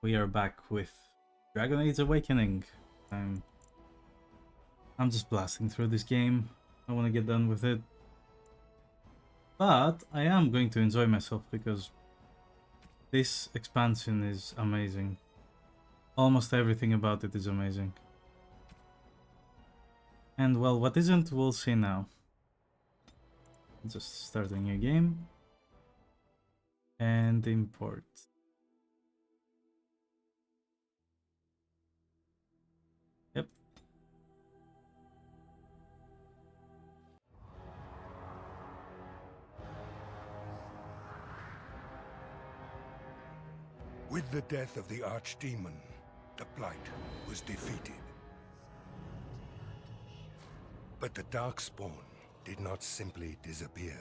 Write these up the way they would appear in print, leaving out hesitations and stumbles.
We are back with Dragon Age Awakening. I'm just blasting through this game. I want to get done with it. But I am going to enjoy myself because this expansion is amazing. Almost everything about it is amazing. And well, what isn't, we'll see now. Just start a new game. And import. Yep. With the death of the Archdemon, the Blight was defeated. But the Darkspawn did not simply disappear.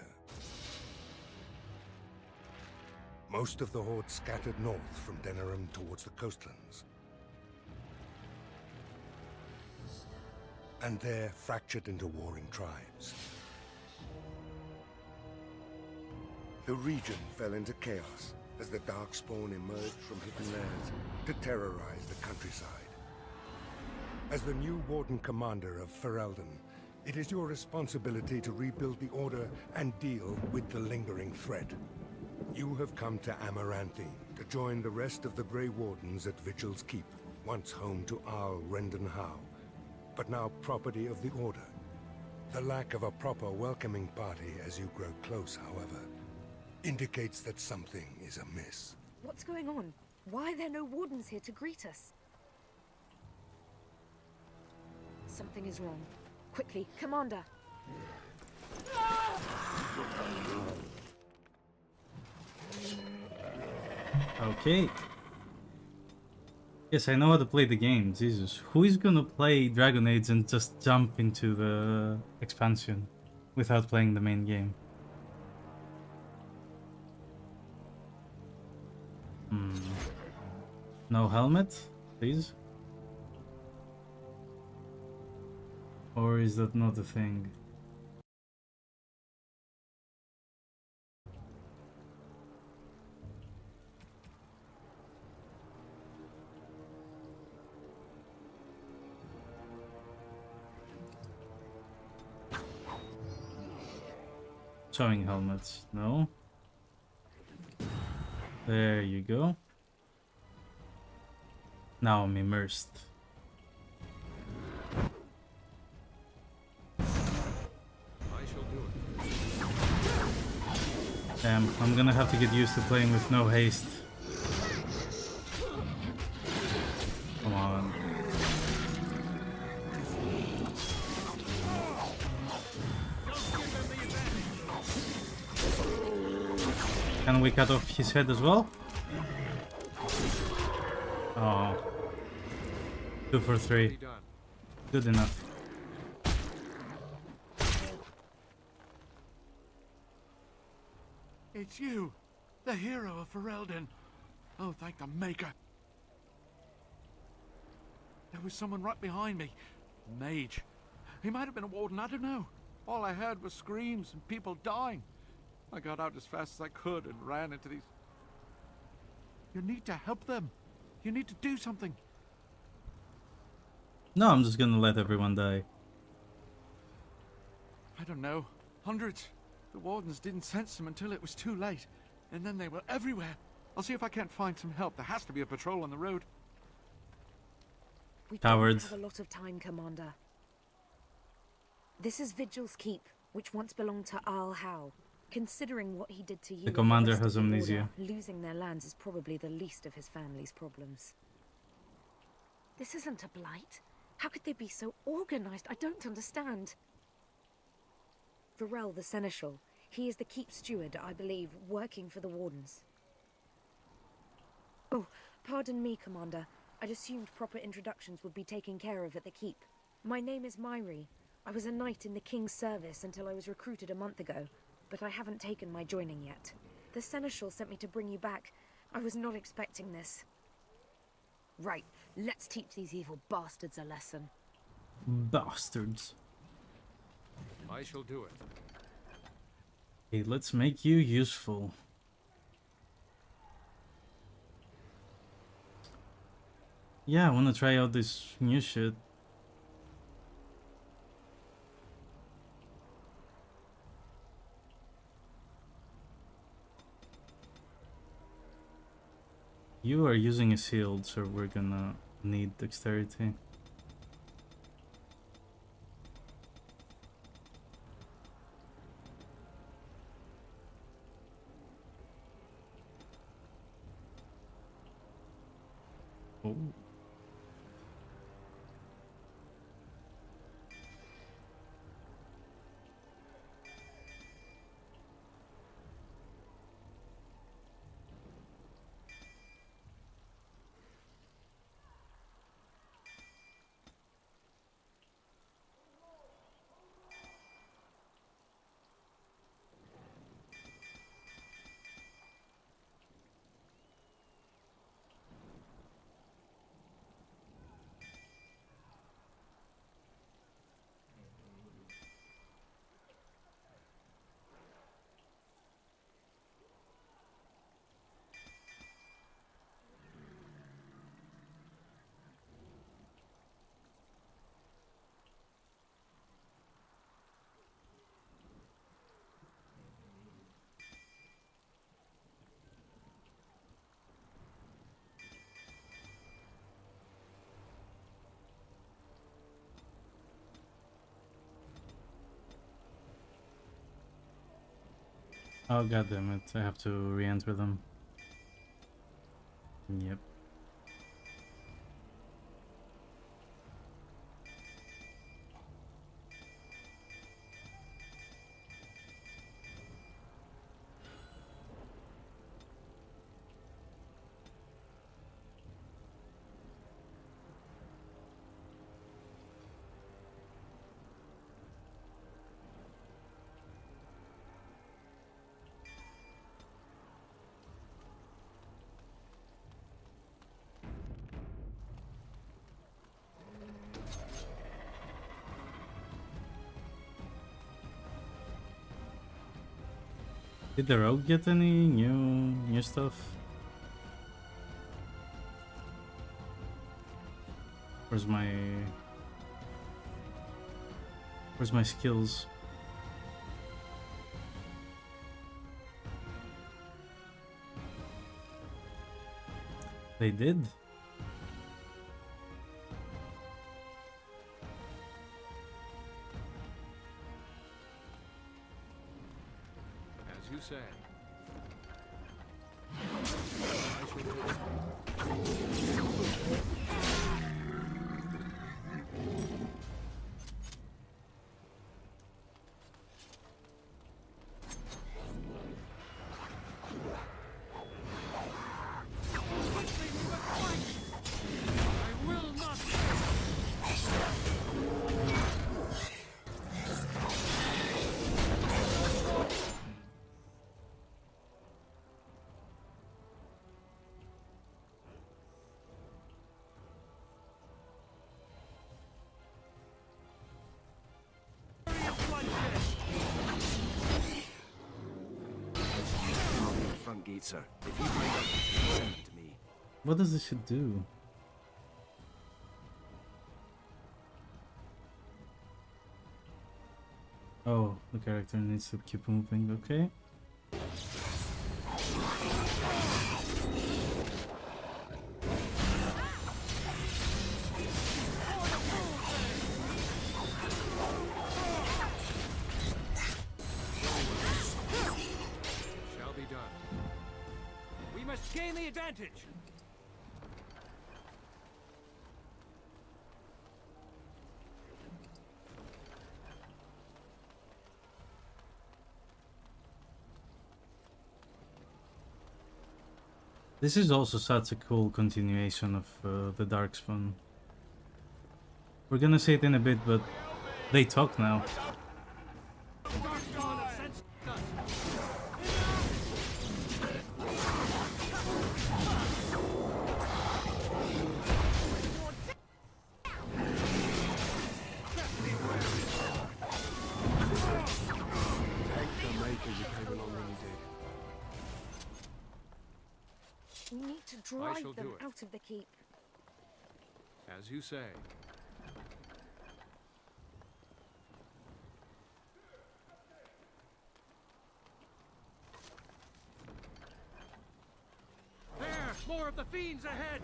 Most of the Horde scattered north from Denerim towards the coastlands. And there fractured into warring tribes. The region fell into chaos as the Darkspawn emerged from hidden lands to terrorize the countryside. As the new Warden Commander of Ferelden, it is your responsibility to rebuild the Order and deal with the lingering threat. You have come to Amaranthine to join the rest of the Grey Wardens at Vigil's Keep, once home to Arl Rendenhau, but now property of the Order. The lack of a proper welcoming party as you grow close, however, indicates that something is amiss. What's going on? Why are there no Wardens here to greet us? Something is wrong. Quickly, Commander! Okay. Yes, I know how to play the game, Jesus. Who is gonna play Dragon Age and just jump into the expansion without playing the main game? No helmet, please? Or is that not a thing? Showing helmets, no. There you go. Now I'm immersed. I shall do it. Damn, I'm gonna have to get used to playing with no haste. Come on. Can we cut off his head as well? Oh. 2 for 3. Good enough. It's you, the hero of Ferelden. Oh, thank the Maker. There was someone right behind me. Mage. He might have been a warden, I don't know. All I heard was screams and people dying. I got out as fast as I could and ran into these... You need to help them. You need to do something. No, I'm just gonna let everyone die. I don't know. Hundreds. The Wardens didn't sense them until it was too late. And then they were everywhere. I'll see if I can't find some help. There has to be a patrol on the road. We Cowards. don't have a lot of time, Commander. This is Vigil's Keep, which once belonged to Arl Howe. Considering what he did to you, The commander and the rest has of the amnesia. Order, losing their lands is probably the least of his family's problems. This isn't a blight. How could they be so organized? I don't understand. Varel the Seneschal. He is the Keep steward, I believe, working for the Wardens. Oh, pardon me, Commander. I'd assumed proper introductions would be taken care of at the Keep. My name is Myri. I was a knight in the King's service until I was recruited a month ago, but I haven't taken my joining yet. The Seneschal sent me to bring you back. I was not expecting this. Right, let's teach these evil bastards a lesson. Bastards. I shall do it. Okay, let's make you useful. Yeah, I want to try out this new shit. You are using a shield, so we're gonna need dexterity. Oh. Oh god damn it, I have to re-enter them. Yep. Did the rogue get any new stuff? Where's my skills? They did. As you say. I shall do it. Front gate, sir. If you find out, send it to me. What does this shit do? Oh, the character needs to keep moving, okay. Shall be done. We must gain the advantage. This is also such a cool continuation of the Darkspawn. We're gonna say it in a bit, but they talk now. We need to I drive shall them do it. out of the keep. As you say. There! More of the fiends ahead!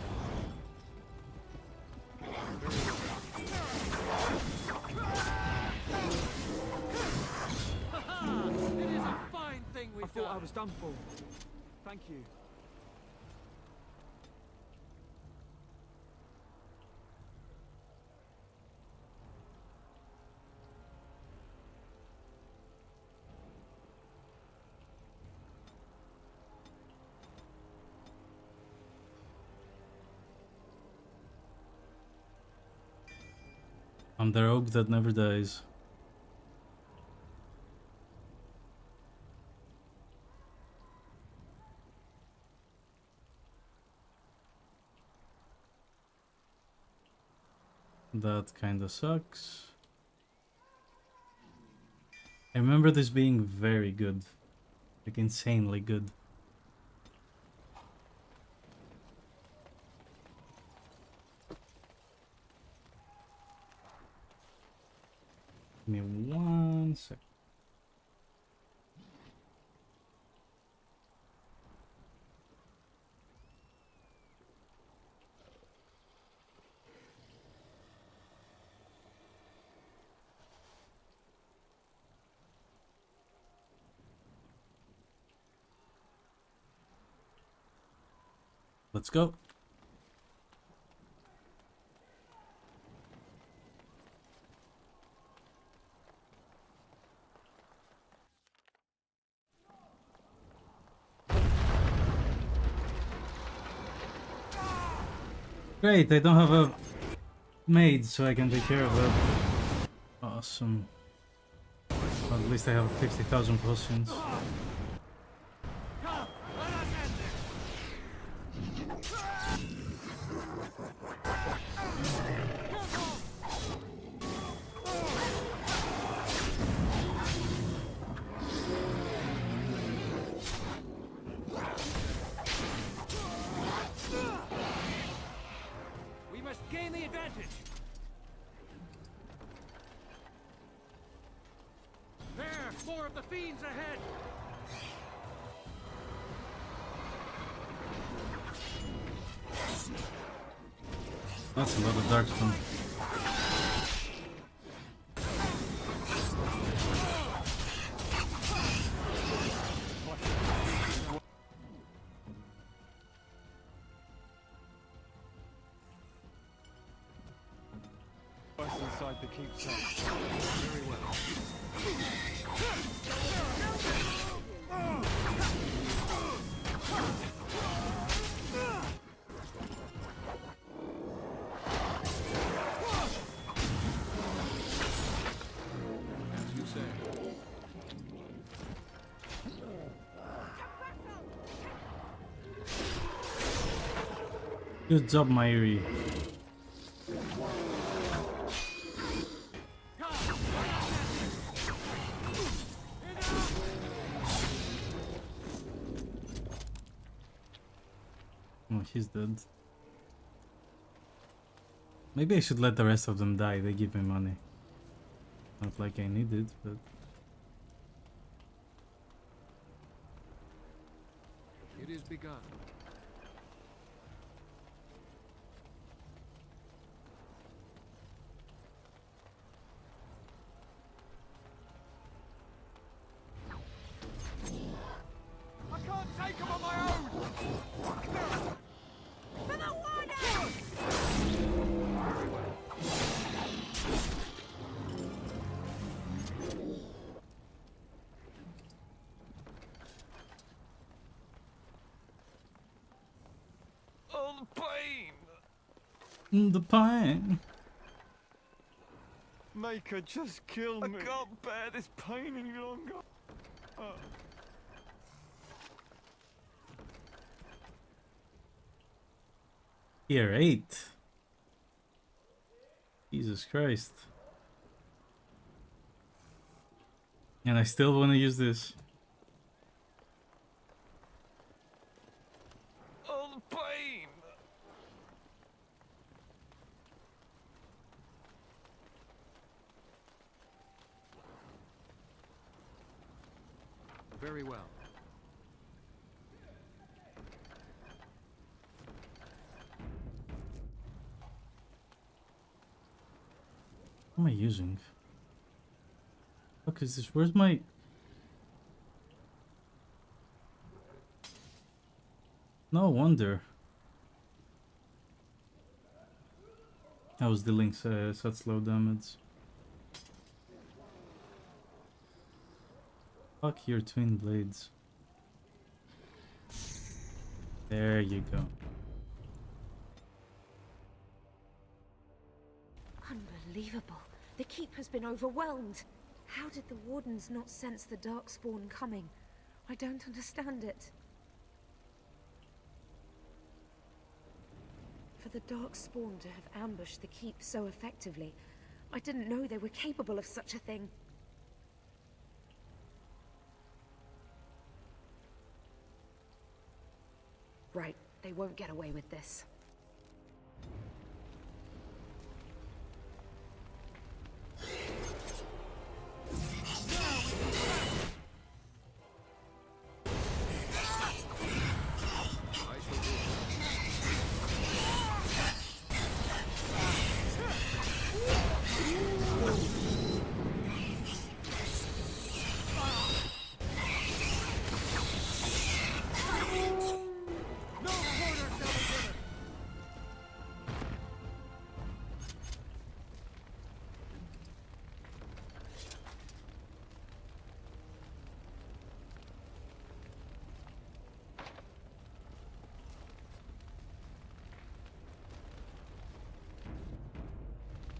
Ha-ha! It is a fine thing we've done. I thought I was done for. Thank you. I'm the rogue that never dies. That kinda sucks. I remember this being very good. Like insanely good. Give me 1 sec. Let's go. Great, I don't have a maid, so I can take care of it. Awesome. Well, at least I have 50,000 potions. Gain the advantage! There! More of the fiends ahead! That's a lot of darkspawn. Inside the keepsake. Very well. As you say. Good job, Myri. Oh, he's dead. Maybe I should let the rest of them die. They give me money. Not like I need it, but... It is begun. I can't take him on my own! For the Wardens! Oh, the pain! The pain. Maker, just kill me. I can't bear this pain any longer. Tier 8. Jesus Christ. And I still want to use this. Oh, the pain! Very well. What am I using? Fuck is this? Where's my... No wonder. I was dealing such low damage. Fuck your twin blades. There you go. Unbelievable. The keep has been overwhelmed. How did the Wardens not sense the Darkspawn coming? I don't understand it. For the Darkspawn to have ambushed the keep so effectively, I didn't know they were capable of such a thing. Right, they won't get away with this.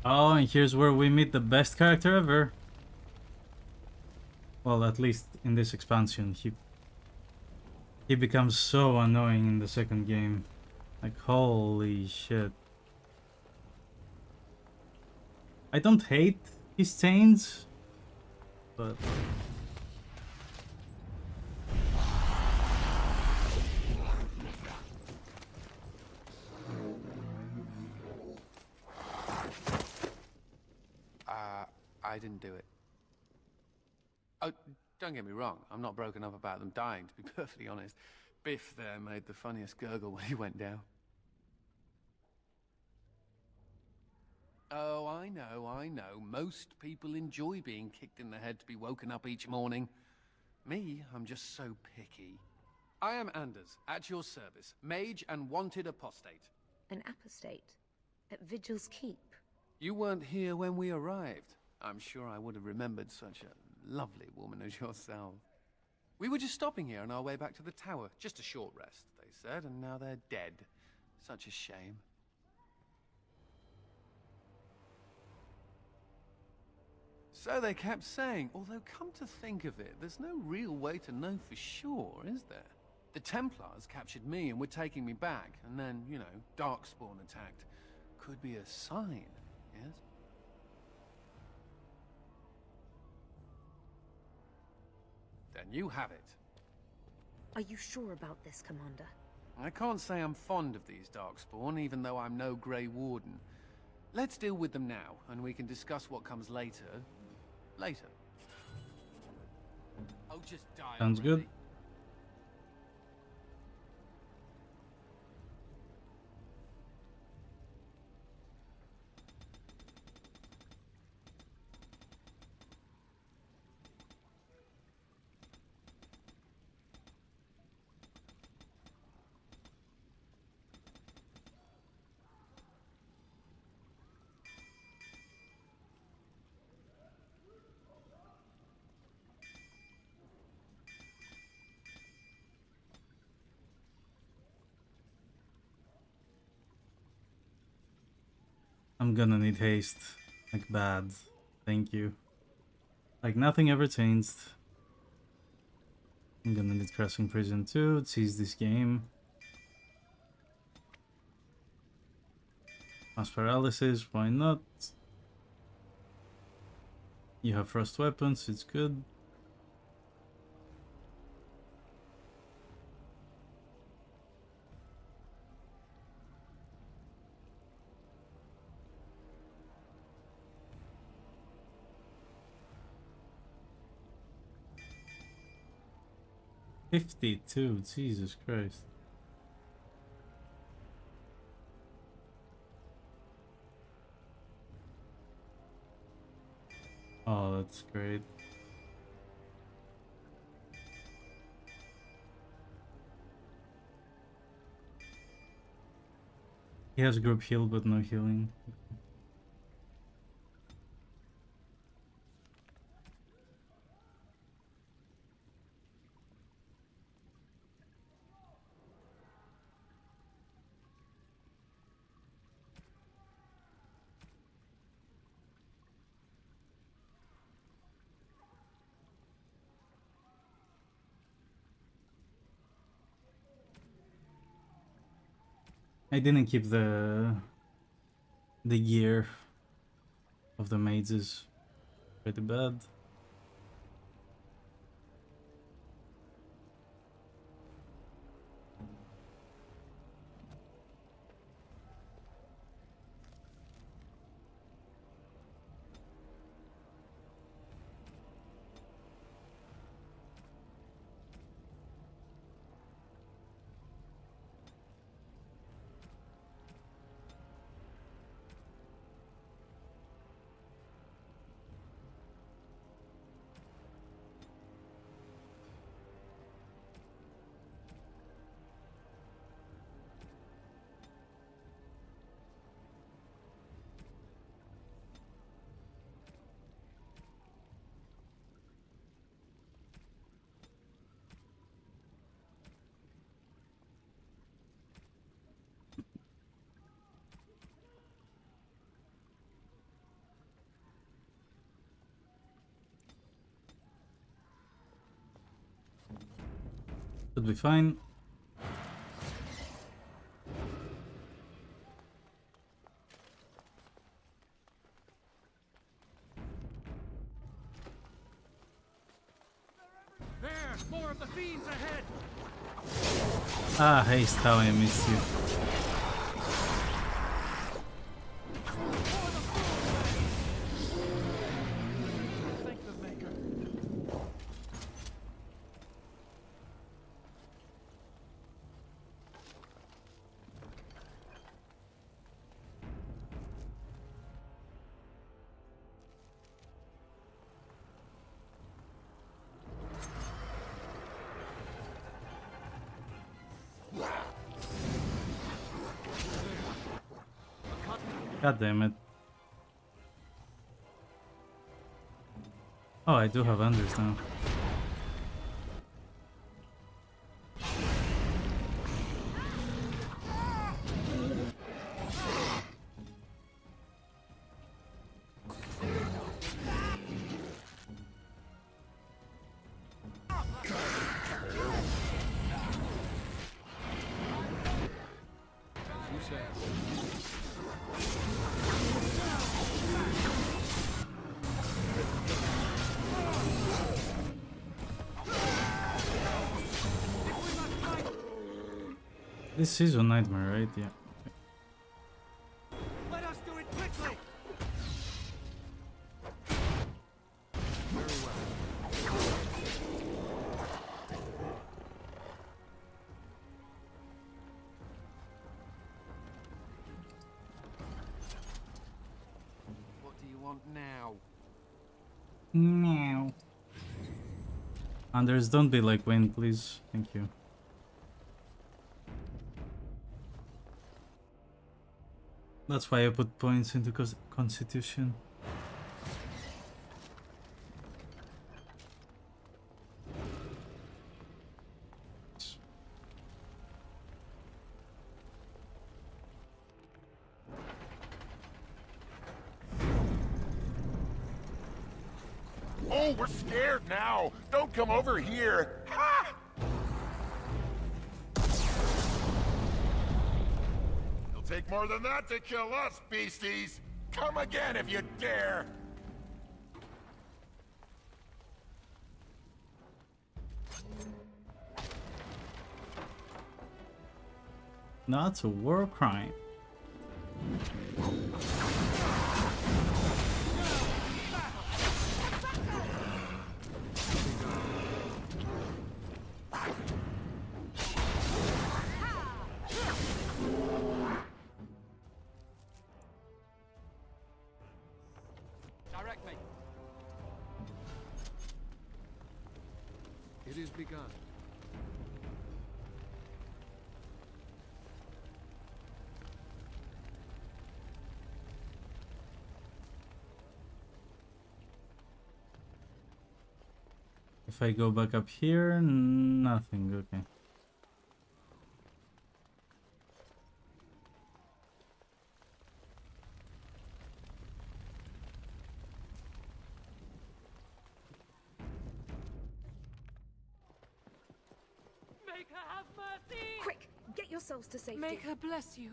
Oh, and here's where we meet the best character ever. Well, at least in this expansion, he becomes so annoying in the second game. Like, holy shit. I don't hate his chains, but... I didn't do it. Oh, don't get me wrong, I'm not broken up about them dying, to be perfectly honest. Biff there made the funniest gurgle when he went down. Oh, I know. Most people enjoy being kicked in the head to be woken up each morning. Me, I'm just so picky. I am Anders, at your service, mage and wanted apostate. An apostate? At Vigil's Keep? You weren't here when we arrived. I'm sure I would have remembered such a lovely woman as yourself. We were just stopping here on our way back to the tower. Just a short rest, they said, and now they're dead. Such a shame. So they kept saying, although come to think of it, there's no real way to know for sure, is there? The Templars captured me and were taking me back, and then, you know, Darkspawn attacked. Could be a sign, yes? Then you have it. Are you sure about this, Commander? I can't say I'm fond of these Darkspawn, even though I'm no Grey Warden. Let's deal with them now, and we can discuss what comes later. Later. Oh, just die Sounds already. good. I'm gonna need haste. Like, bad. Thank you. Like, nothing ever changed. I'm gonna need Crossing Prison too. Seize this game. Mass Paralysis, why not? You have Frost Weapons, it's good. 52, Jesus Christ. Oh, that's great. He has group heal but no healing. I didn't keep the gear of the maids is pretty bad. Should be fine. There, more of the fiends ahead. Ah, haste, how I missed you. Thank the maker. God damn it. Oh, I do have Anders now. This is a nightmare, right? Yeah. Let us do it quickly. What do you want now? Meow. Anders, don't be like Wayne, please. Thank you. That's why I put points into Constitution. Oh, we're scared now! Don't come over here! Ha! It'll take more than that to kill us, beasties! Come again if you dare! That's a war crime. It is begun. If I go back up here, nothing. Okay. Make her have mercy! Quick, get yourselves to safety. Make her bless you.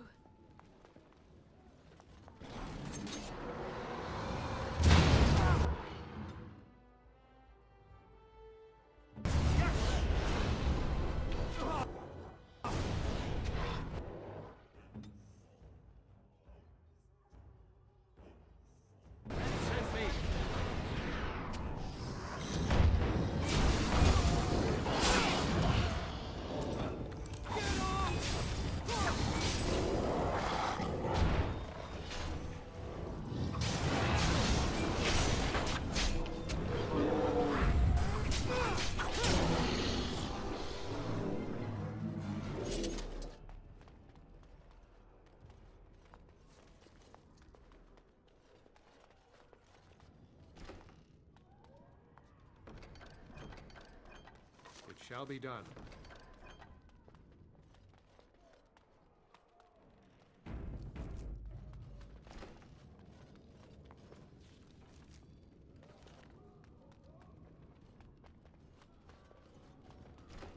Shall be done.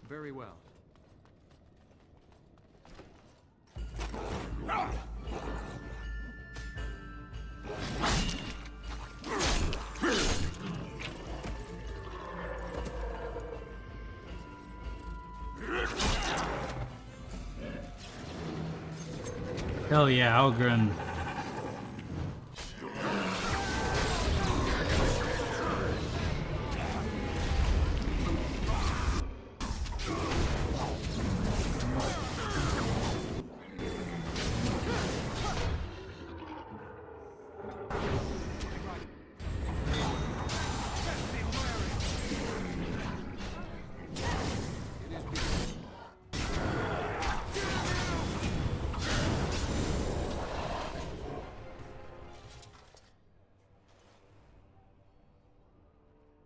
Very well. Hell yeah, Algren.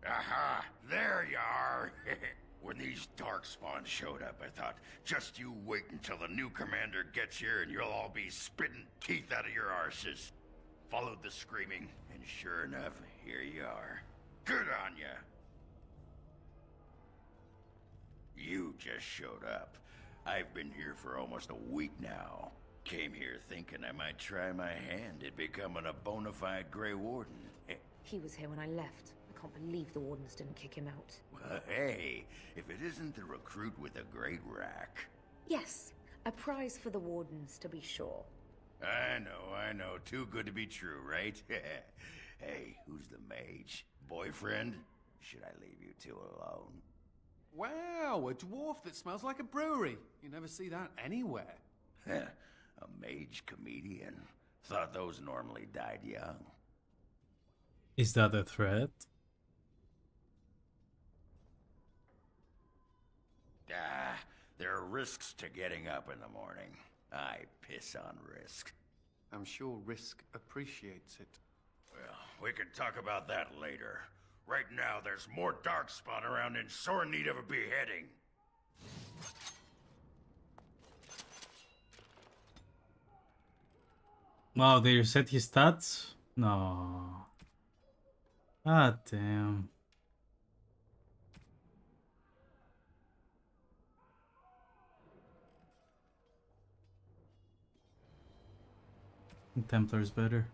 Aha! There you are! When these darkspawn showed up, I thought, just you wait until the new commander gets here and you'll all be spitting teeth out of your arses. Followed the screaming, and sure enough, here you are. Good on ya! You just showed up. I've been here for almost a week now. Came here thinking I might try my hand at becoming a bona fide Grey Warden. He was here when I left. I can't believe the Wardens didn't kick him out. Well, hey, if it isn't the recruit with a great rack. Yes, a prize for the Wardens, to be sure. I know. Too good to be true, right? Hey, who's the mage? Boyfriend? Should I leave you two alone? Wow, a dwarf that smells like a brewery. You never see that anywhere. A mage comedian. Thought those normally died young. Is that a threat? There are risks to getting up in the morning. I piss on risk. I'm sure Risk appreciates it. Well, we can talk about that later. Right now, there's more darkspawn around in sore need of a beheading. Wow, they reset his stats? No. Ah, damn. Templar's better.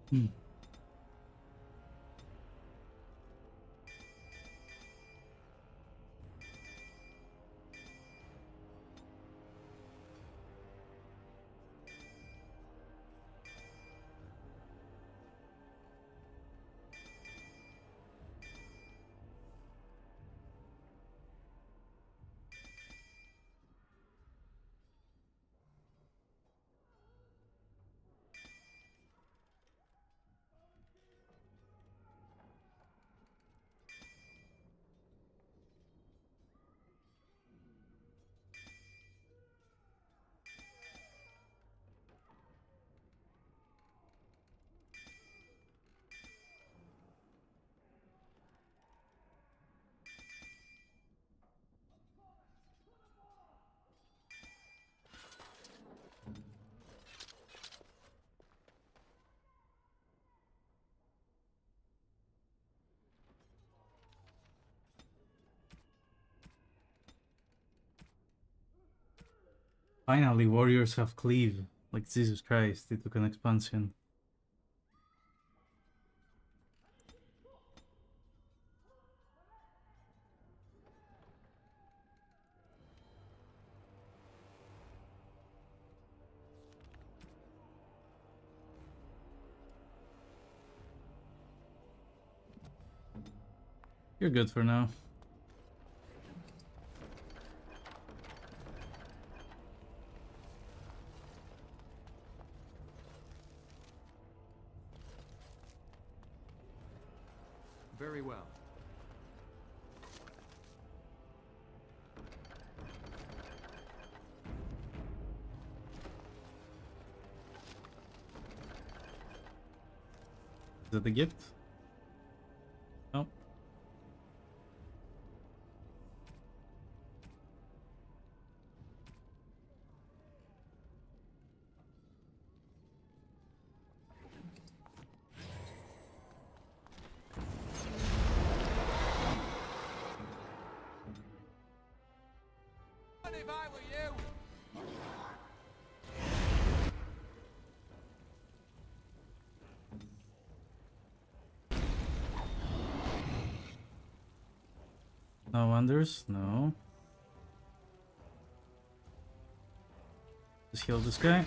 Hmm. Finally, warriors have cleave. Like Jesus Christ, it took an expansion. You're good for now. Very well. Is that the gift? No. If I were you. No wonders? No. Just heal this guy.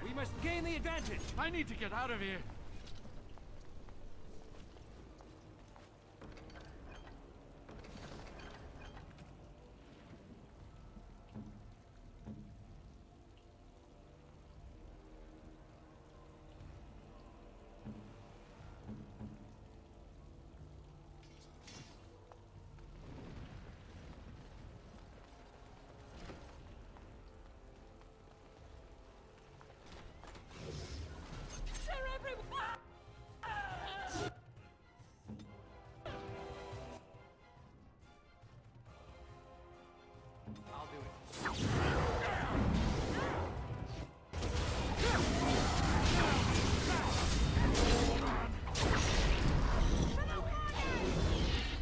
We must gain the advantage. I need to get out of here. I'll do it.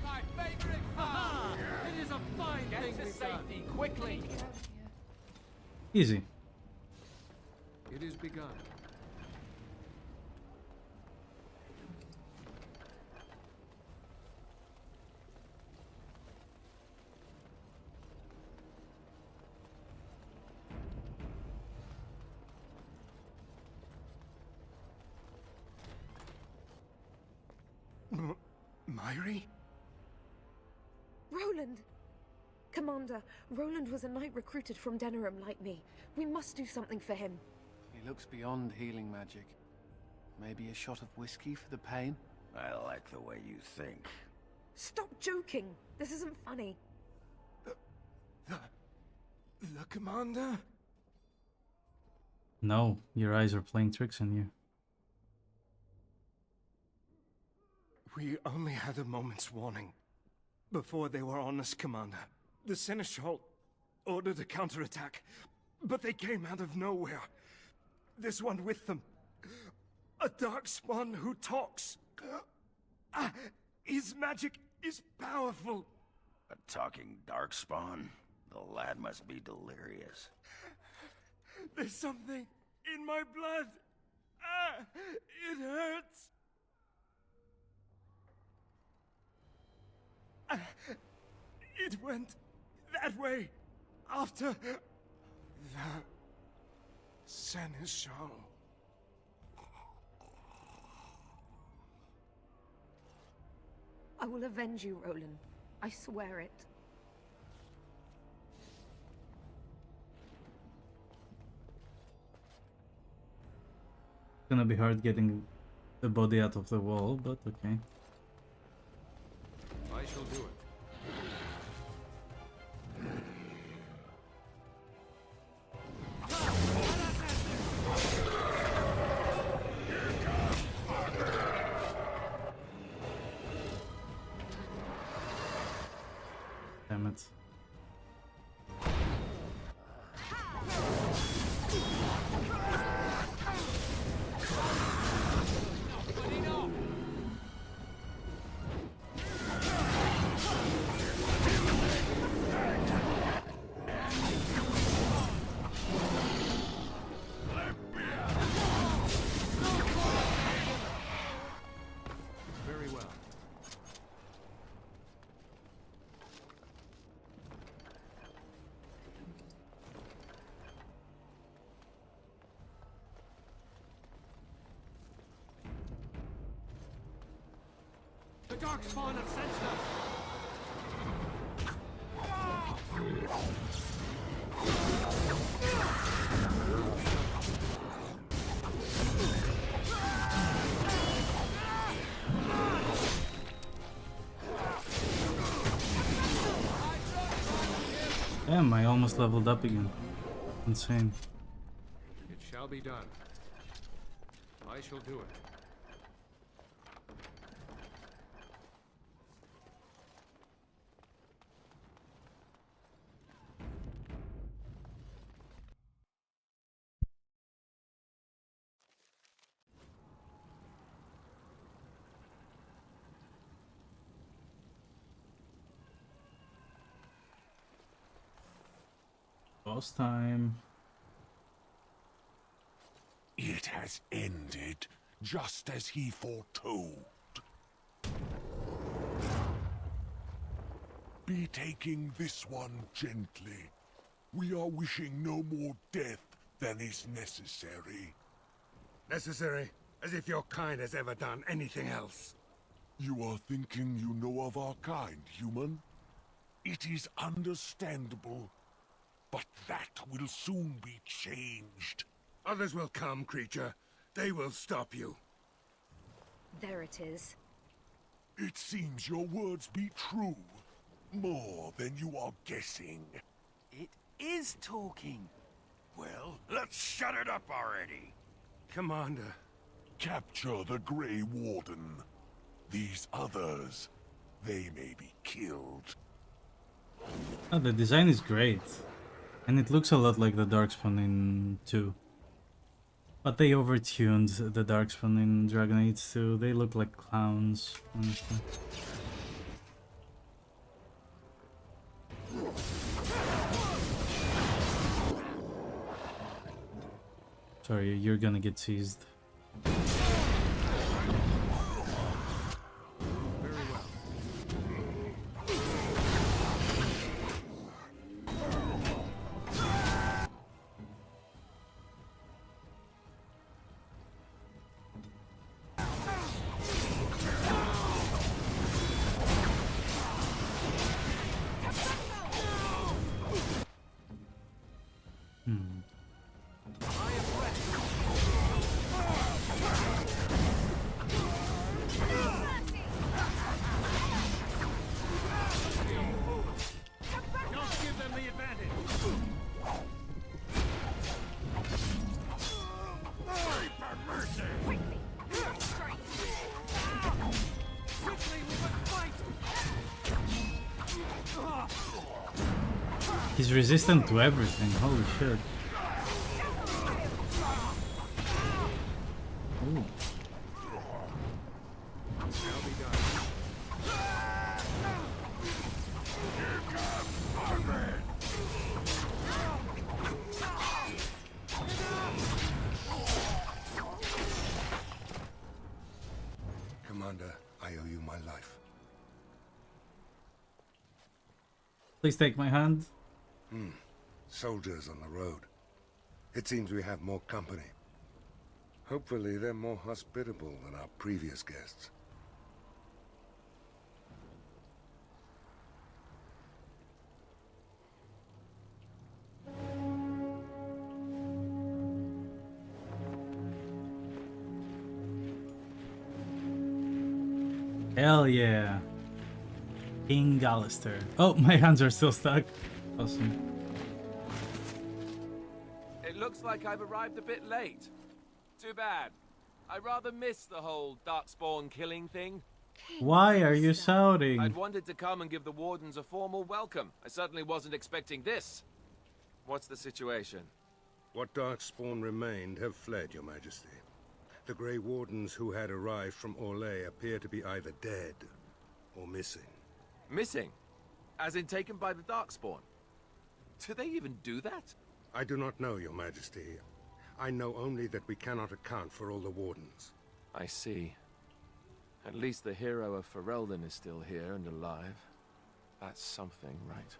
My favorite part. It is a fine thing Get to we've done. safety quickly. Easy. It is begun. Myri? Roland! Commander, Roland was a knight recruited from Denerim like me. We must do something for him. He looks beyond healing magic. Maybe a shot of whiskey for the pain? I like the way you think. Stop joking! This isn't funny. The commander? No, your eyes are playing tricks on you. We only had a moment's warning before they were on us, Commander. The Seneschal ordered a counterattack, but they came out of nowhere. This one with them. A darkspawn who talks. His magic is powerful. A talking darkspawn? The lad must be delirious. There's something in my blood. It hurts. It went that way after the Seneschal. I will avenge you, Roland. I swear it. It's gonna be hard getting the body out of the wall, but okay. I shall do it. Damn it. The Darkspawn have sensed us! Damn, I almost leveled up again. Insane. It shall be done. I shall do it. Boss time. It has ended, just as he foretold. Be taking this one gently. We are wishing no more death than is necessary. Necessary? As if your kind has ever done anything else. You are thinking you know of our kind, human? It is understandable, but that will soon be changed. Others will come, creature. They will stop you. There it is. It seems your words be true. More than you are guessing. It is talking. Well, let's shut it up already. Commander. Capture the Grey Warden. These others, they may be killed. Oh, the design is great. And it looks a lot like the Darkspawn in 2. But they overtuned the Darkspawn in Dragon Age 2. They look like clowns, honestly. Sorry, you're gonna get seized. He's resistant to everything, holy shit. Ooh. Commander, I owe you my life. Please take my hand. Soldiers on the road. It seems we have more company. Hopefully they're more hospitable than our previous guests. Hell yeah. King Gallister. Oh, my hands are still stuck. Awesome. It looks like I've arrived a bit late. Too bad. I rather miss the whole Darkspawn killing thing. Why are you shouting? I'd wanted to come and give the Wardens a formal welcome. I certainly wasn't expecting this. What's the situation? What Darkspawn remained have fled, Your Majesty. The Grey Wardens who had arrived from Orlais appear to be either dead or missing. Missing? As in taken by the Darkspawn? Do they even do that? I do not know, Your Majesty. I know only that we cannot account for all the Wardens. I see. At least the hero of Ferelden is still here and alive. That's something, right?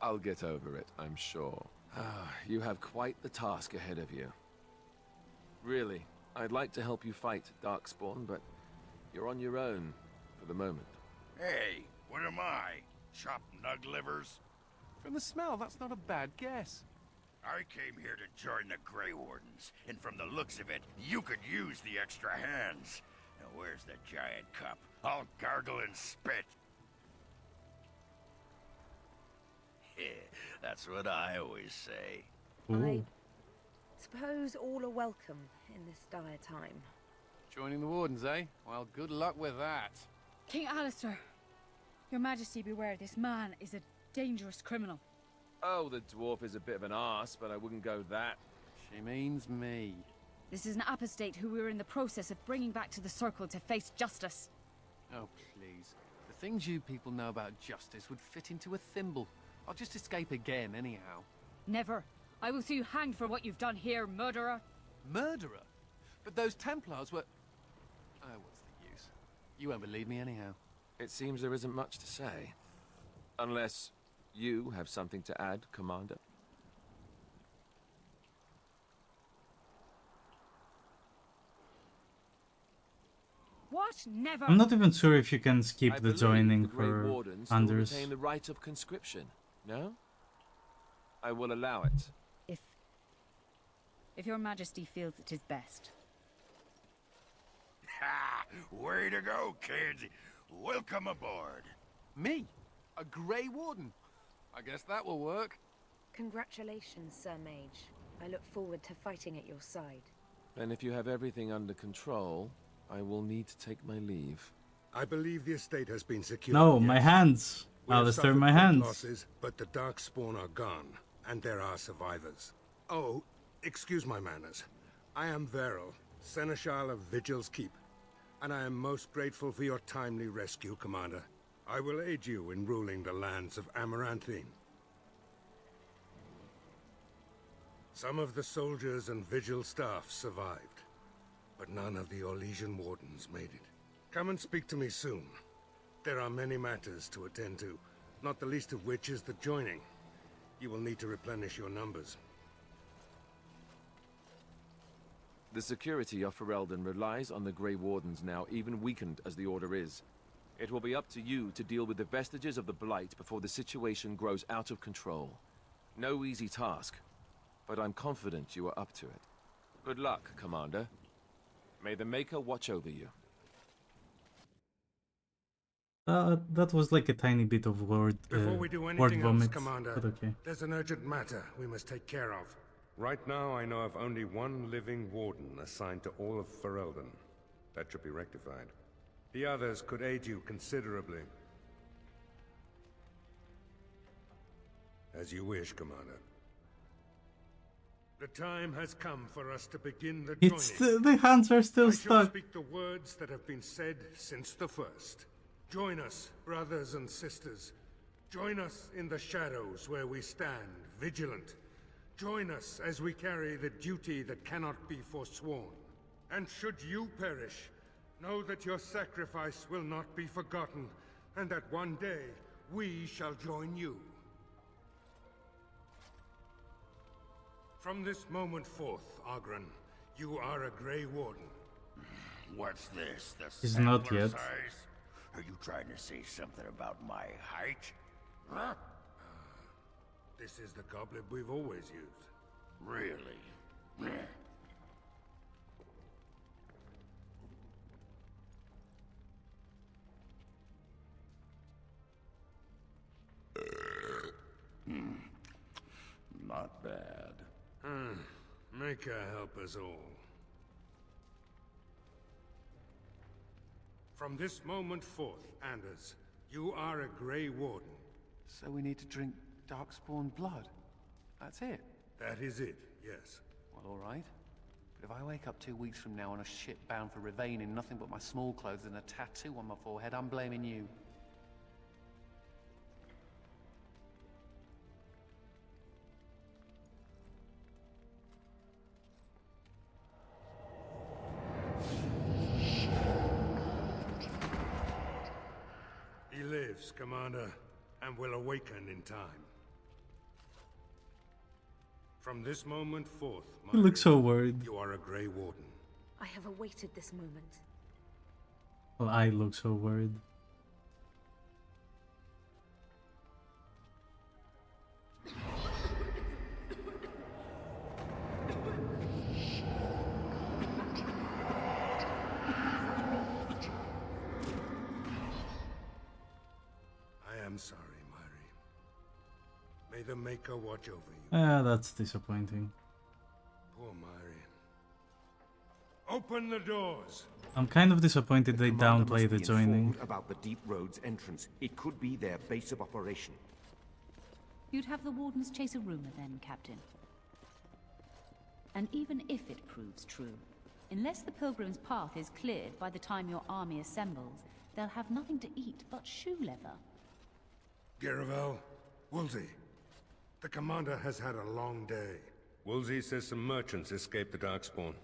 I'll get over it, I'm sure. You have quite the task ahead of you. Really, I'd like to help you fight Darkspawn, but you're on your own for the moment. Hey, what am I? Chopped nug livers? From the smell, that's not a bad guess. I came here to join the Grey Wardens, and from the looks of it, you could use the extra hands. Now where's the giant cup? I'll gargle and spit. That's what I always say. Ooh. I suppose all are welcome in this dire time. Joining the Wardens, eh? Well, good luck with that. King Alistair, Your Majesty beware, this man is a dangerous criminal. Oh, the dwarf is a bit of an arse, but I wouldn't go that. She means me. This is an apostate who we are in the process of bringing back to the Circle to face justice. Oh, please. The things you people know about justice would fit into a thimble. I'll just escape again, anyhow. Never. I will see you hanged for what you've done here, murderer. Murderer? But those Templars were... Oh, what's the use? You won't believe me anyhow. It seems there isn't much to say. Unless you have something to add, Commander. What? Never. I'm not even sure if you can skip I the believe joining the Grey for Wardens still Anders. retain the right of conscription. No? I will allow it. If Your Majesty feels it is best. Ha! Way to go, kids! Welcome aboard. Me? A Grey Warden? I guess that will work. Congratulations, Sir Mage. I look forward to fighting at your side. Then if you have everything under control, I will need to take my leave. I believe the estate has been secured. No, yes. my hands. We have Alistair, suffered my great hands. losses, but the Darkspawn are gone, and there are survivors. Oh, excuse my manners. I am Veril, Seneschal of Vigil's Keep, and I am most grateful for your timely rescue, Commander. I will aid you in ruling the lands of Amaranthine. Some of the soldiers and Vigil staff survived, but none of the Orlesian Wardens made it. Come and speak to me soon. There are many matters to attend to, not the least of which is the joining. You will need to replenish your numbers. The security of Ferelden relies on the Grey Wardens now, even weakened as the Order is. It will be up to you to deal with the vestiges of the Blight before the situation grows out of control. No easy task, but I'm confident you are up to it. Good luck, Commander. May the Maker watch over you. That was like a tiny bit of word Before we do word anything else, vomit, Commander, but okay. there's an urgent matter we must take care of. Right now, I know of only one living Warden assigned to all of Ferelden. That should be rectified. The others could aid you considerably. As you wish, Commander. The time has come for us to begin the joining. It's the hands are still I shall stuck. speak the words that have been said since the first. Join us, brothers and sisters. Join us in the shadows where we stand, vigilant. Join us as we carry the duty that cannot be forsworn. And should you perish, know that your sacrifice will not be forgotten, and that one day we shall join you. From this moment forth, Ogren, you are a Grey Warden. What's this? The He's not sampler yet. size? Are you trying to say something about my height? Huh? This is the goblet we've always used. Really? Not bad. Maker help us all. From this moment forth, Anders, you are a Grey Warden. So we need to drink Darkspawn blood? That's it? That is it, yes. Well, alright. But if I wake up 2 weeks from now on a ship bound for Ravane in nothing but my small clothes and a tattoo on my forehead, I'm blaming you. He lives, Commander, and will awaken in time. From this moment forth, You look so worried. you are a Grey Warden. I have awaited this moment. Well, I look so worried. I am sorry, Myri. May the Maker watch over you. Ah, that's disappointing. Poor Myri. Open the doors! I'm kind of disappointed they Commander downplay must the be joining. informed about the Deep Road's entrance. It could be their base of operation. You'd have the Wardens chase a rumor then, Captain. And even if it proves true, unless the Pilgrim's path is cleared by the time your army assembles, they'll have nothing to eat but shoe leather. Garavel, Woolsey. The Commander has had a long day. Woolsey says some merchants escaped the Darkspawn.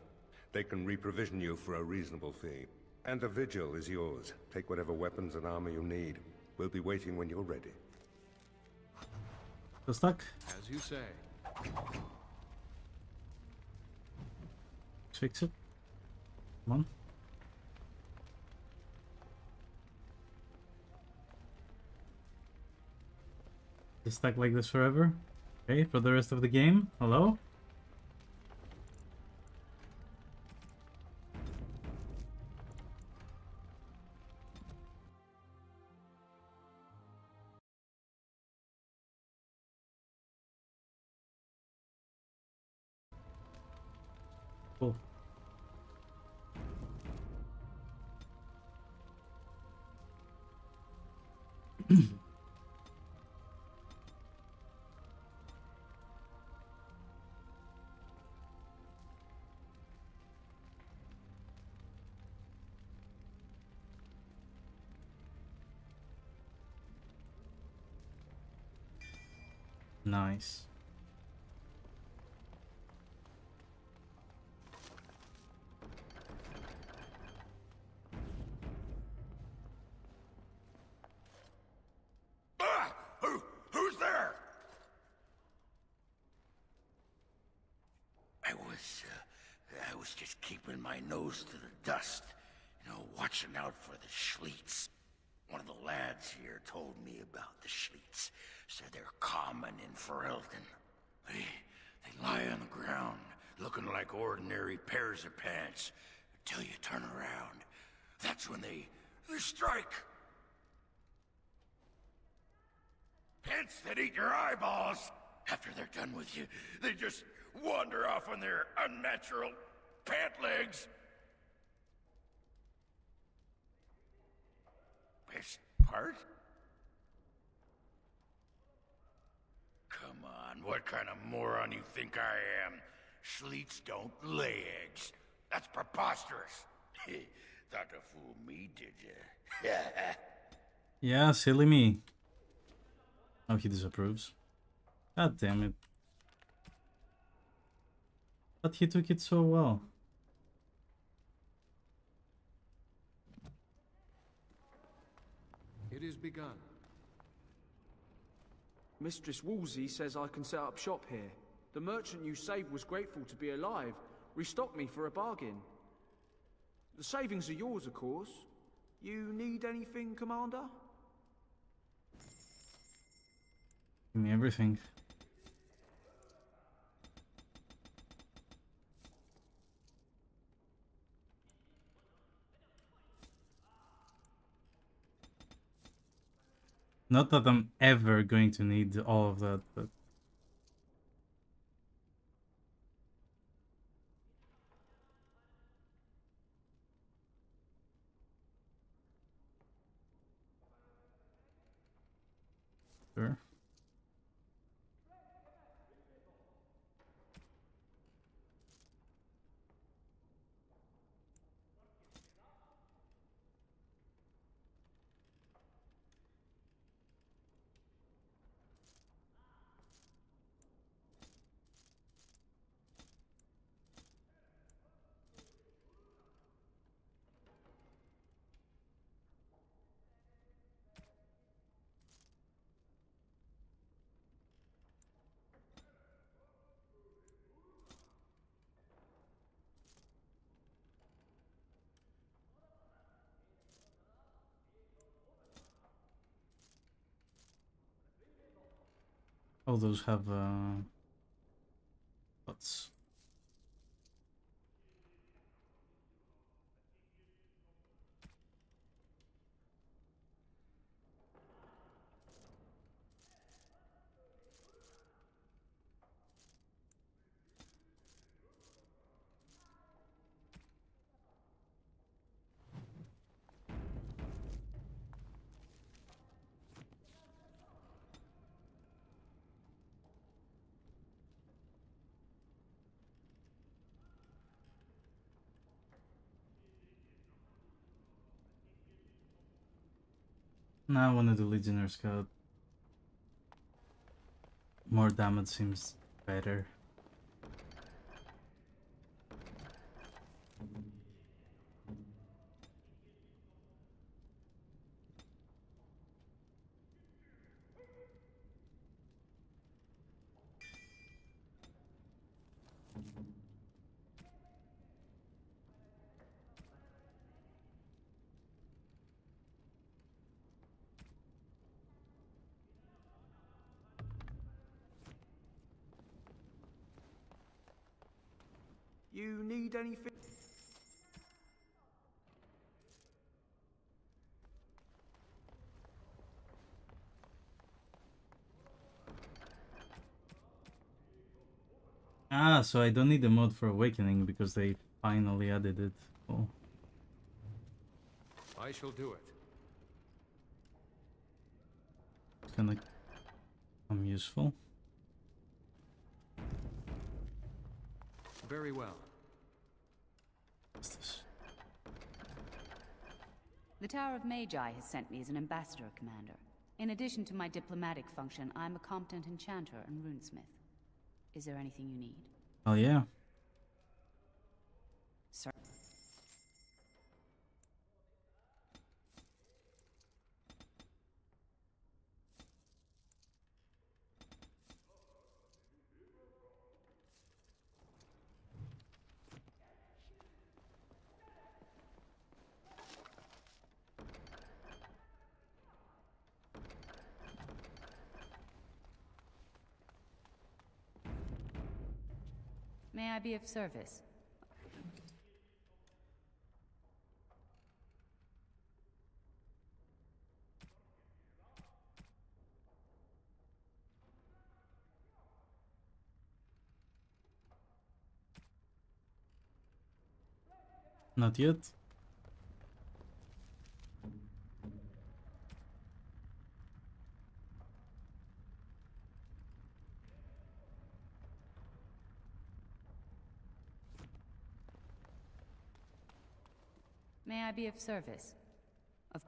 They can reprovision you for a reasonable fee. And the Vigil is yours. Take whatever weapons and armor you need. We'll be waiting when you're ready. Still stuck? As you say. Let's fix it. Come on. Just stuck like this forever. Okay, for the rest of the game. Hello? Cool. Nice. Who's there? I was just keeping my nose to the dust, you know, watching out for the Schliets. One of the lads here told me about the Schliets. Said they're common in Ferelden. They lie on the ground, looking like ordinary pairs of pants, until you turn around. That's when they strike. Pants that eat your eyeballs. After they're done with you, they just wander off on their unnatural pant legs. Best part? Come on, what kind of moron you think I am? Schliets don't lay eggs. That's preposterous. Thought to fool me, did you? Yeah, silly me. Oh, he disapproves. God damn it. But he took it so well. It is begun. Mistress Woolsey says I can set up shop here. The merchant you saved was grateful to be alive. Restocked me for a bargain. The savings are yours, of course. You need anything, Commander? Give me everything. Not that I'm ever going to need all of that, but... Sure. All those have pots. Now I want to do Legionnaire Scout. More damage seems better. You need anything? Ah, so I don't need the mod for Awakening because they finally added it. Cool. I shall do it. It's gonna come useful. Very well. What's this? The Tower of Magi has sent me as an ambassador, Commander. In addition to my diplomatic function, I'm a competent enchanter and runesmith. Is there anything you need? Oh yeah. Sir. May I be of service? Not yet. May I be of service? Of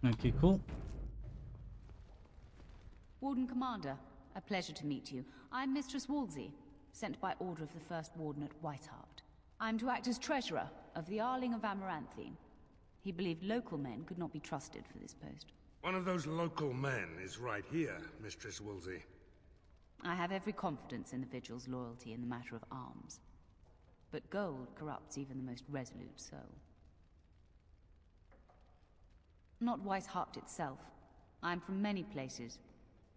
Okay, cool. Warden Commander, a pleasure to meet you. I'm Mistress Wolsey, sent by order of the First Warden at Whiteheart. I'm to act as treasurer of the Arling of Amaranthine. He believed local men could not be trusted for this post. One of those local men is right here, Mistress Wolsey. I have every confidence in the Vigil's loyalty in the matter of arms. But gold corrupts even the most resolute soul. Not Weishaupt itself. I'm from many places.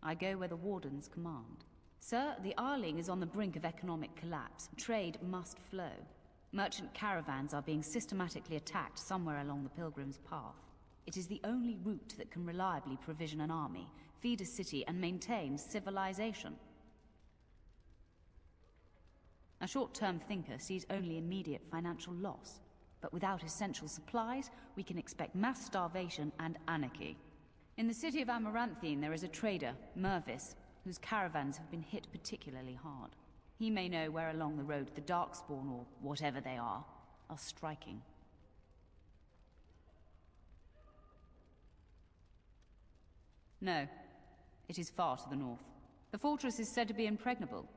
I go where the Wardens command. Sir, the Arling is on the brink of economic collapse. Trade must flow. Merchant caravans are being systematically attacked somewhere along the Pilgrim's Path. It is the only route that can reliably provision an army, feed a city, and maintain civilization. A short-term thinker sees only immediate financial loss. But without essential supplies, we can expect mass starvation and anarchy. In the city of Amaranthine, there is a trader, Mervis, whose caravans have been hit particularly hard. He may know where along the road the Darkspawn, or whatever they are striking. No, it is far to the north. The fortress is said to be impregnable.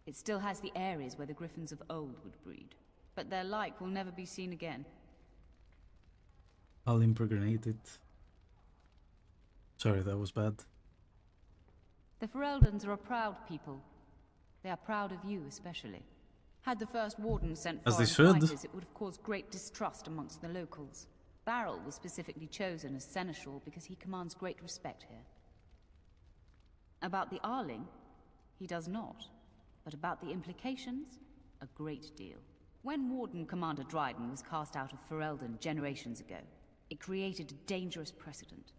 It still has the areas where the griffins of old would breed, but their like will never be seen again. I'll impregnate it. Sorry, that was bad. The Fereldens are a proud people. They are proud of you, especially. Had the first Warden sent foreign fighters, it would have caused great distrust amongst the locals. Barrel was specifically chosen as seneschal because he commands great respect here. About the Arling, he does not. But about the implications, a great deal. When Warden Commander Dryden was cast out of Ferelden generations ago, it created a dangerous precedent.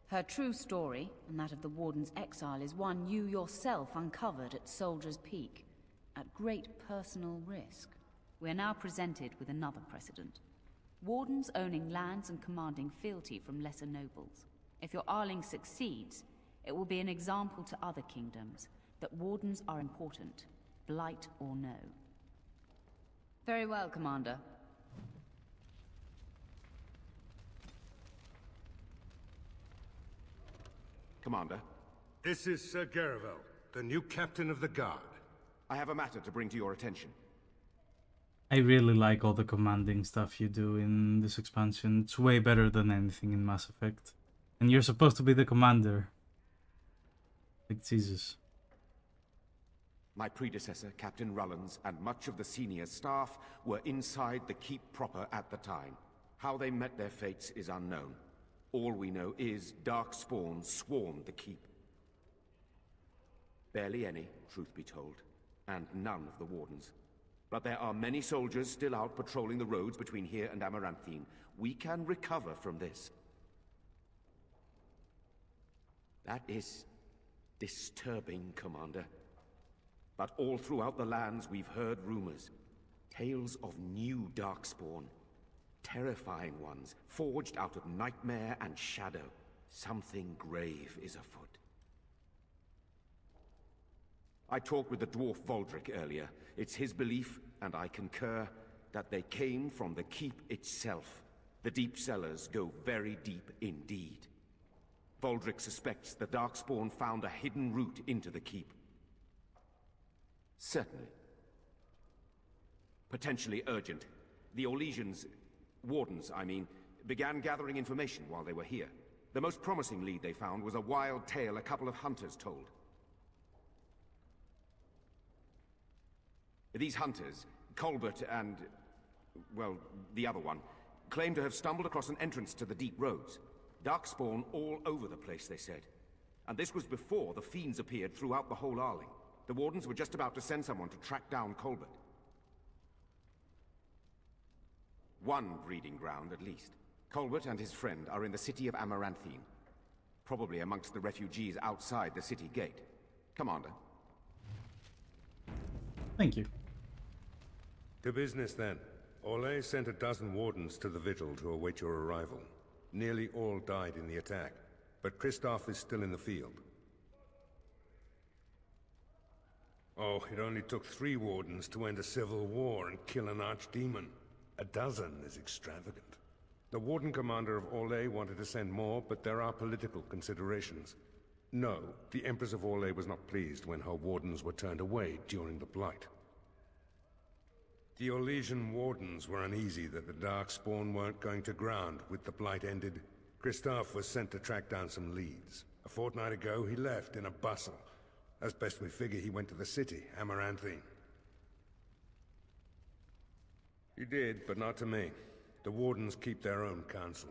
Her true story, and that of the Warden's exile, is one you yourself uncovered at Soldier's Peak, at great personal risk. We are now presented with another precedent. Wardens owning lands and commanding fealty from lesser nobles. If your Arling succeeds, it will be an example to other kingdoms that Wardens are important, blight or no. Very well, Commander. Commander? This is Sir Garavel, the new captain of the guard. I have a matter to bring to your attention. I really like all the commanding stuff you do in this expansion. It's way better than anything in Mass Effect. And you're supposed to be the commander. Like Jesus. My predecessor, Captain Rullans, and much of the senior staff were inside the keep proper at the time. How they met their fates is unknown. All we know is Darkspawn swarmed the keep. Barely any, truth be told, and none of the Wardens. But there are many soldiers still out patrolling the roads between here and Amaranthine. We can recover from this. That is disturbing, Commander. But all throughout the lands we've heard rumors. Tales of new Darkspawn. Terrifying ones, forged out of nightmare and shadow. Something grave is afoot. I talked with the dwarf Voldrick earlier. It's his belief, and I concur, that they came from the keep itself. The deep cellars go very deep indeed. Voldrick suspects the Darkspawn found a hidden route into the keep. Certainly. Potentially urgent. The Orlesians, Wardens, I mean, began gathering information while they were here. The most promising lead they found was a wild tale a couple of hunters told. These hunters, Colbert and, well, the other one, claim to have stumbled across an entrance to the deep roads. Darkspawn all over the place, they said. And this was before the fiends appeared throughout the whole Arling. The Wardens were just about to send someone to track down Colbert. One breeding ground, at least. Colbert and his friend are in the city of Amaranthine. Probably amongst the refugees outside the city gate. Commander. Thank you. To business, then. Orlais sent a dozen Wardens to the Vigil to await your arrival. Nearly all died in the attack, but Kristoff is still in the field. Oh, it only took 3 Wardens to end a civil war and kill an archdemon. A dozen is extravagant. The Warden Commander of Orlais wanted to send more, but there are political considerations. No, the Empress of Orlais was not pleased when her Wardens were turned away during the Blight. The Orlesian Wardens were uneasy that the Darkspawn weren't going to ground with the Blight ended. Kristoff was sent to track down some leads. A fortnight ago, he left in a bustle. As best we figure, he went to the city, Amaranthine. He did, but not to me. The Wardens keep their own counsel.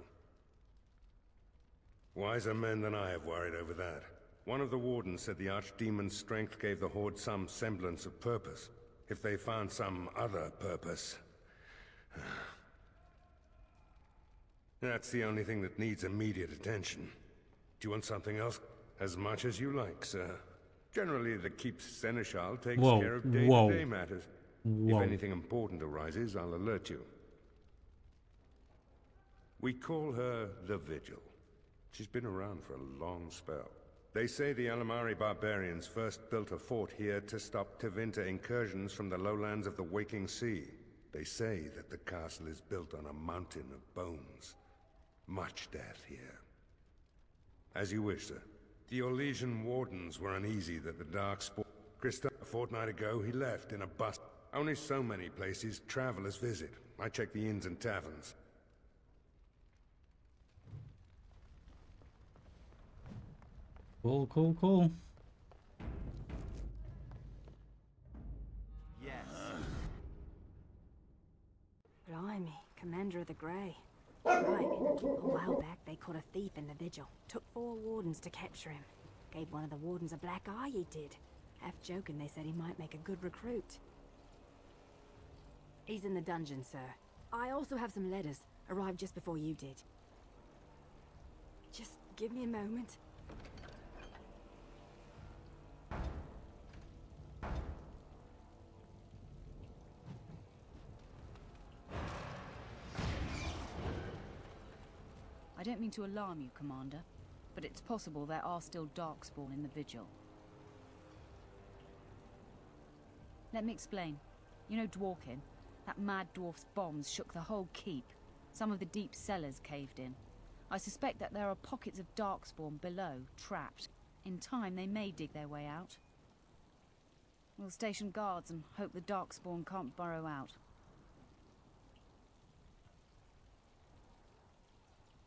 Wiser men than I have worried over that. One of the Wardens said the Archdemon's strength gave the Horde some semblance of purpose. If they found some other purpose... That's the only thing that needs immediate attention. Do you want something else? As much as you like, sir. Generally, the Keep's Seneschal takes care of day-to-day matters. If anything important arises, I'll alert you. We call her the Vigil. She's been around for a long spell. They say the Alamari barbarians first built a fort here to stop Tevinter incursions from the lowlands of the Waking Sea. They say that the castle is built on a mountain of bones. Much death here. As you wish, sir. The Orlesian Wardens were uneasy that the Darkspawn... Krista, a fortnight ago, he left in a bus. Only so many places travelers visit. I check the inns and taverns. Cool, cool, cool. Yes. Blimey, Commander of the Grey. Right. A while back, they caught a thief in the Vigil. Took 4 Wardens to capture him. Gave one of the Wardens a black eye, he did. Half joking, they said he might make a good recruit. He's in the dungeon, sir. I also have some letters. Arrived just before you did. Just give me a moment. I don't mean to alarm you, Commander, but it's possible there are still Darkspawn in the Vigil. Let me explain. You know Dwarkin? That mad dwarf's bombs shook the whole keep. Some of the deep cellars caved in. I suspect that there are pockets of Darkspawn below, trapped. In time, they may dig their way out. We'll station guards and hope the Darkspawn can't burrow out.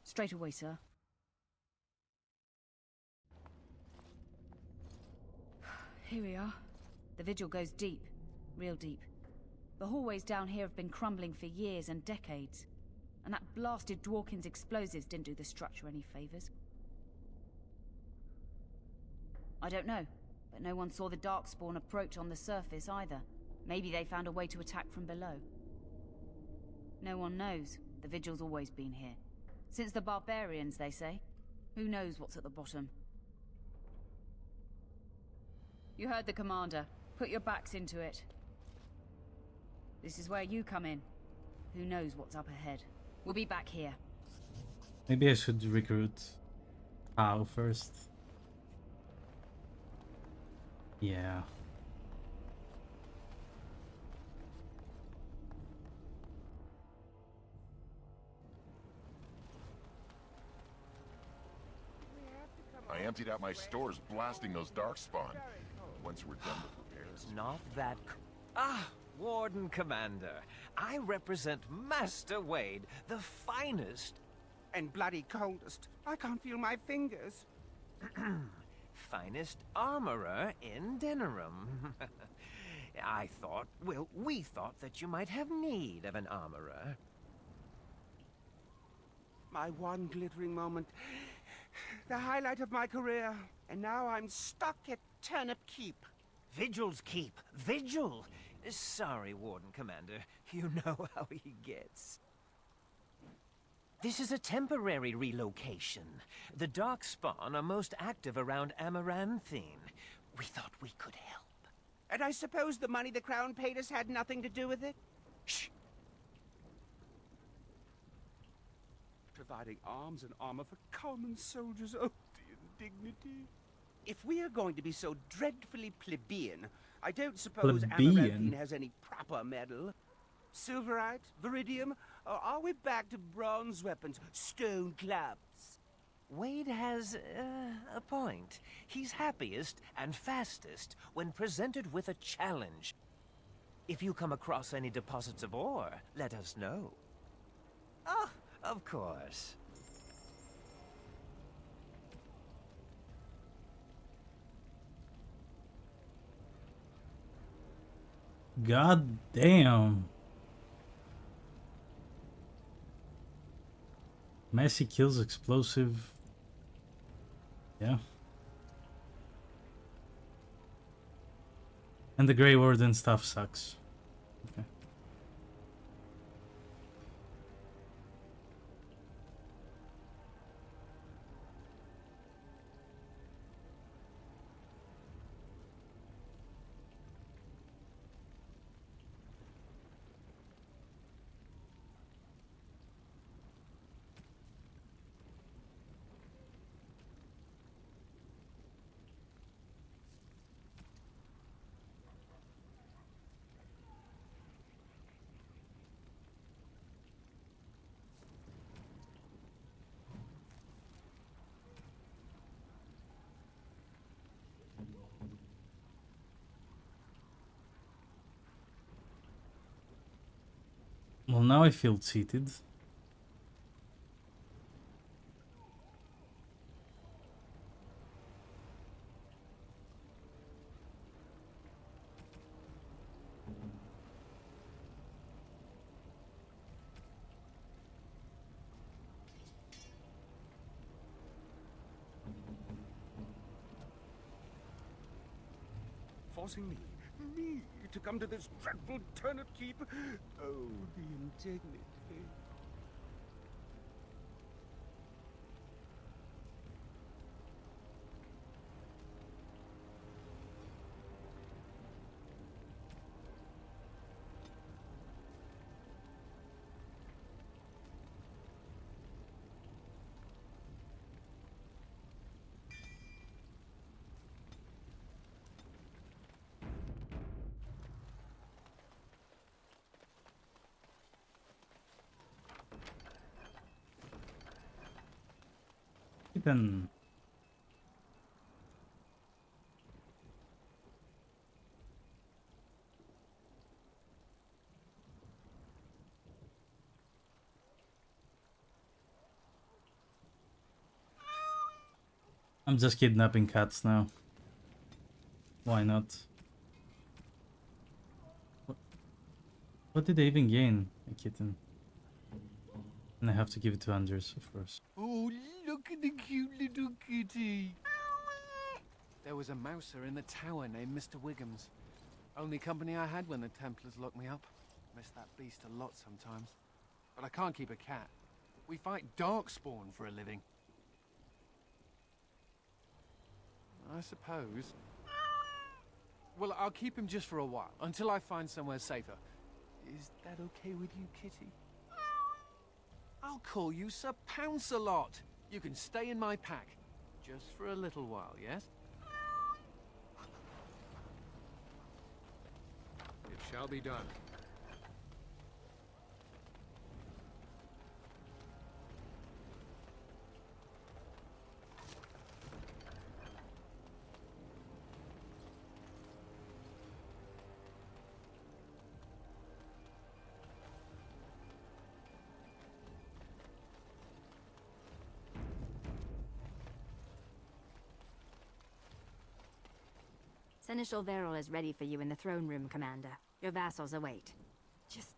Straight away, sir. Here we are. The Vigil goes deep. Real deep. The hallways down here have been crumbling for years and decades. And that blasted Dworkin's explosives didn't do the structure any favors. I don't know, but no one saw the Darkspawn approach on the surface either. Maybe they found a way to attack from below. No one knows. The Vigil's always been here. Since the barbarians, they say. Who knows what's at the bottom? You heard the commander. Put your backs into it. This is where you come in. Who knows what's up ahead? We'll be back here. Maybe I should recruit Pao first. Yeah. I emptied out my stores blasting those Darkspawn. Once we're done with repairs. It's not that... Warden Commander. I represent Master Wade, the finest... And bloody coldest. I can't feel my fingers. finest armorer in Denerim. I thought, well, we thought that you might have need of an armorer. My one glittering moment. The highlight of my career. And now I'm stuck at Turnip Keep. Vigil's Keep. Vigil! Sorry, Warden Commander. You know how he gets. This is a temporary relocation. The Darkspawn are most active around Amaranthine. We thought we could help. And I suppose the money the Crown paid us had nothing to do with it? Shh! Providing arms and armor for common soldiers. Oh, the indignity. If we are going to be so dreadfully plebeian, I don't suppose Amaranthine has any proper metal. Silverite? Viridium? Or are we back to bronze weapons? Stone clubs? Wade has a point. He's happiest and fastest when presented with a challenge. If you come across any deposits of ore, let us know. Oh, of course. God damn. Messy kills explosive. Yeah. And the Grey Warden stuff sucks. Okay. Well, now I feel cheated. Forcing me to come to this dreadful turnip keep. Oh, the indignity. Then I'm just kidnapping cats now. Why not? What did I even gain? A kitten. And I have to give it to Anders, of course. Oh, look at the cute little kitty. There was a mouser in the tower named Mr. Wiggums. Only company I had when the Templars locked me up. Miss that beast a lot sometimes. But I can't keep a cat. We fight Darkspawn for a living. I suppose. Well, I'll keep him just for a while, until I find somewhere safer. Is that okay with you, kitty? I'll call you Sir Pounce-a-Lot. You can stay in my pack. Just for a little while, yes? It shall be done. Seneschal Veril is ready for you in the throne room, Commander. Your vassals await. Just...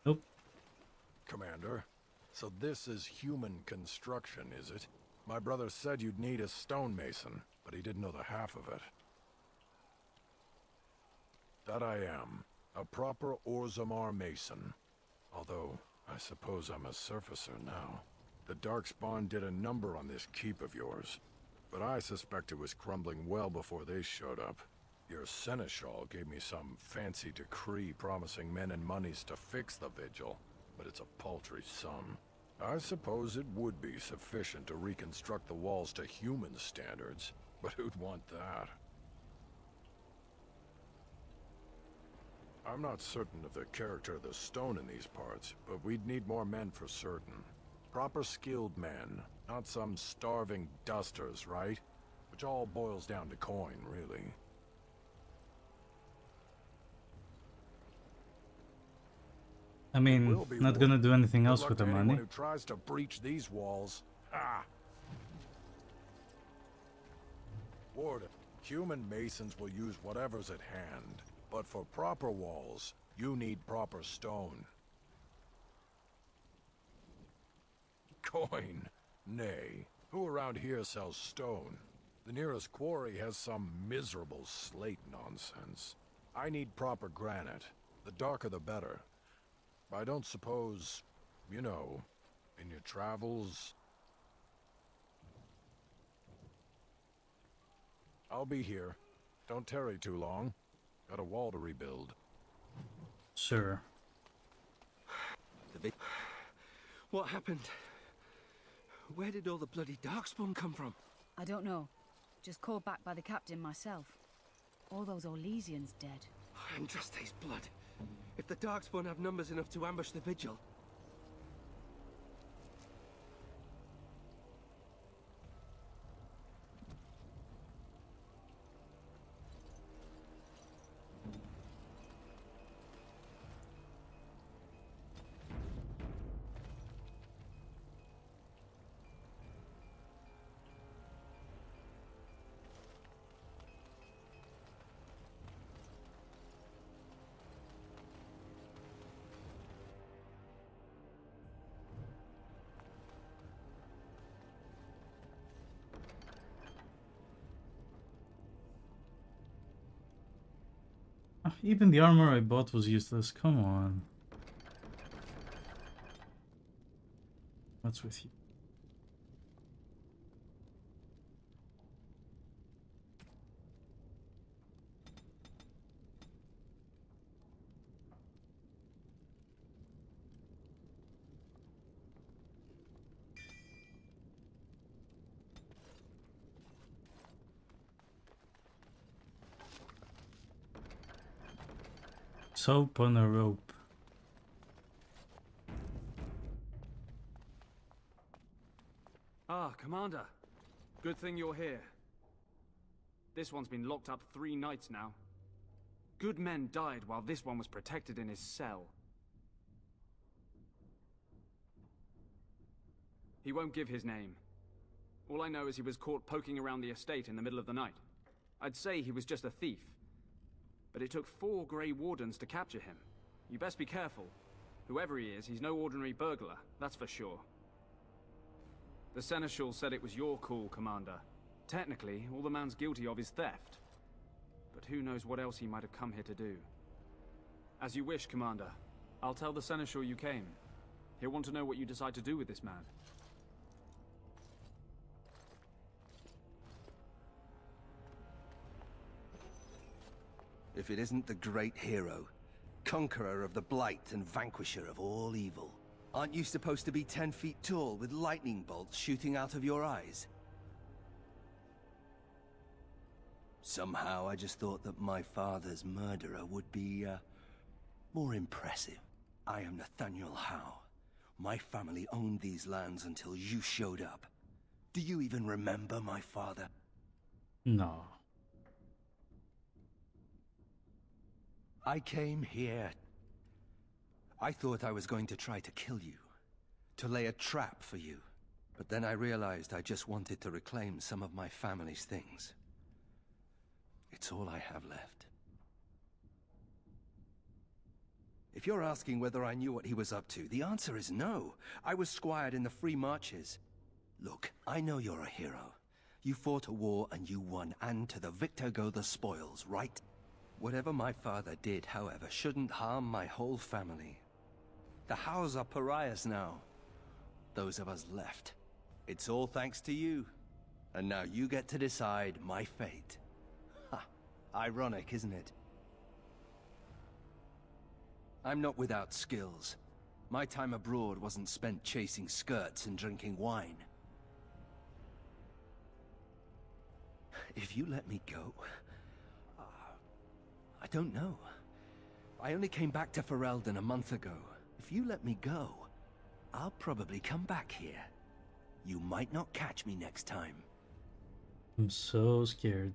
Nope. Commander, so this is human construction, is it? My brother said you'd need a stonemason, but he didn't know the half of it. That I am. A proper Orzammar mason. Although, I suppose I'm a surfacer now. The Darkspawn did a number on this keep of yours, but I suspect it was crumbling well before they showed up. Your Seneschal gave me some fancy decree promising men and monies to fix the vigil, but it's a paltry sum. I suppose it would be sufficient to reconstruct the walls to human standards, but who'd want that? I'm not certain of the character of the stone in these parts, but we'd need more men for certain. Proper skilled men, not some starving dusters, right? Which all boils down to coin, really. I mean, not gonna do anything else with the money. Anyone who tries to breach these walls. Ah! Warden, human masons will use whatever's at hand. But for proper walls, you need proper stone. Coin? Nay. Who around here sells stone? The nearest quarry has some miserable slate nonsense. I need proper granite. The darker the better. I don't suppose, you know, in your travels... I'll be here. Don't tarry too long. Got a wall to rebuild. Sure. What happened? Where did all the bloody darkspawn come from? I don't know. Just called back by the captain myself. All those Orlesians dead. Andraste's blood. If the darkspawn have numbers enough to ambush the vigil... Even the armor I bought was useless. Come on. What's with you? Soap on a rope. Ah, Commander. Good thing you're here. This one's been locked up 3 nights now. Good men died while this one was protected in his cell. He won't give his name. All I know is he was caught poking around the estate in the middle of the night. I'd say he was just a thief. But it took 4 Grey Wardens to capture him. You best be careful. Whoever he is, he's no ordinary burglar, that's for sure. The Seneschal said it was your call, Commander. Technically, all the man's guilty of is theft. But who knows what else he might have come here to do. As you wish, Commander. I'll tell the Seneschal you came. He'll want to know what you decide to do with this man. If it isn't the great hero, conqueror of the blight and vanquisher of all evil. Aren't you supposed to be 10 feet tall with lightning bolts shooting out of your eyes? Somehow I just thought that my father's murderer would be, more impressive. I am Nathaniel Howe. My family owned these lands until you showed up. Do you even remember my father? No. I came here. I thought I was going to try to kill you, to lay a trap for you. But then I realized I just wanted to reclaim some of my family's things. It's all I have left. If you're asking whether I knew what he was up to, the answer is no. I was squired in the Free Marches. Look, I know you're a hero. You fought a war and you won, and to the victor go the spoils, right? Whatever my father did, however, shouldn't harm my whole family. The Howes are pariahs now. Those of us left. It's all thanks to you. And now you get to decide my fate. Ha! Ironic, isn't it? I'm not without skills. My time abroad wasn't spent chasing skirts and drinking wine. If you let me go... I don't know. I only came back to Ferelden a month ago. If you let me go, I'll probably come back here. You might not catch me next time. I'm so scared.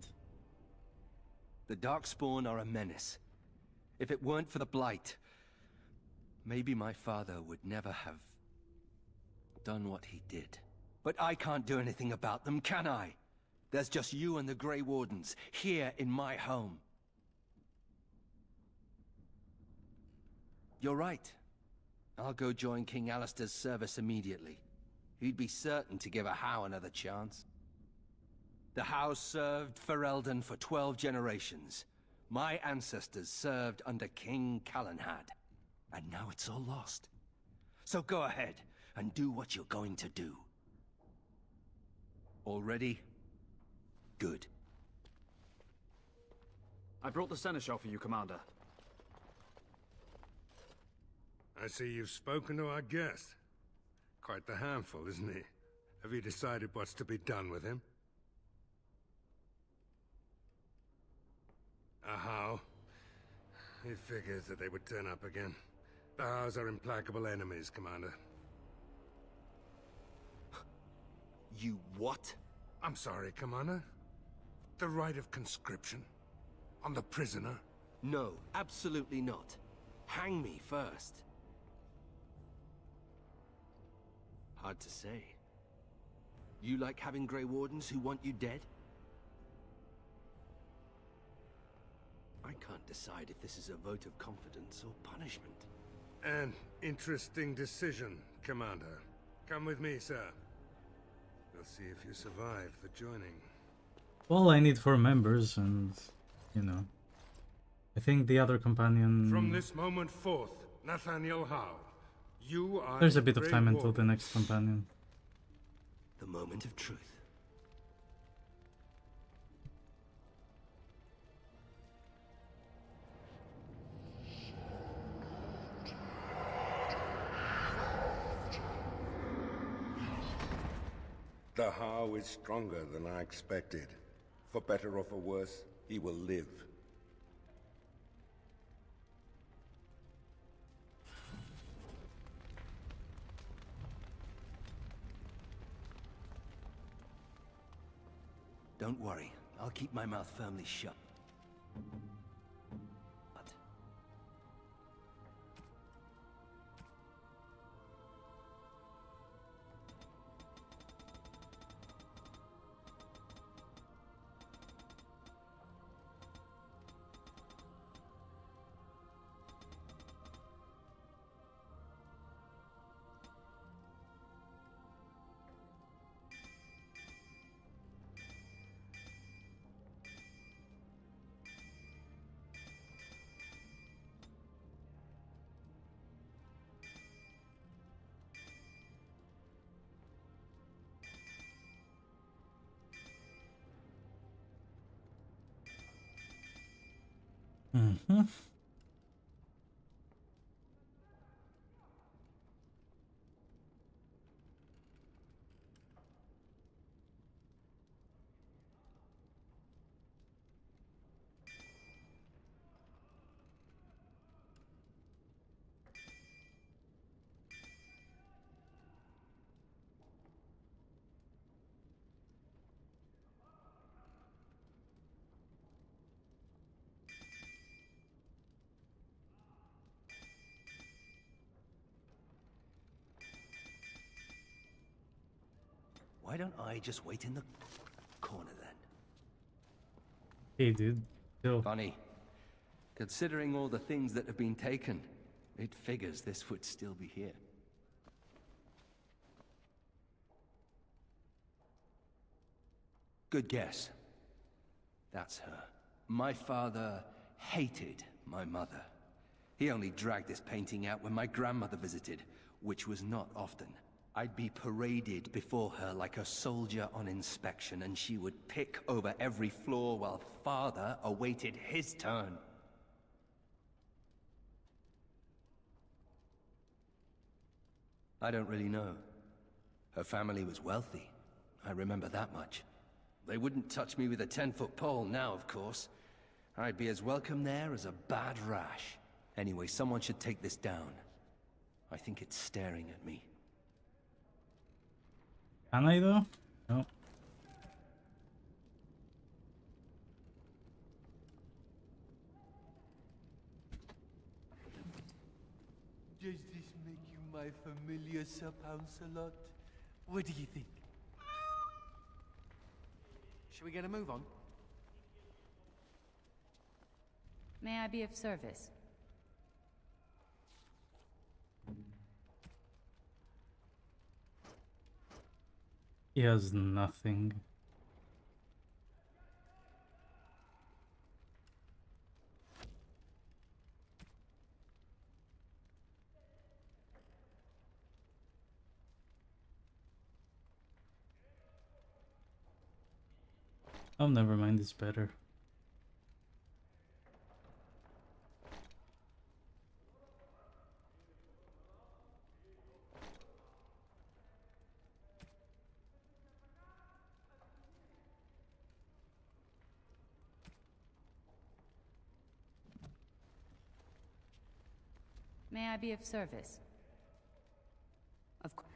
The Darkspawn are a menace. If it weren't for the Blight, maybe my father would never have done what he did. But I can't do anything about them, can I? There's just you and the Grey Wardens here in my home. You're right. I'll go join King Alistair's service immediately. he'd be certain to give a Howe another chance. The Howe served Ferelden for 12 generations. My ancestors served under King Calenhad. And now it's all lost. So go ahead and do what you're going to do. All ready? Good. I brought the seneschal for you, Commander. I see you've spoken to our guest. Quite the handful, isn't he? Have you decided what's to be done with him? A Howe? It figures that they would turn up again. The Howes are implacable enemies, Commander. You what? I'm sorry, Commander. The right of conscription? On the prisoner? No, absolutely not. Hang me first. Hard to say. You like having Grey Wardens who want you dead? I can't decide if this is a vote of confidence or punishment. An interesting decision, Commander. Come with me, sir. We'll see if you survive the joining. Well, I need 4 members, and you know, I think the other companion. From this moment forth, Nathaniel Howe, you are. There's a bit of time until the next companion. The moment of truth. The Howe is stronger than I expected. For better or for worse, he will live. Don't worry, I'll keep my mouth firmly shut. Mm-hmm. Why don't I just wait in the corner then? Hey, dude. Still. Funny. Considering all the things that have been taken, it figures this would still be here. Good guess. That's her. My father hated my mother. He only dragged this painting out when my grandmother visited, which was not often. I'd be paraded before her like a soldier on inspection, and she would pick over every floor while father awaited his turn. I don't really know. Her family was wealthy. I remember that much. They wouldn't touch me with a 10-foot pole now, of course. I'd be as welcome there as a bad rash. Anyway, someone should take this down. I think it's staring at me. Can I though? No. Does this make you my familiar, Sir Pouncelot? What do you think? Should we get a move on? May I be of service? He has nothing. Oh, never mind, it's better. May I be of service? Of course.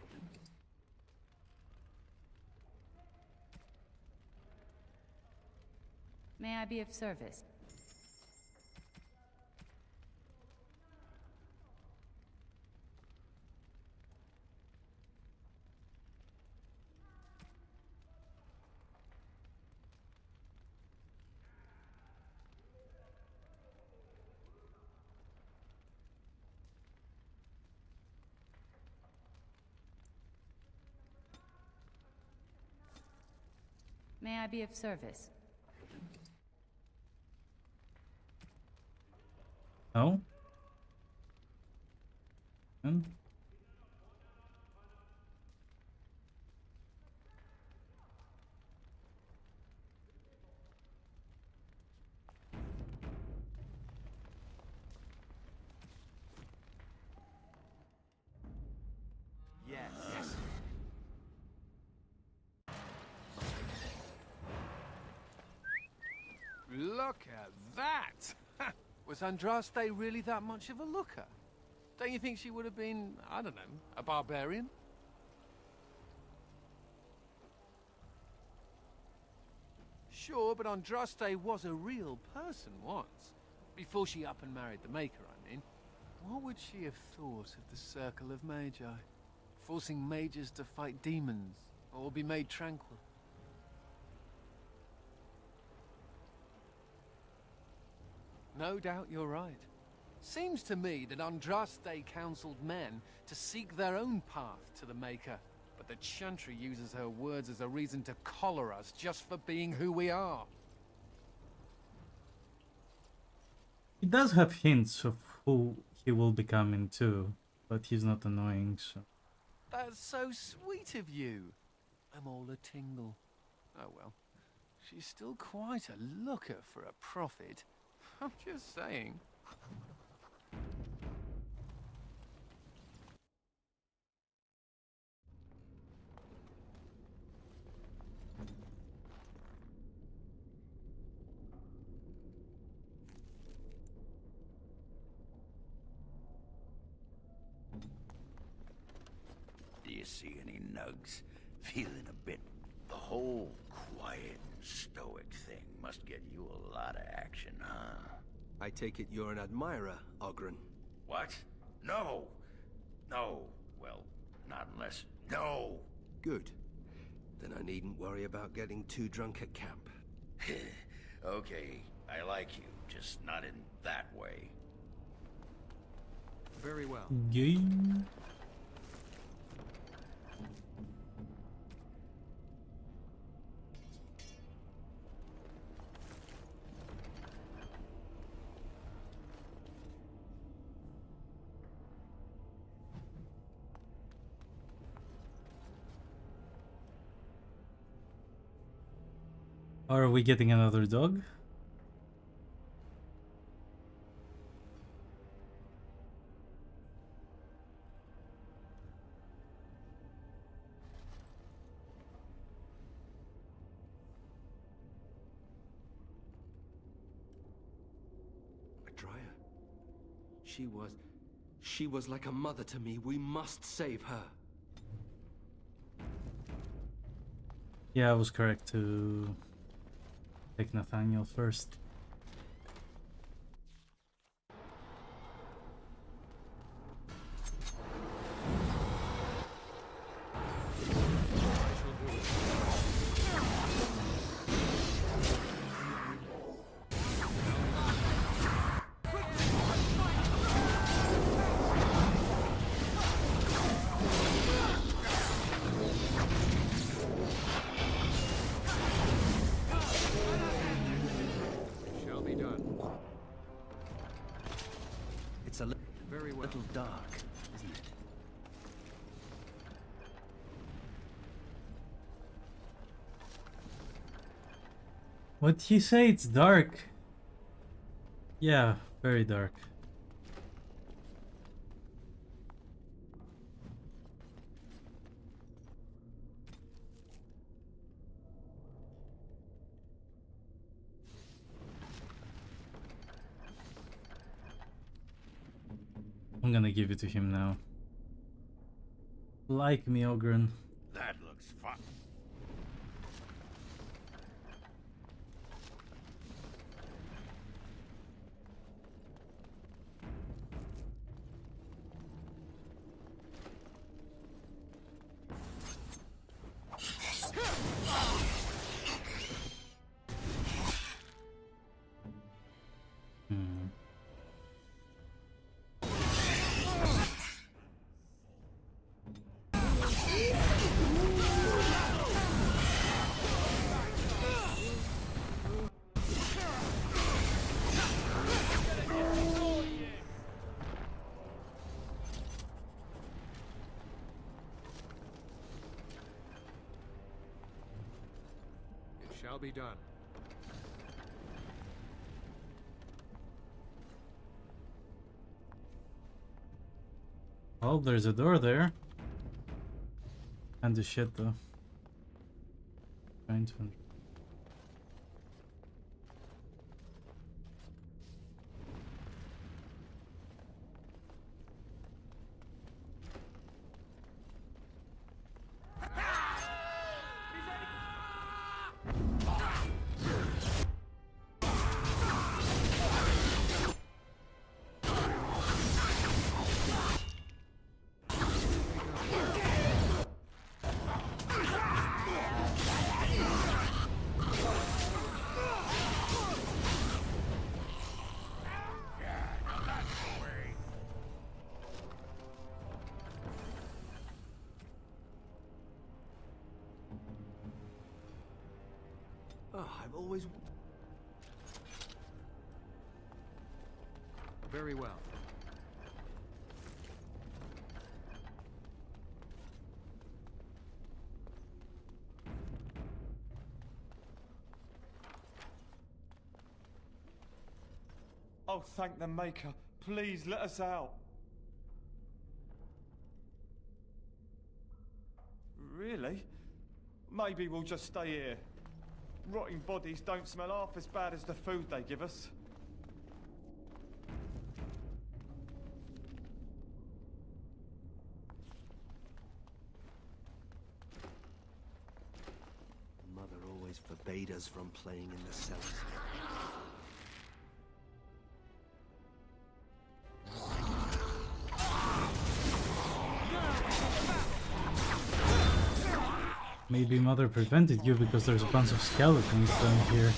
May I be of service? May I be of service? Oh? Hmm? Yes. Look at that! Was Andraste really that much of a looker? Don't you think she would have been, I don't know, a barbarian? Sure, but Andraste was a real person once. Before she up and married the Maker, I mean. What would she have thought of the Circle of Magi? Forcing mages to fight demons, or be made tranquil? No doubt you're right. Seems to me that Andraste counseled men to seek their own path to the Maker, but the Chantry uses her words as a reason to collar us just for being who we are. He does have hints of who he will become into, but he's not annoying, so... That's so sweet of you. I'm all a tingle. Oh well. She's still quite a looker for a prophet. I'm just saying. Do you see any nugs? Feeling a bit... The whole quiet and stoic thing must get you a lot of action, huh? I take it you're an admirer, Ogren. What? No! No. Well, not unless... No! Good. Then I needn't worry about getting too drunk at camp. Okay, I like you, just not in that way. Very well. Yay. Are we getting another dog? Adria. She was like a mother to me. We must save her. Yeah, I was correct to take Nathaniel first. Very well. Little dark, isn't it? What'd he say? It's dark. Yeah, very dark. I'm gonna give it to him now. Like me, Ogren. That looks fun. Shall be done. Oh, there's a door there. And the shit though. Trying to. Oh, I've always... Very well. Oh, thank the Maker. Please let us out. Really? Maybe we'll just stay here. Rotting bodies don't smell half as bad as the food they give us. Mother always forbade us from playing in the cellars. Maybe Mother prevented you because there's a bunch of skeletons down here.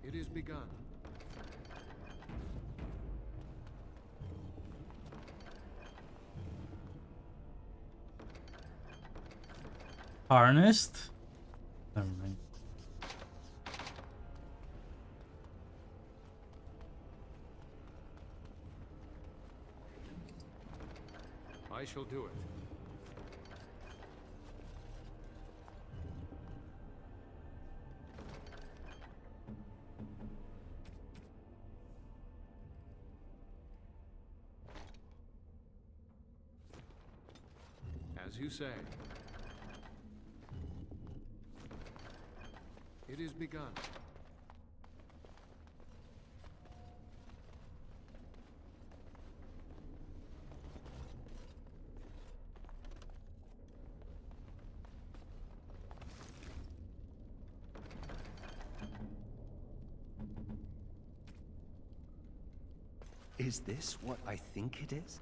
It is begun. Harnessed? Never mind. I shall do it. As As you say. It is begun. Is this what I think it is?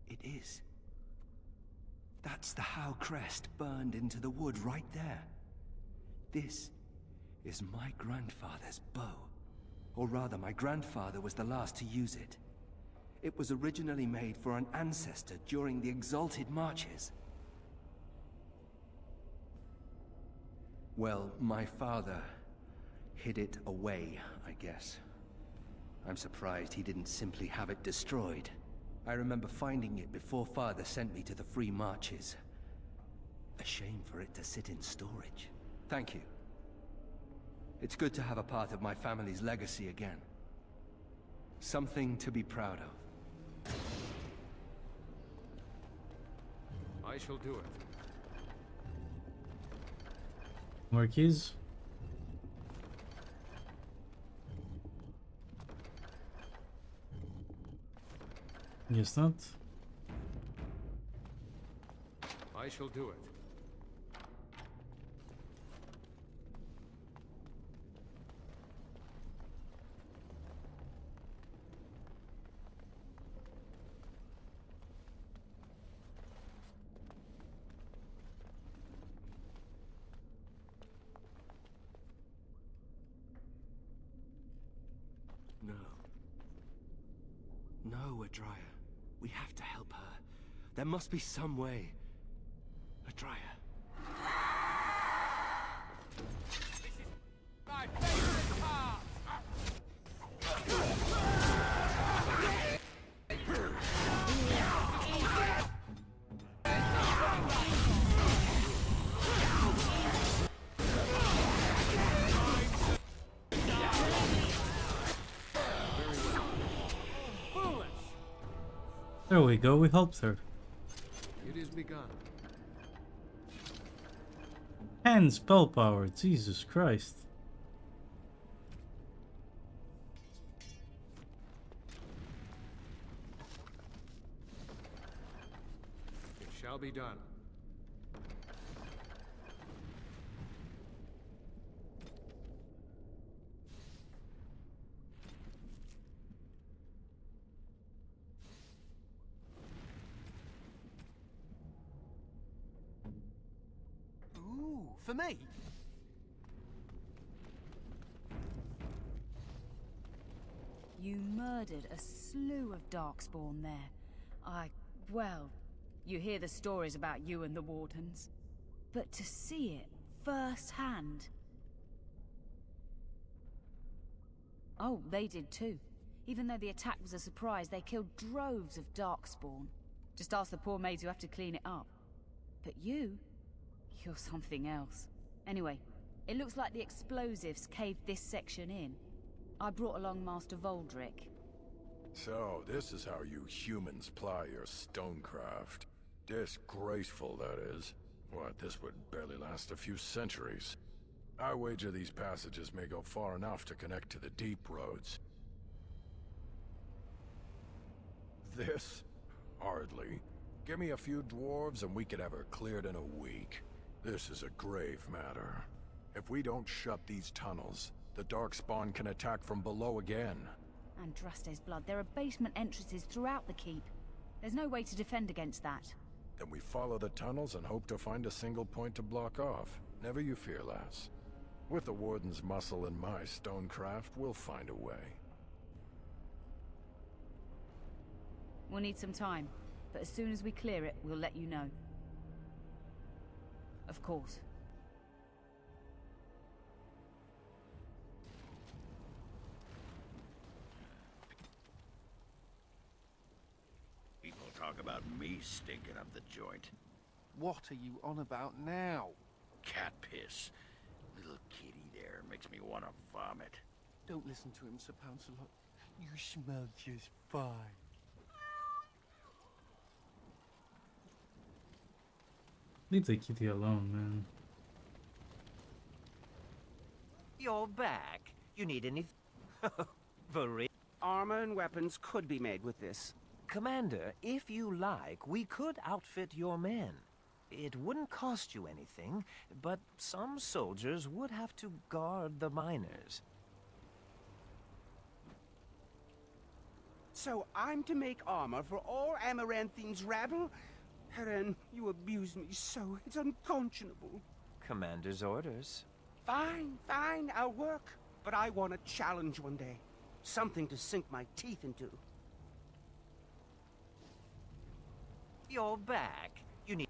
It is. That's the How crest burned into the wood right there. This is my grandfather's bow. Or rather, my grandfather was the last to use it. It was originally made for an ancestor during the Exalted Marches. Well, my father hid it away, I guess. I'm surprised he didn't simply have it destroyed. I remember finding it before Father sent me to the Free Marches. A shame for it to sit in storage. Thank you. It's good to have a part of my family's legacy again. Something to be proud of. I shall do it. More keys? Guess not. I shall do it. No. No, Adria. We have to help her. There must be some way. Adria. This is my favorite part! There we go, we helped her. It is begun. 10 spell power, Jesus Christ. It shall be done. For me? You murdered a slew of Darkspawn there. Well, you hear the stories about you and the Wardens. But to see it firsthand... Oh, they did too. Even though the attack was a surprise, they killed droves of Darkspawn. Just ask the poor maids who have to clean it up. But you... you're something else. Anyway, it looks like the explosives caved this section in. I brought along Master Voldrick. So, this is how you humans ply your stonecraft. Disgraceful, that is. What, this would barely last a few centuries. I wager these passages may go far enough to connect to the deep roads. This? Hardly. Give me a few dwarves and we could have her cleared in a week. This is a grave matter. If we don't shut these tunnels, the Darkspawn can attack from below again. Andraste's blood. There are basement entrances throughout the keep. There's no way to defend against that. Then we follow the tunnels and hope to find a single point to block off. Never you fear, lass. With the Warden's muscle and my stonecraft, we'll find a way. We'll need some time, but as soon as we clear it, we'll let you know. Of course. People talk about me stinking up the joint. What are you on about now? Cat piss. Little kitty there makes me want to vomit. Don't listen to him, Sir Pouncelot. You smell just fine. Leave the kitty alone, man. You're back. You need any... Armor and weapons could be made with this. Commander, if you like, we could outfit your men. It wouldn't cost you anything, but some soldiers would have to guard the miners. So I'm to make armor for all Amaranthine's rabble? Heren, you abuse me so, it's unconscionable. Commander's orders. Fine, fine, I'll work. But I want a challenge one day. Something to sink my teeth into. You're back. You need...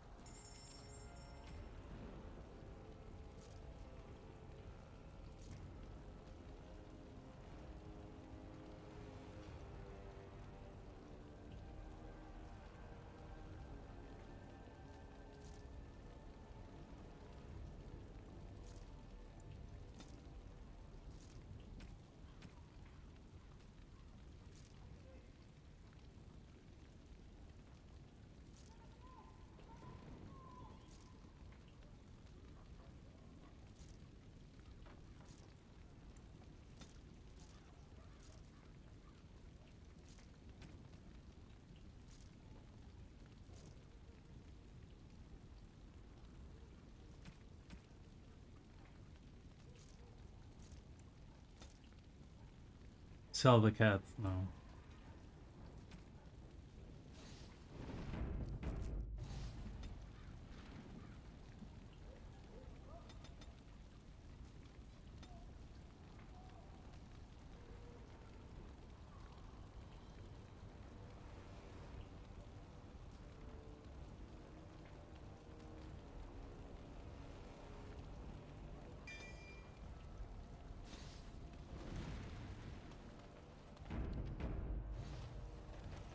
Sell the cat, no.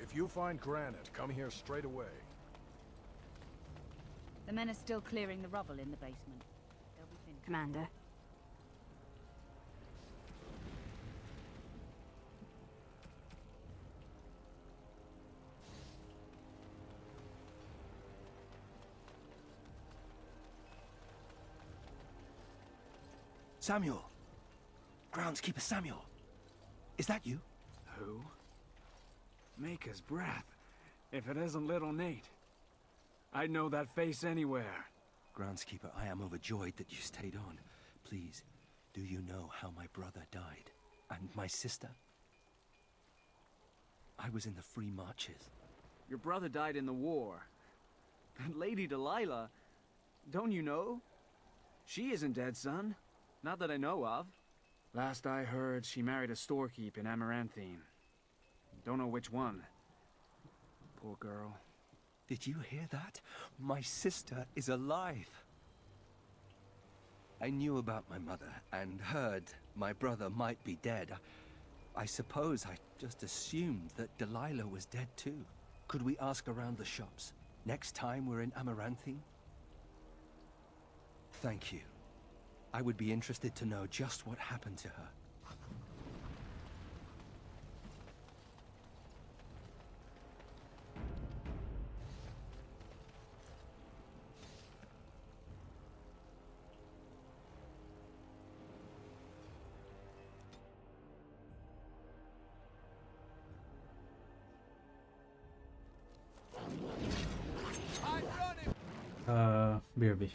If you find granite, come here straight away. The men are still clearing the rubble in the basement. They'll be finished. Commander. Samuel! Groundskeeper Samuel! Is that you? Who? Maker's breath. If it isn't little Nate. I'd know that face anywhere. Groundskeeper, I am overjoyed that you stayed on. Please, do you know how my brother died? And my sister? I was in the Free Marches. Your brother died in the war. And Lady Delilah, don't you know? She isn't dead, son. Not that I know of. Last I heard, she married a storekeep in Amaranthine. Don't know which one. Poor girl. Did you hear that? My sister is alive. I knew about my mother and heard my brother might be dead. I suppose I just assumed that Delilah was dead too. Could we ask around the shops next time we're in Amaranthine? Thank you. I would be interested to know just what happened to her. BRB.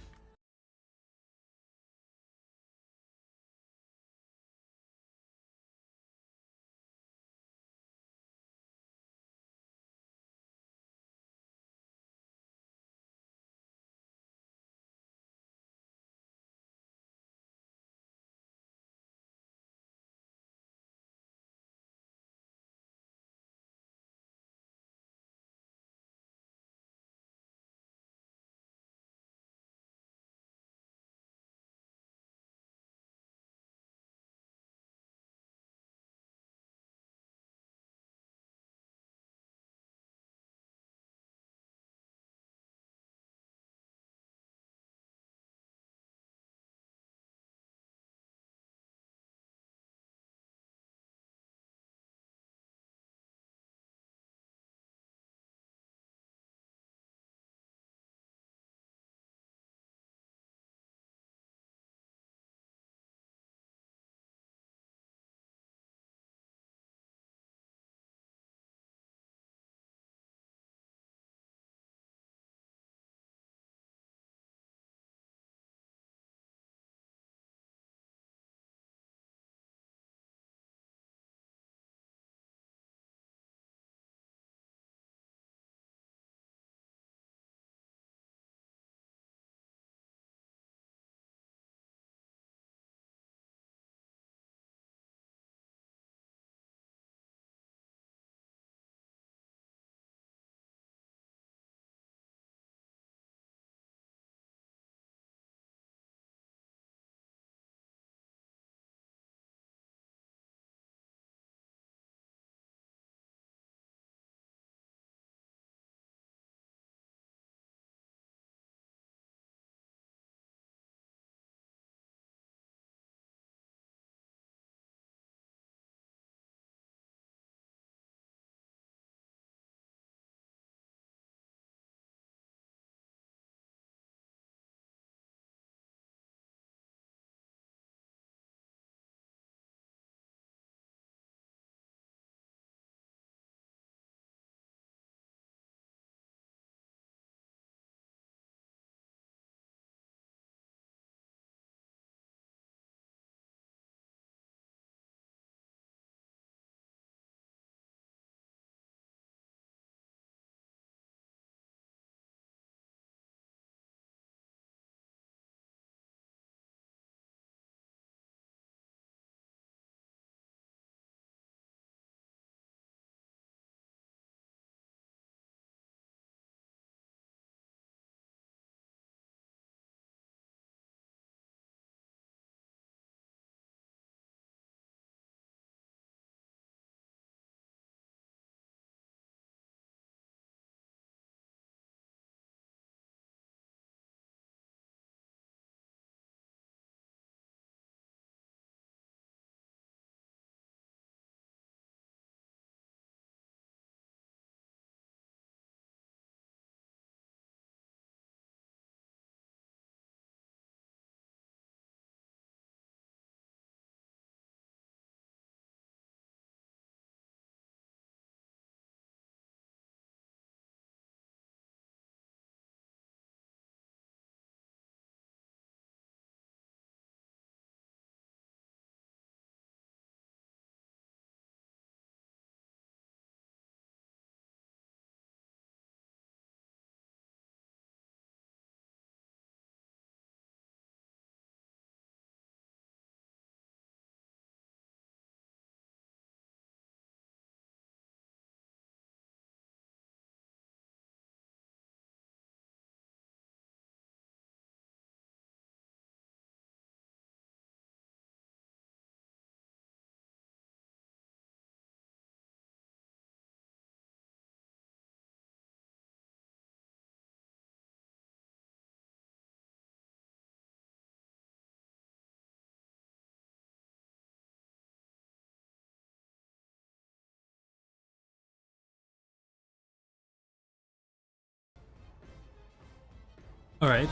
All right.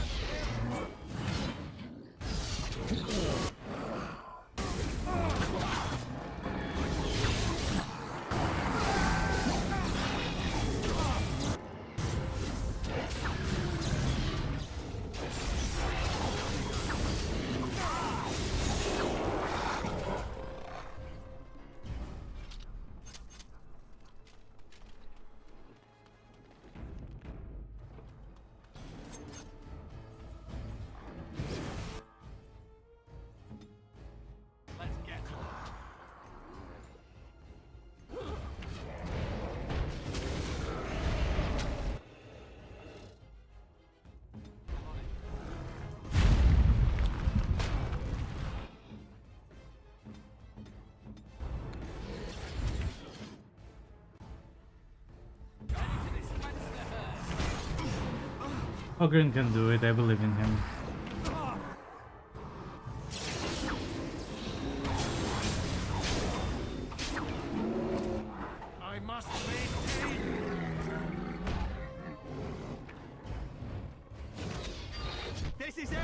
Ogren can do it, I believe in him. I must maintain. This is it!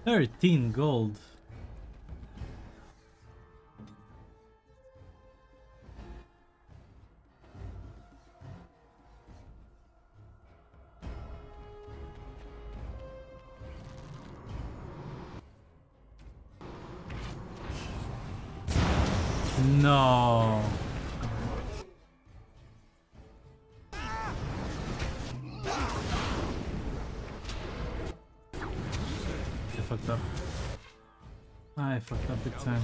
$13 gold. No. I fucked up. I fucked up big time.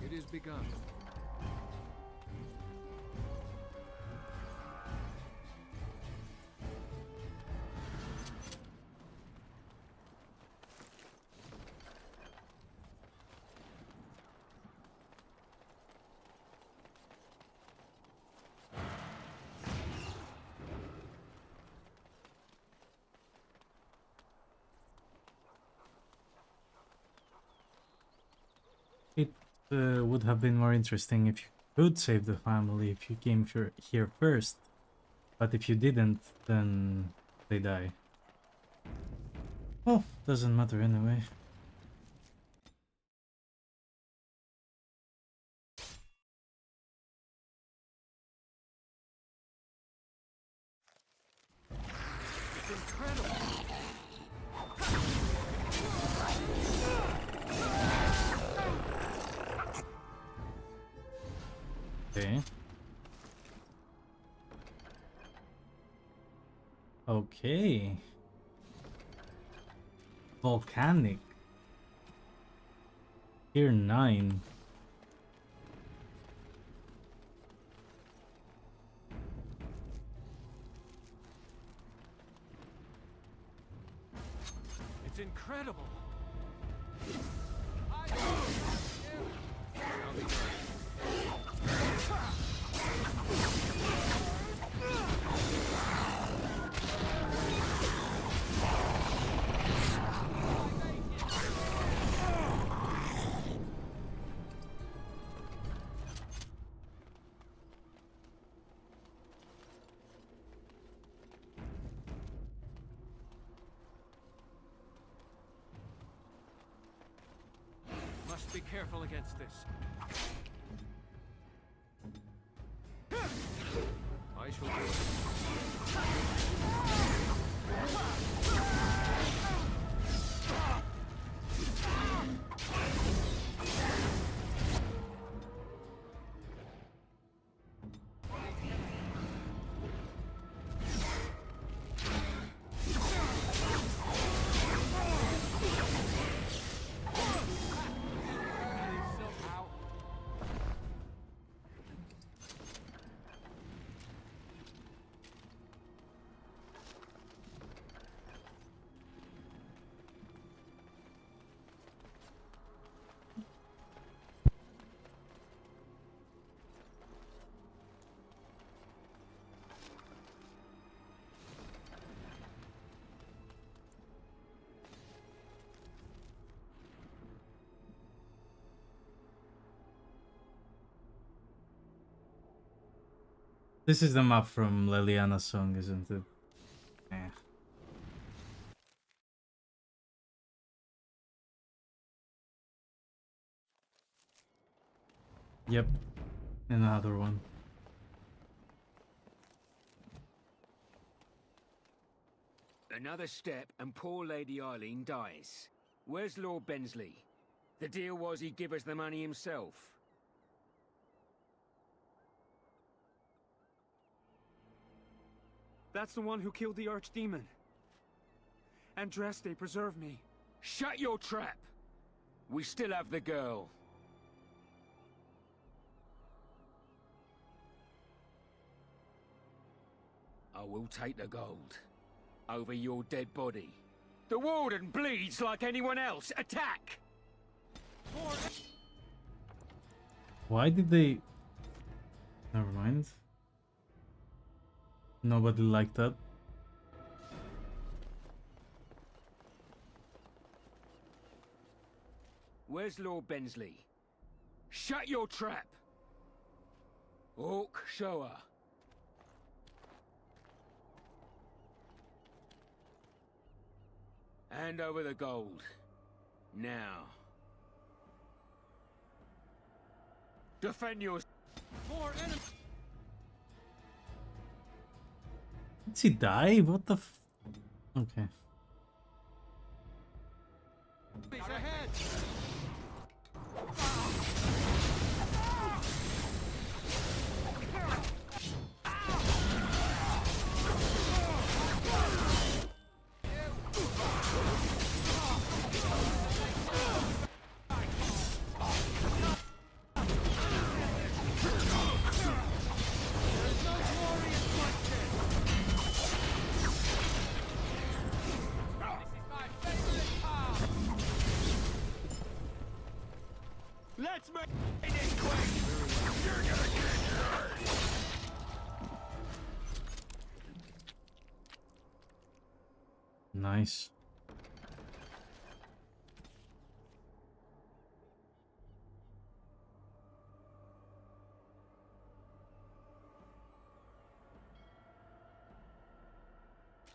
It is begun. It would have been more interesting if you could save the family if you came here first. But if you didn't, then they die. Well, doesn't matter anyway. It's incredible. Okay. Okay. Volcanic. Tier 9. It's incredible. Be careful against this. I shall do it. This is the map from Liliana's song, isn't it? Yeah. Yep. Another one. Another step and poor Lady Eileen dies. Where's Lord Bensley? The deal was he'd give us the money himself. That's the one who killed the archdemon. Andraste, preserve me. Shut your trap! We still have the girl. I will take the gold. Over your dead body. The Warden bleeds like anyone else. Attack! Why did they... Never mind. Nobody liked that. Where's Lord Bensley? Shut your trap! Orc, show her. Hand over the gold. Now. Defend your... More enemies. Did he die? What the f... Okay. Ahead. Let's make it quick! You're gonna get yours! Nice.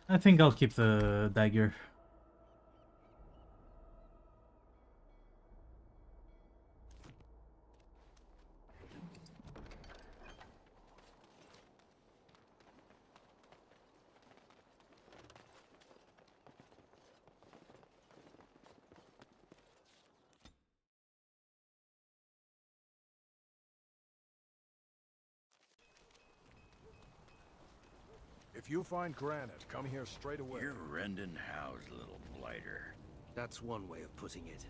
I think I'll keep the dagger. If you find granite, come here straight away. You're Rendon Howe's little blighter. That's one way of putting it.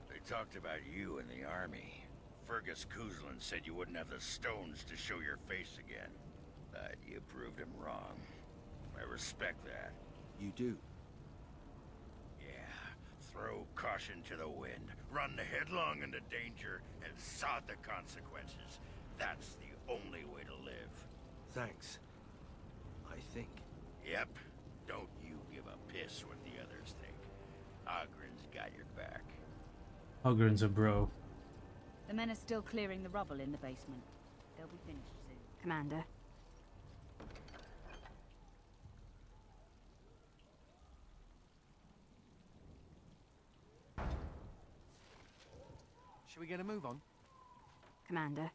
They talked about you in the army. Fergus Kuzlin said you wouldn't have the stones to show your face again. But you proved him wrong. I respect that. You do? Yeah. Throw caution to the wind, run headlong into danger, and sod the consequences. That's the only way to live. Thanks. I think. Yep. Don't you give a piss what the others think. Ogren's got your back. Ogren's a bro. The men are still clearing the rubble in the basement. They'll be finished soon. Commander. Shall we get a move on? Commander.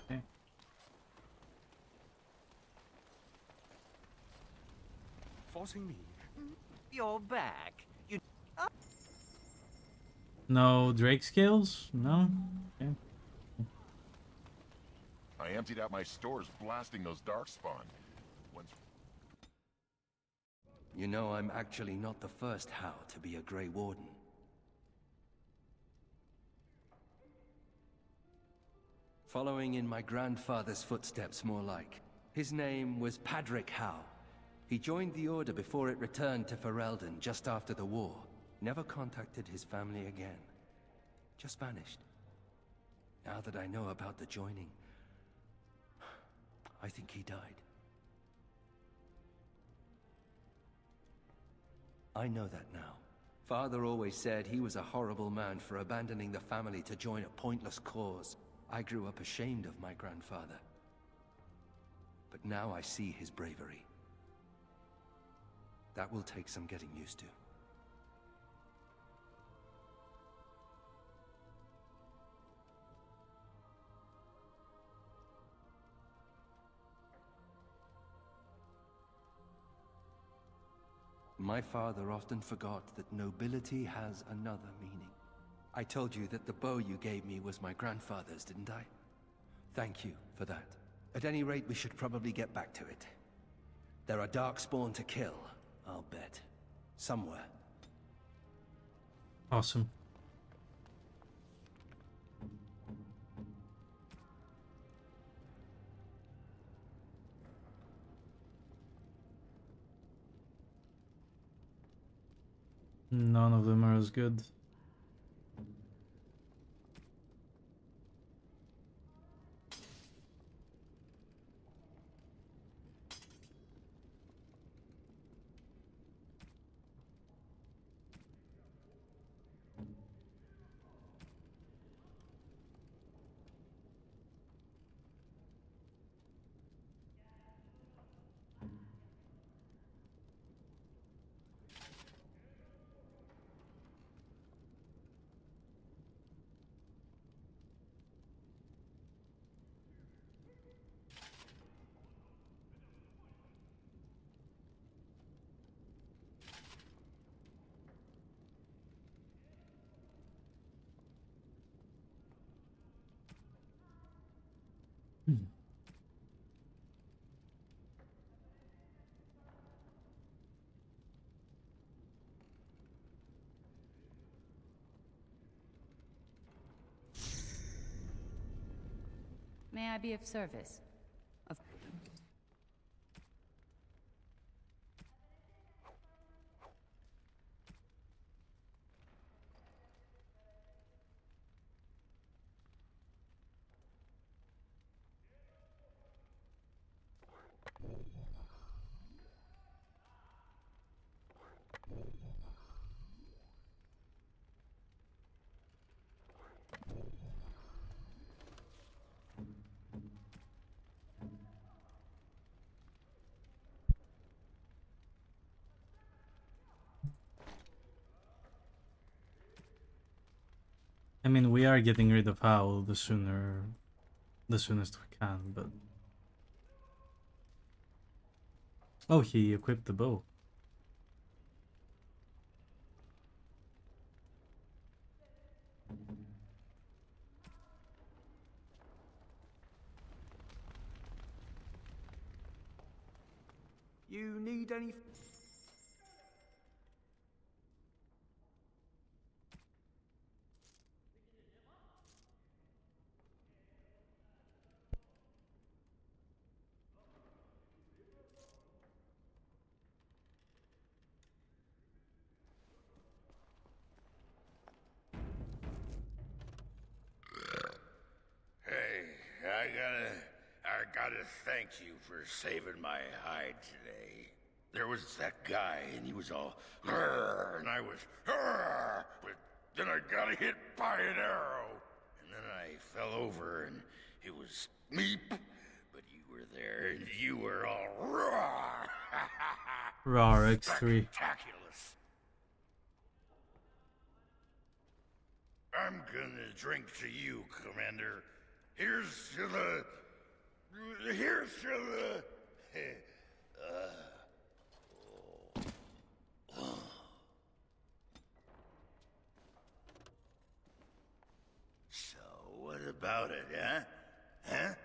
Okay. Forcing me. You're back. You. No Drake scales? No? Okay. I emptied out my stores blasting those darkspawn. Once... You know, I'm actually not the first How to be a Grey Warden. Following in my grandfather's footsteps, more like. His name was Padric How. He joined the Order before it returned to Ferelden just after the war. Never contacted his family again. Just vanished. Now that I know about the joining, I think he died. I know that now. Father always said he was a horrible man for abandoning the family to join a pointless cause. I grew up ashamed of my grandfather. But now I see his bravery. That will take some getting used to. My father often forgot that nobility has another meaning. I told you that the bow you gave me was my grandfather's, didn't I? Thank you for that. At any rate, we should probably get back to it. There are darkspawn to kill, I'll bet. Somewhere. Awesome. None of them are as good. May I be of service? Of I mean, we are getting rid of Howl the soonest we can, but... Oh, he equipped the bow. You need any... I gotta thank you for saving my hide today. There was that guy, and he was all, "Grr," and I was, "Grr," but then I got hit by an arrow, and then I fell over, and it was meep, but you were there, and you were all, "Roar." Rawr X3. Spectaculous. I'm and a drink to you, Commander. Here's to the... Here's to the... So, what about it, huh? Huh?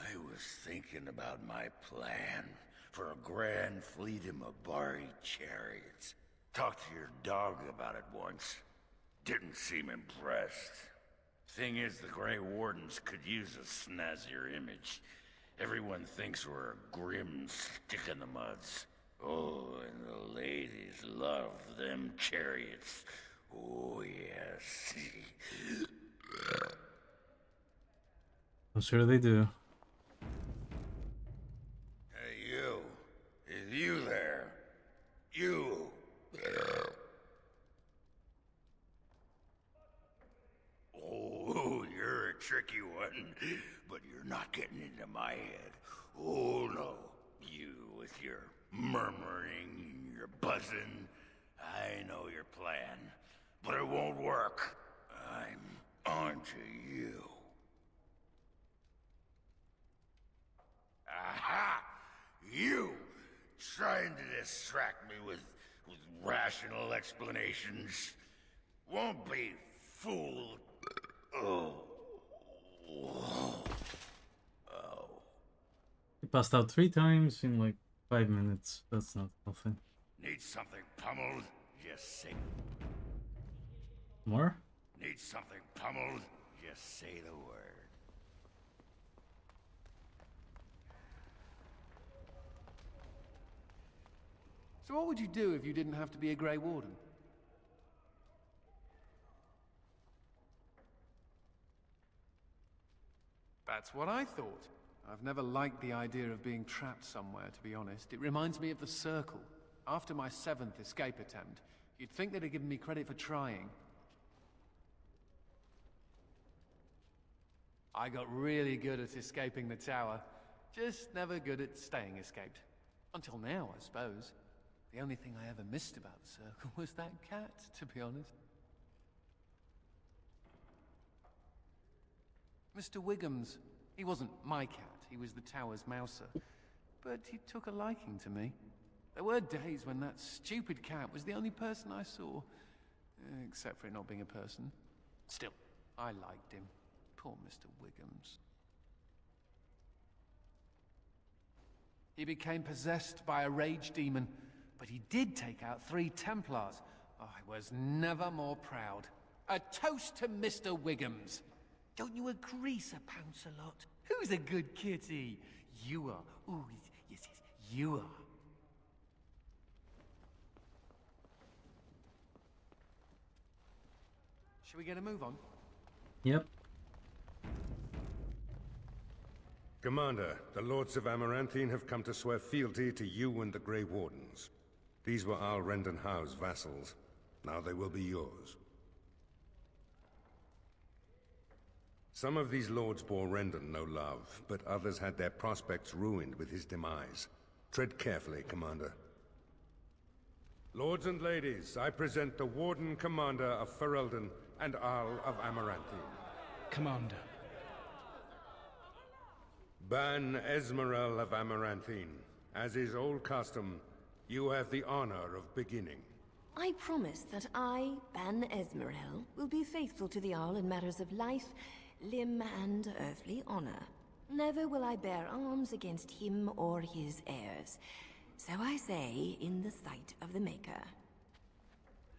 I was thinking about my plan for a grand fleet of Mabari chariots. Talked to your dog about it once. Didn't seem impressed. Thing is, the Grey Wardens could use a snazzier image. Everyone thinks we're a grim stick-in-the-muds. Oh, and the ladies love them chariots. Oh, yes. I'm sure they do. Hey, you. Is you there? You. Oh, you're a tricky one, but you're not getting into my head. Oh, no. You with your murmuring, your buzzing. I know your plan, but it won't work. I'm onto you. Aha! You! Trying to distract me with rational explanations. Won't be fooled. Oh. He passed out 3 times in like 5 minutes. That's not nothing. Need something pummeled? Just say. More? Need something pummeled? Just say the word. So what would you do if you didn't have to be a Grey Warden? That's what I thought. I've never liked the idea of being trapped somewhere, to be honest. It reminds me of the Circle. After my 7th escape attempt, you'd think they'd have given me credit for trying. I got really good at escaping the tower, just never good at staying escaped. Until now, I suppose. The only thing I ever missed about the Circle was that cat, to be honest. Mr. Wiggums. He wasn't my cat, he was the tower's mouser. But he took a liking to me. There were days when that stupid cat was the only person I saw. Except for it not being a person. Still, I liked him. Poor Mr. Wiggums. He became possessed by a rage demon, but he did take out 3 Templars. Oh, I was never more proud. A toast to Mr. Wiggums. Don't you agree, Sir Pouncelot? Who's a good kitty? You are. Ooh, yes, you are. Shall we get a move on? Yep. Commander, the Lords of Amaranthine have come to swear fealty to you and the Grey Wardens. These were Al Rendon Howe's vassals. Now they will be yours. Some of these lords bore Rendon no love, but others had their prospects ruined with his demise. Tread carefully, Commander. Lords and ladies, I present the Warden Commander of Ferelden and Arl of Amaranthine. Commander. Ban Esmeralda of Amaranthine. As is old custom, you have the honor of beginning. I promise that I, Ban Esmeralda, will be faithful to the Arl in matters of life, limb, and earthly honor. Never will I bear arms against him or his heirs. So I say, in the sight of the Maker.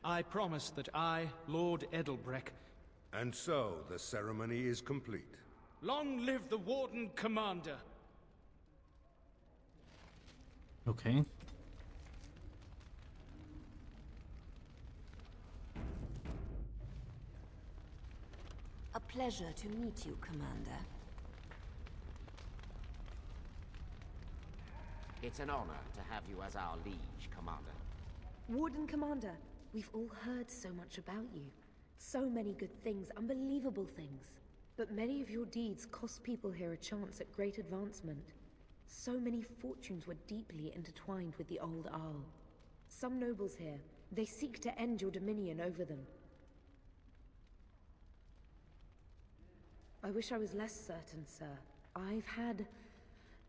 I promise that I, Lord Edelbreck... And so, the ceremony is complete. Long live the Warden Commander! Okay. A pleasure to meet you, Commander. It's an honor to have you as our liege, Commander. Warden Commander, we've all heard so much about you. So many good things, unbelievable things. But many of your deeds cost people here a chance at great advancement. So many fortunes were deeply intertwined with the old Arl. Some nobles here, They seek to end your dominion over them. I wish I was less certain, sir. I've had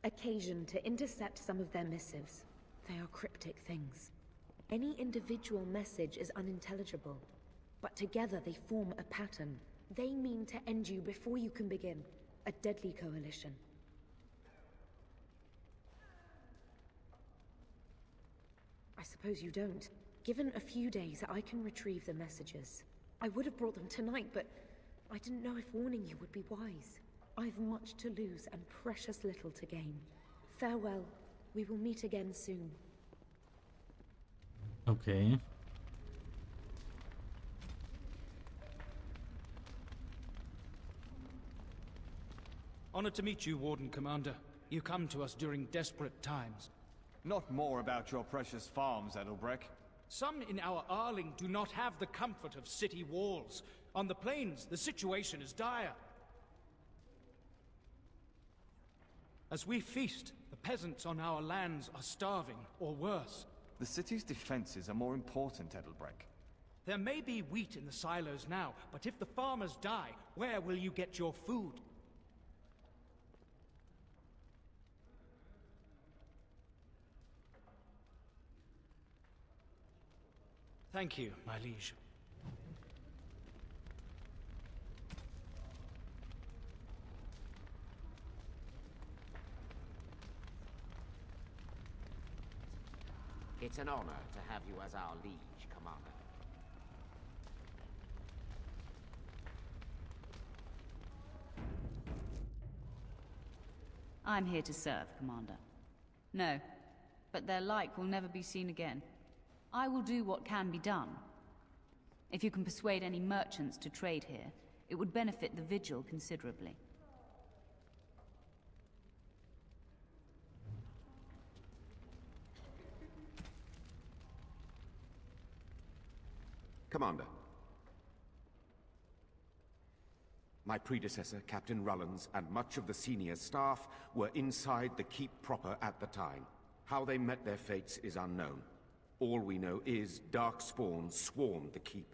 occasion to intercept some of their missives. They are cryptic things. Any individual message is unintelligible, but together they form a pattern. They mean to end you before you can begin. A deadly coalition. I suppose you don't. Given a few days, I can retrieve the messages. I would have brought them tonight, but I didn't know if warning you would be wise. I've much to lose and precious little to gain. Farewell. We will meet again soon. Okay. Honored to meet you, Warden Commander. You come to us during desperate times. Not more about your precious farms, Edelbrecht. Some in our Arling do not have the comfort of city walls. On the plains, the situation is dire. As we feast, the peasants on our lands are starving, or worse. The city's defenses are more important, Edelbrecht. There may be wheat in the silos now, but if the farmers die, where will you get your food? Thank you, my liege. It's an honor to have you as our liege, Commander. I'm here to serve, Commander. No, but their like will never be seen again. I will do what can be done. If you can persuade any merchants to trade here, it would benefit the Vigil considerably. Commander. My predecessor, Captain Rullans, and much of the senior staff were inside the keep proper at the time. How they met their fates is unknown. All we know is Darkspawn swarmed the keep.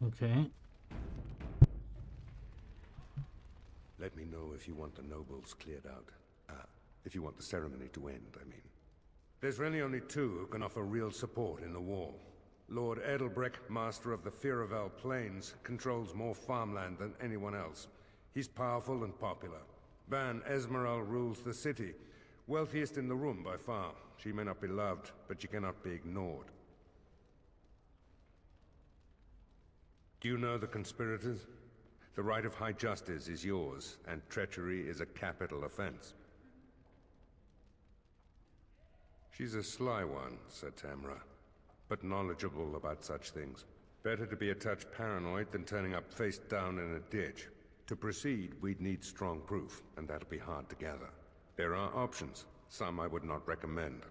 Okay. Let me know if you want the nobles cleared out. If you want the ceremony to end, I mean. There's really only two who can offer real support in the war. Lord Edelbrecht, master of the Ferelden Plains, controls more farmland than anyone else. He's powerful and popular. Ban Esmeralda rules the city. Wealthiest in the room by far. She may not be loved, but she cannot be ignored. Do you know the conspirators? The right of high justice is yours, and treachery is a capital offense. She's a sly one, said Tamra, but knowledgeable about such things. Better to be a touch paranoid than turning up face down in a ditch. To proceed, we'd need strong proof, and that'll be hard to gather. There are options, some I would not recommend.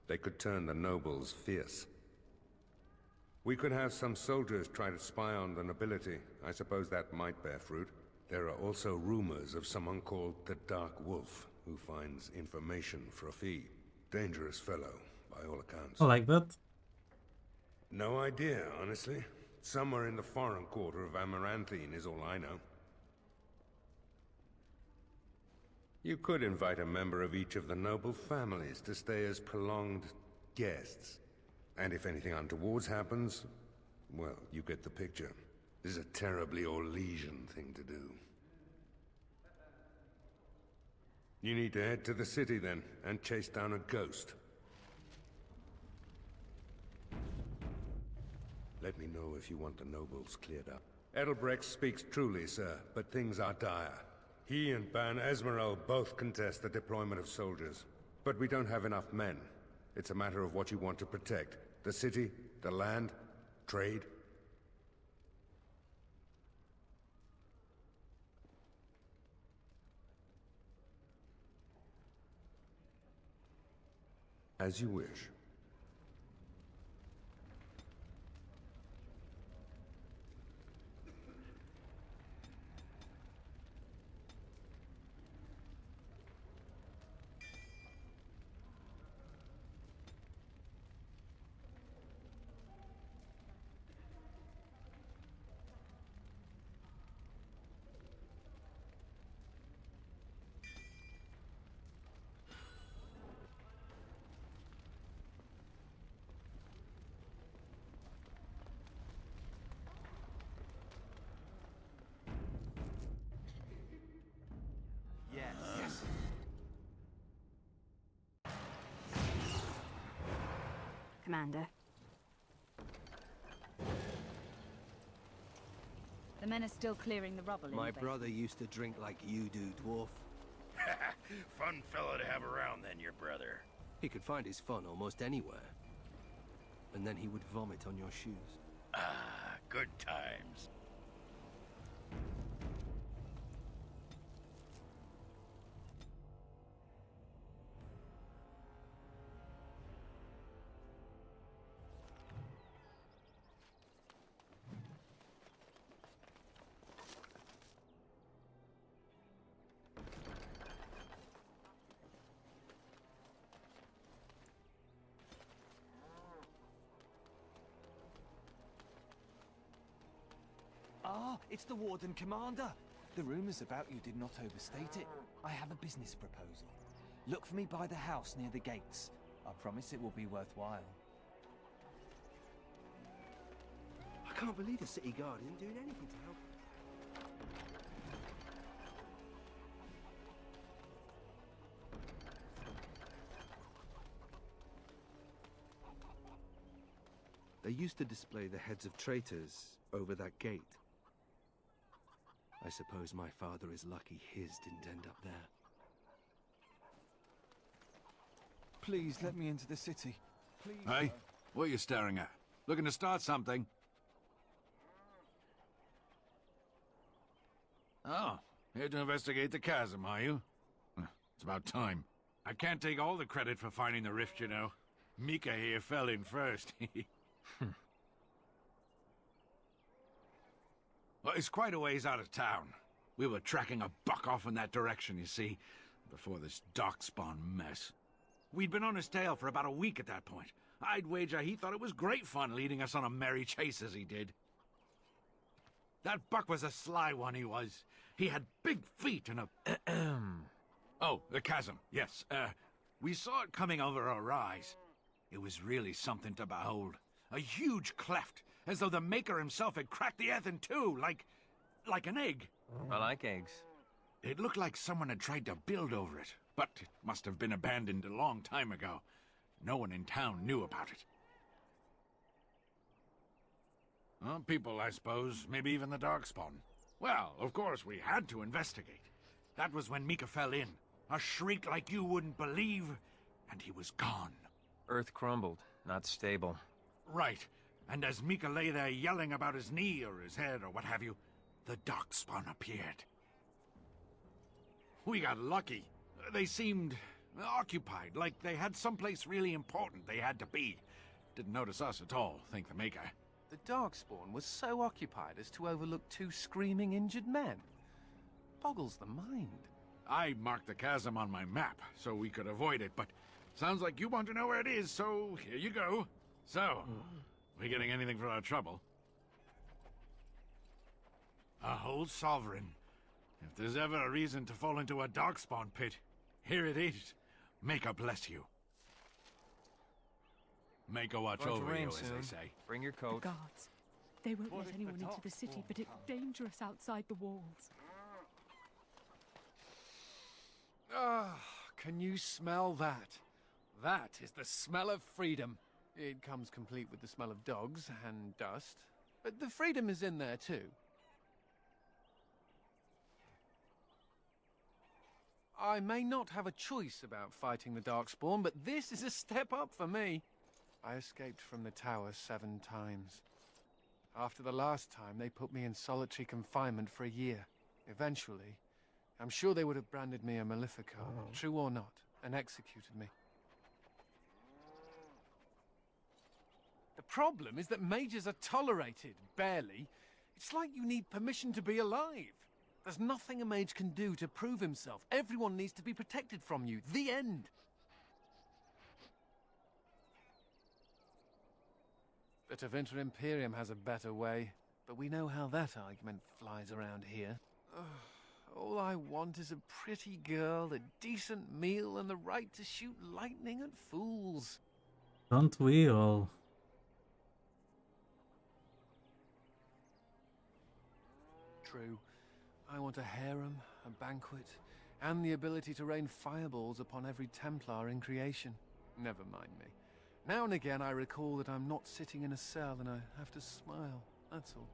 They could turn the nobles fierce. We could have some soldiers try to spy on the nobility. I suppose that might bear fruit. There are also rumors of someone called the Dark Wolf, who finds information for a fee. Dangerous fellow, by all accounts. I like that. No idea, honestly. Somewhere in the foreign quarter of Amaranthine is all I know. You could invite a member of each of the noble families to stay as prolonged guests. And if anything untoward happens, well, you get the picture. This is a terribly Orlesian thing to do. You need to head to the city then, and chase down a ghost. Let me know if you want the nobles cleared up. Edelbrecht speaks truly, sir, but things are dire. He and Ban Esmeralda both contest the deployment of soldiers. But we don't have enough men. It's a matter of what you want to protect. The city, the land, trade. As you wish. Commander. The men are still clearing the rubble in My the basement. brother used to drink like you do, dwarf. Fun fellow to have around then, your brother. He could find his fun almost anywhere. And then he would vomit on your shoes. Ah, good times. Ah, it's the Warden Commander. The rumors about you did not overstate it. I have a business proposal. Look for me by the house near the gates. I promise it will be worthwhile. I can't believe the city guard isn't doing anything to help. They used to display the heads of traitors over that gate. I suppose my father is lucky his didn't end up there. Please let me into the city. Please. Hey, what are you staring at? Looking to start something? Oh, here to investigate the chasm, are you? It's about time. I can't take all the credit for finding the rift, you know. Mika here fell in first. Well, it's quite a ways out of town. We were tracking a buck off in that direction, you see, before this darkspawn mess. We'd been on his tail for about a week at that point. I'd wager he thought it was great fun leading us on a merry chase as he did. That buck was a sly one, he was. He had big feet and a... Oh, the chasm, yes. We saw it coming over a rise. It was really something to behold. A huge cleft, as though the Maker himself had cracked the earth in two, like an egg. I like eggs. It looked like someone had tried to build over it, but it must have been abandoned a long time ago. No one in town knew about it. Well, people, I suppose. Maybe even the Darkspawn. Well, of course, we had to investigate. That was when Mika fell in. A shriek like you wouldn't believe, and he was gone. Earth crumbled, not stable. Right. And as Mika lay there yelling about his knee or his head or what have you, the Darkspawn appeared. We got lucky. They seemed occupied, like they had someplace really important they had to be. Didn't notice us at all, thank the Maker. The Darkspawn was so occupied as to overlook two screaming injured men. Boggles the mind. I marked the chasm on my map so we could avoid it, but sounds like you want to know where it is, so here you go. So, we getting anything for our trouble? A whole sovereign. If there's ever a reason to fall into a Darkspawn pit, here it is. Maker bless you. Maker watch over you, as they say. Bring your coat. The guards. They won't let anyone into the city, but it's dangerous outside the walls. Ah, can you smell that? That is the smell of freedom. It comes complete with the smell of dogs and dust, but the freedom is in there too. I may not have a choice about fighting the Darkspawn, but this is a step up for me. I escaped from the tower 7 times. After the last time, they put me in solitary confinement for a year. Eventually, I'm sure they would have branded me a Malefico, true or not, and executed me. The problem is that mages are tolerated, barely. It's like you need permission to be alive. There's nothing a mage can do to prove himself. Everyone needs to be protected from you. The end. The Tevinter Imperium has a better way, but we know how that argument flies around here. All I want is a pretty girl, a decent meal, and the right to shoot lightning at fools. Don't we all? True. I want a harem, a banquet, and the ability to rain fireballs upon every Templar in creation. Never mind me. Now and again I recall that I'm not sitting in a cell and I have to smile, that's all.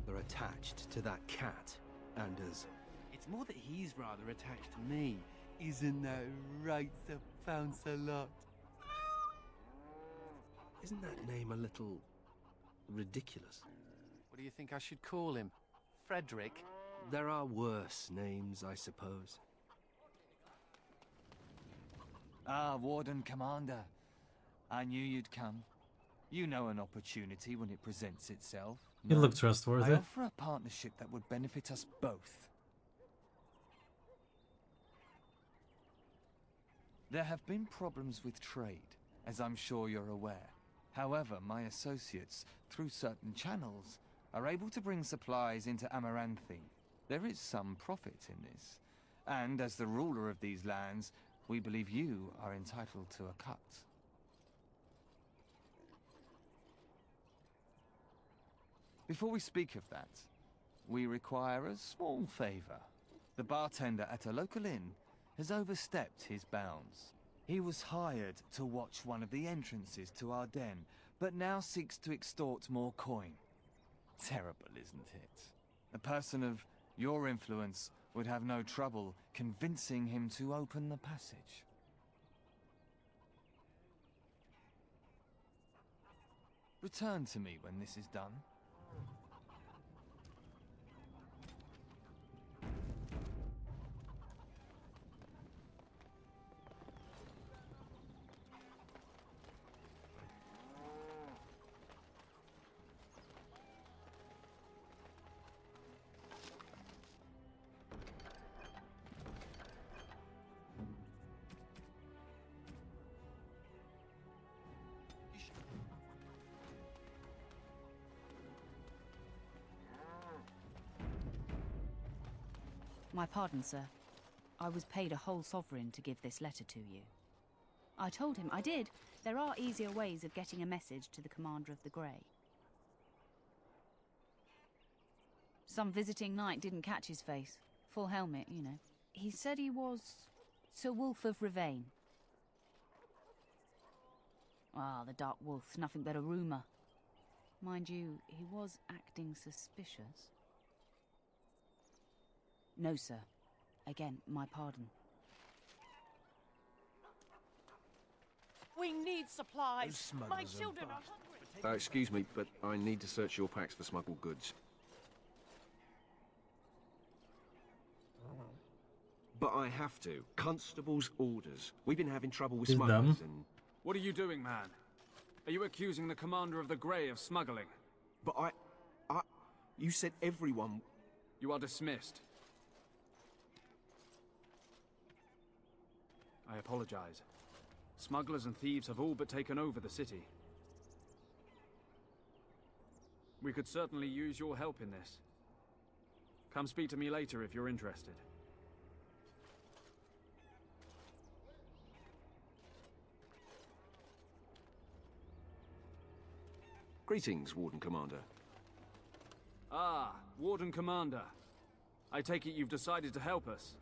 They're attached to that cat, Anders. It's more that he's rather attached to me. Isn't that right, Sir Pounce-a-lot? Isn't that name a little ridiculous? What do you think I should call him? Frederick? There are worse names, I suppose. Ah, Warden Commander. I knew you'd come. You know an opportunity when it presents itself. You look trustworthy. I offer a partnership that would benefit us both. There have been problems with trade, as I'm sure you're aware. However, my associates, through certain channels, are able to bring supplies into Amaranthine. There is some profit in this, and as the ruler of these lands, we believe you are entitled to a cut. Before we speak of that, we require a small favor. The bartender at a local inn has overstepped his bounds. He was hired to watch one of the entrances to our den, but now seeks to extort more coin. Terrible, isn't it? A person of your influence would have no trouble convincing him to open the passage. Return to me when this is done. My pardon, sir. I was paid a whole sovereign to give this letter to you. I told him I did. There are easier ways of getting a message to the Commander of the Grey. Some visiting knight didn't catch his face. Full helmet, you know. He said he was Sir Wolf of Rivain. Ah, the Dark Wolf, nothing but a rumour. Mind you, he was acting suspicious. No, sir. Again, my pardon. We need supplies. My children are hungry. Excuse me, but I need to search your packs for smuggled goods. But I have to. Constable's orders. We've been having trouble with smugglers and... What are you doing, man? Are you accusing the Commander of the Grey of smuggling? But you said everyone... You are dismissed. I apologize. Smugglers and thieves have all but taken over the city. We could certainly use your help in this. Come speak to me later if you're interested. Greetings, Warden Commander. Ah, Warden Commander. I take it you've decided to help us.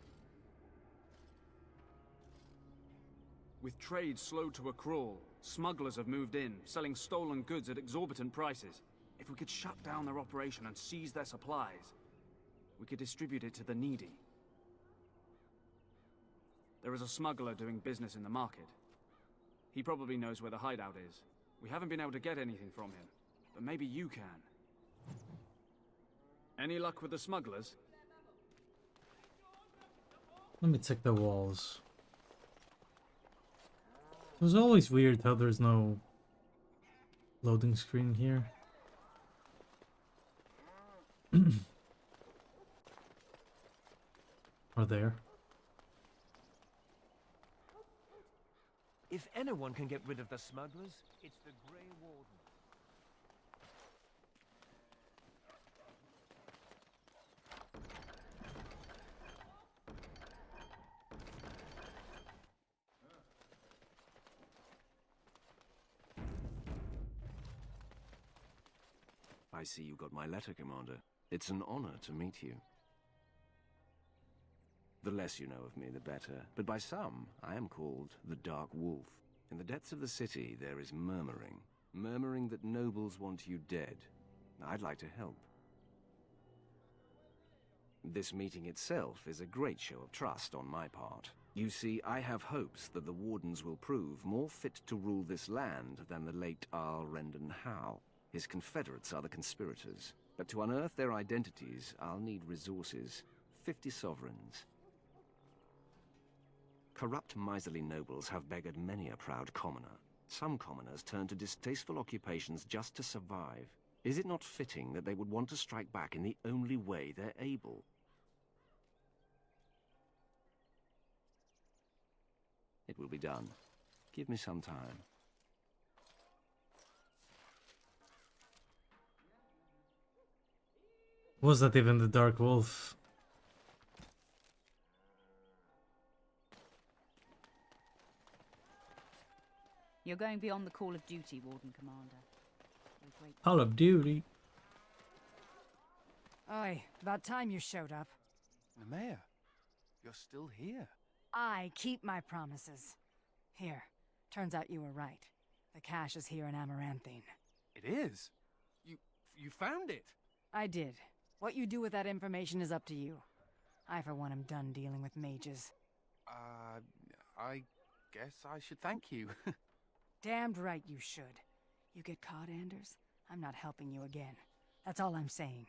With trade slowed to a crawl, smugglers have moved in, selling stolen goods at exorbitant prices. If we could shut down their operation and seize their supplies, we could distribute it to the needy. There is a smuggler doing business in the market. He probably knows where the hideout is. We haven't been able to get anything from him, but maybe you can. Any luck with the smugglers? Let me check the walls. It was always weird how there's no loading screen here. Or there. If anyone can get rid of the smugglers, it's the Grey Warden. I see you got my letter, Commander. It's an honor to meet you. The less you know of me, the better. But by some, I am called the Dark Wolf. In the depths of the city, there is murmuring. Murmuring that nobles want you dead. I'd like to help. This meeting itself is a great show of trust on my part. You see, I have hopes that the Wardens will prove more fit to rule this land than the late Arl Rendon Howe. His confederates are the conspirators. But to unearth their identities, I'll need resources. 50 sovereigns. Corrupt, miserly nobles have beggared many a proud commoner. Some commoners turn to distasteful occupations just to survive. Is it not fitting that they would want to strike back in the only way they're able? It will be done. Give me some time. Was that even the Dark Wolf? You're going beyond the call of duty, Warden Commander. Call of Duty. Oi, about time you showed up. Nemea, you're still here. I keep my promises. Here, turns out you were right. The cache is here in Amaranthine. It is? You found it? I did. What you do with that information is up to you. I, for one, am done dealing with mages. I guess I should thank you. Damned right you should. You get caught, Anders, I'm not helping you again. That's all I'm saying.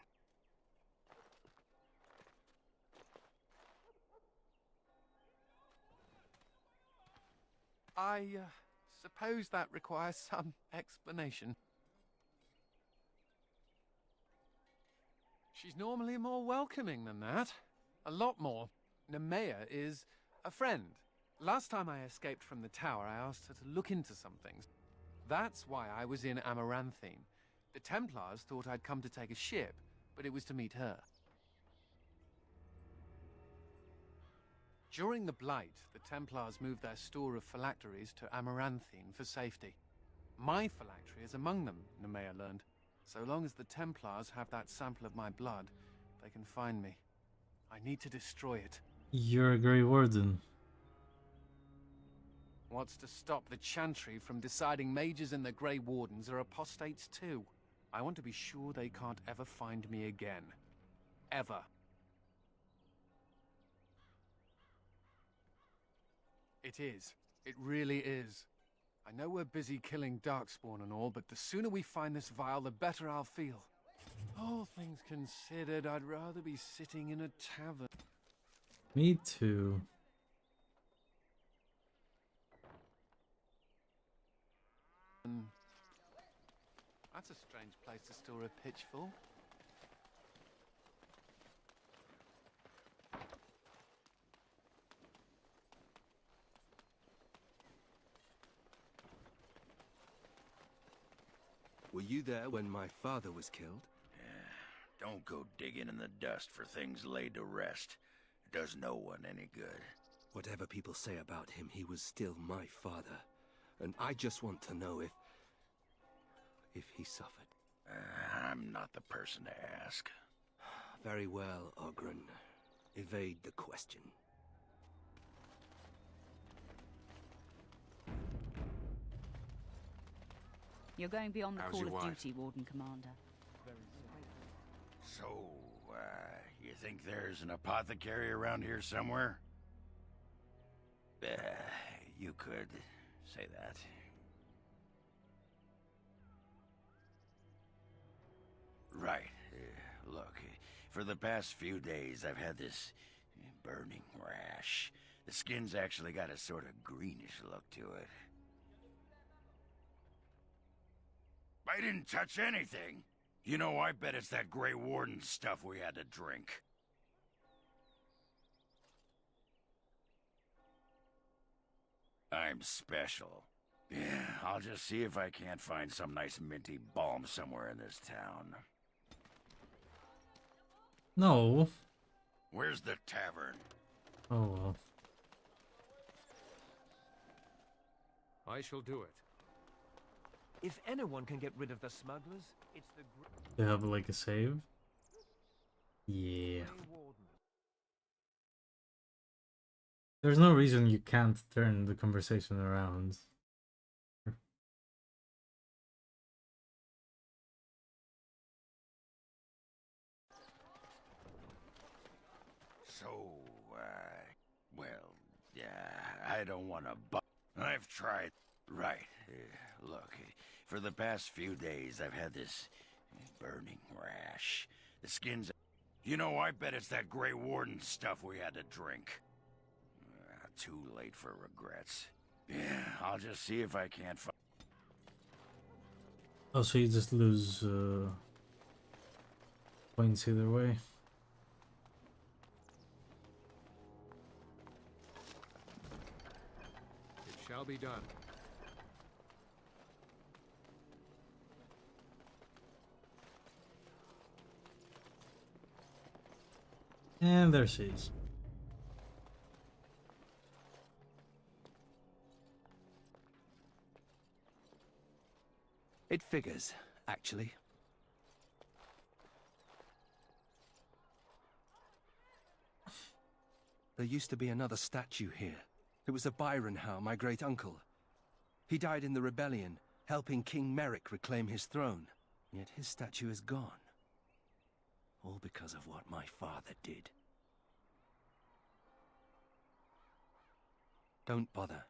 I suppose that requires some explanation. She's normally more welcoming than that. A lot more. Nemea is a friend. Last time I escaped from the tower, I asked her to look into some things. That's why I was in Amaranthine. The Templars thought I'd come to take a ship, but it was to meet her. During the Blight, the Templars moved their store of phylacteries to Amaranthine for safety. My phylactery is among them, Nemea learned. So long as the Templars have that sample of my blood, they can find me. I need to destroy it. You're a Grey Warden. What's to stop the Chantry from deciding mages and the Grey Wardens are apostates too? I want to be sure they can't ever find me again. Ever. It is. It really is. I know we're busy killing Darkspawn and all, but the sooner we find this vial, the better I'll feel. All things considered, I'd rather be sitting in a tavern. Me too. That's a strange place to store a pitchfork. Were you there when my father was killed? Yeah, don't go digging in the dust for things laid to rest. It does no one any good. Whatever people say about him, he was still my father. And I just want to know if he suffered. I'm not the person to ask. Very well, Ogren. Evade the question. You're going beyond the How's call your of wife? duty, Warden Commander. So, you think there's an apothecary around here somewhere? You could say that. Right. Look, for the past few days I've had this burning rash. The skin's actually got a sort of greenish look to it. I didn't touch anything. You know, I bet it's that Grey Warden stuff we had to drink. I'm special. Yeah, I'll just see if I can't find some nice minty balm somewhere in this town. No. Where's the tavern? Oh well. I shall do it. If anyone can get rid of the smugglers, it's the They have like a save? Yeah. There's no reason you can't turn the conversation around. So, well, yeah, I don't want to I've tried. Right. Look, for the past few days, I've had this burning rash. The skin's... You know, I bet it's that Grey Warden stuff we had to drink. Too late for regrets. Yeah, I'll just see if I can't find... Oh, so you just lose points either way. It shall be done. And there she is. It figures, actually. There used to be another statue here. It was a Byron Howe, my great-uncle. He died in the rebellion, helping King Merrick reclaim his throne. Yet his statue is gone. All because of what my father did. Don't bother.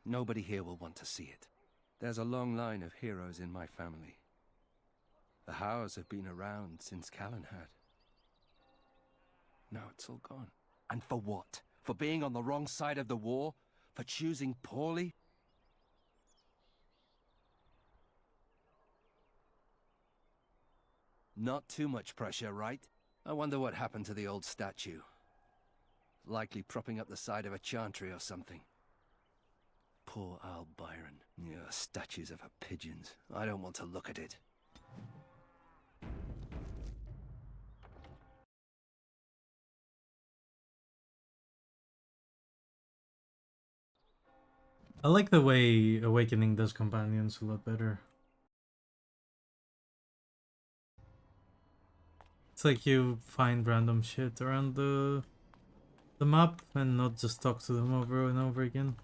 Nobody here will want to see it. There's a long line of heroes in my family. The Howes have been around since Callan had. Now it's all gone. And for what? For being on the wrong side of the war? For choosing poorly? Not too much pressure, right? I wonder what happened to the old statue. Likely propping up the side of a chantry or something. Poor Al Byron. Yeah, statues of her pigeons. I don't want to look at it. I like the way Awakening does companions a lot better. It's like you find random shit around the map and not just talk to them over and over again.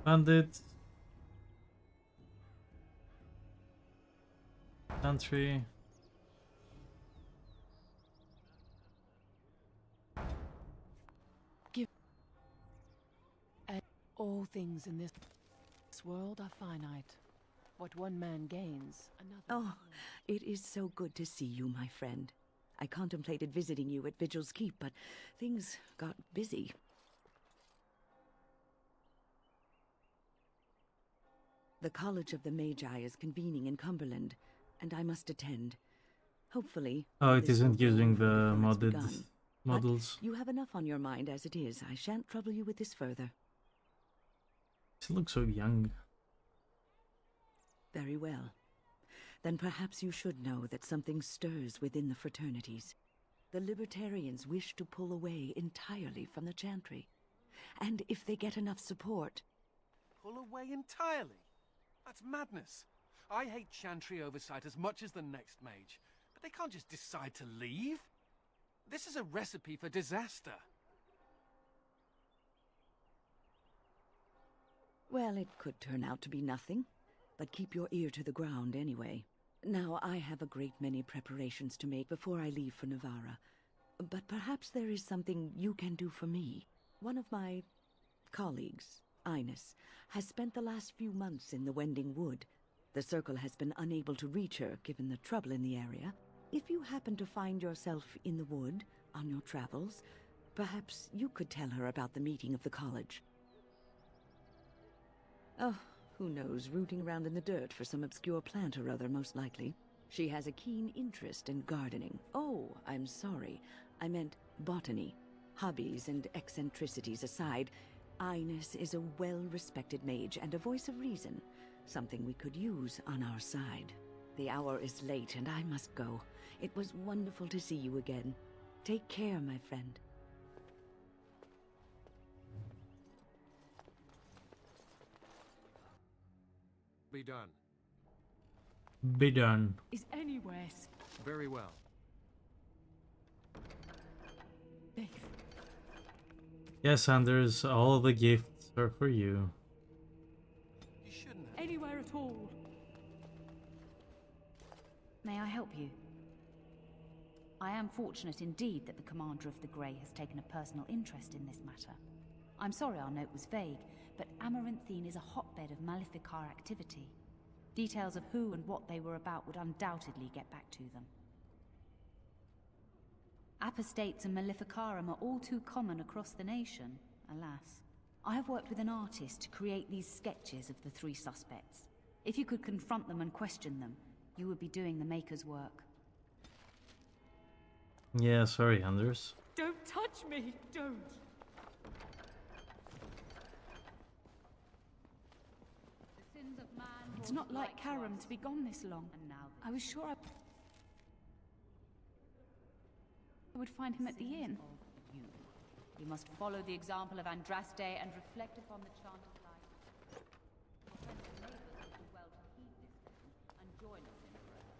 Bandits. Country. Give all things in this world are finite. What one man gains, another. Oh, it is so good to see you, my friend. I contemplated visiting you at Vigil's Keep, but things got busy. The College of the Magi is convening in Cumberland, and I must attend. Hopefully... Oh, it isn't using the modded models. But you have enough on your mind as it is. I shan't trouble you with this further. She looks so young. Very well. Then perhaps you should know that something stirs within the fraternities. The Libertarians wish to pull away entirely from the Chantry. And if they get enough support... Pull away entirely? That's madness. I hate Chantry oversight as much as the next mage, but they can't just decide to leave. This is a recipe for disaster. Well, it could turn out to be nothing, but keep your ear to the ground anyway. Now, I have a great many preparations to make before I leave for Navarra, but perhaps there is something you can do for me. One of my colleagues, Ines, has spent the last few months in the Wending Wood. The Circle has been unable to reach her, given the trouble in the area. If you happen to find yourself in the wood on your travels, perhaps you could tell her about the meeting of the college. Oh, who knows, rooting around in the dirt for some obscure plant or other, most likely. She has a keen interest in gardening. Oh, I'm sorry. I meant botany. Hobbies and eccentricities aside, Ines is a well-respected mage and a voice of reason, something we could use on our side. The hour is late and I must go. It was wonderful to see you again. Take care, my friend. Be done. Be done. Is anywhere Very well. safe? Yes, Anders, all the gifts are for you. You shouldn't have. Anywhere at all? May I help you? I am fortunate indeed that the Commander of the Grey has taken a personal interest in this matter. I'm sorry our note was vague, but Amaranthine is a hotbed of Maleficar activity. Details of who and what they were about would undoubtedly get back to them. Apostates and Maleficarum are all too common across the nation, alas. I have worked with an artist to create these sketches of the three suspects. If you could confront them and question them, you would be doing the Maker's work. Yeah, sorry, Anders. Don't touch me! Don't! The sins of man. It's not like Karam to be gone this long. And now I was sure I would find him at the inn. You must follow the example of Andraste and reflect upon the chant of life. Your friends and neighbors would do well to heed this lesson and join us in prayer.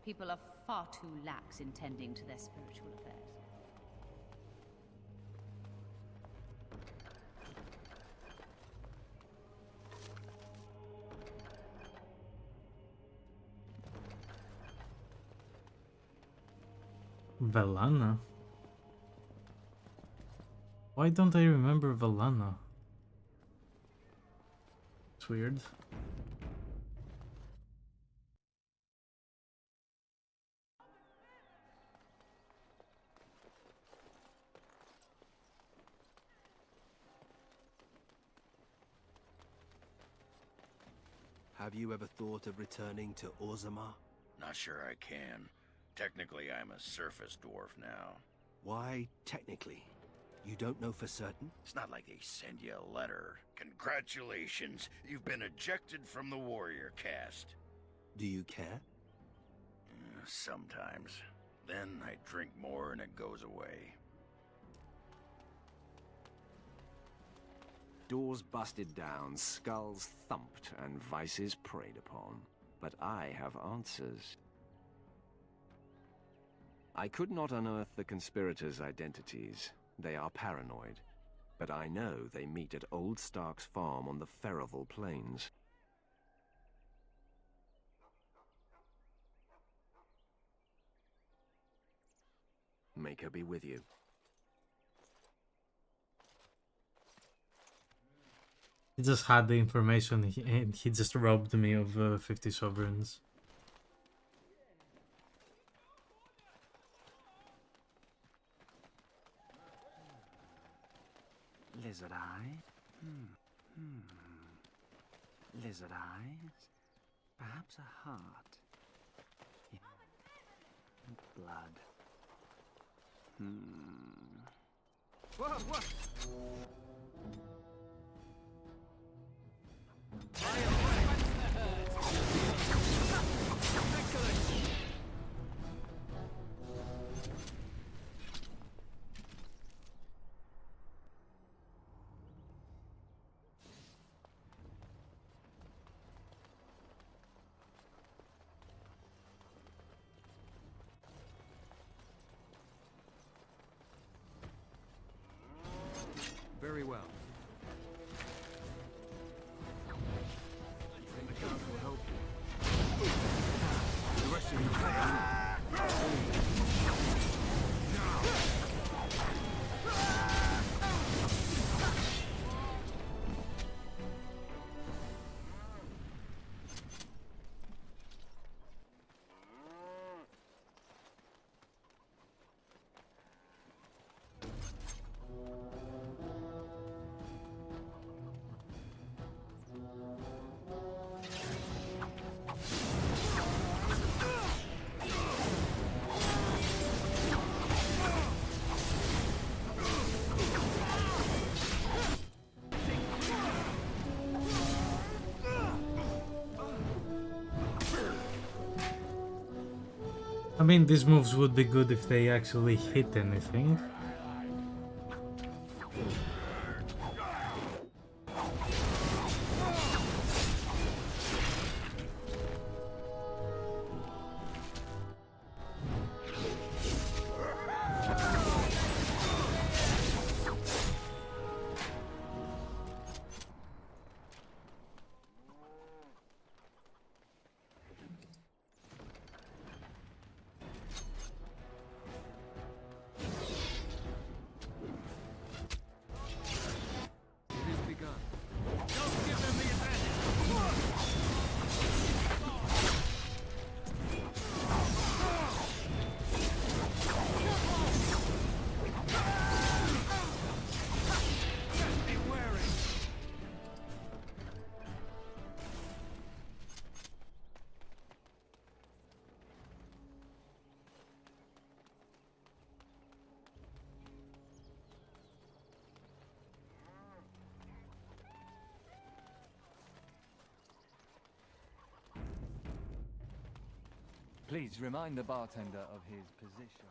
People are far too lax in tending to their spiritual affairs. Velana? Why don't I remember Velana? It's weird. Have you ever thought of returning to Orzammar? Not sure I can. Technically, I'm a surface dwarf now. Why technically? You don't know for certain? It's not like they send you a letter. Congratulations, you've been ejected from the warrior caste. Do you care? Sometimes. Then I drink more and it goes away. Doors busted down, skulls thumped, and vices preyed upon. But I have answers. I could not unearth the conspirators' identities. They are paranoid. But I know they meet at Old Stark's farm on the Ferelden Plains. Maker be with you. He just had the information and he just robbed me of 50 sovereigns. Lizard eye? Lizard eyes? Perhaps a heart? Yeah. And blood. Whoa, whoa! Very well. Anything the council will help you. The rest of you mean, these moves would be good if they actually hit anything. Please remind the bartender of his position.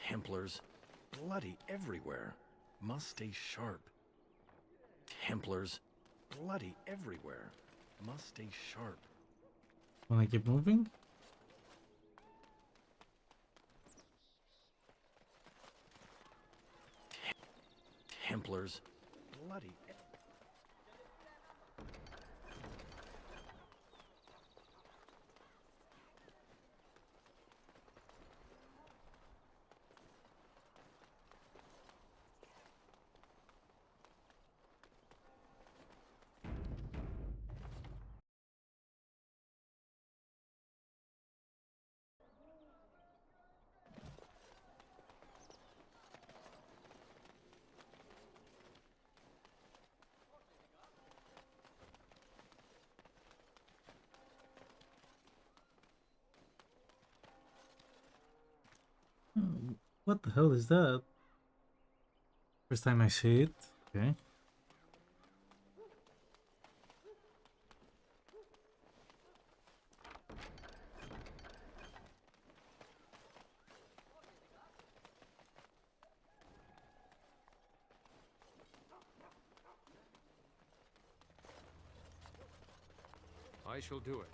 Templars, bloody everywhere. Must stay sharp. Templars, bloody everywhere. Must stay sharp. Wanna keep moving? Templars, bloody. What the hell is that? First time I see it. Okay. I shall do it.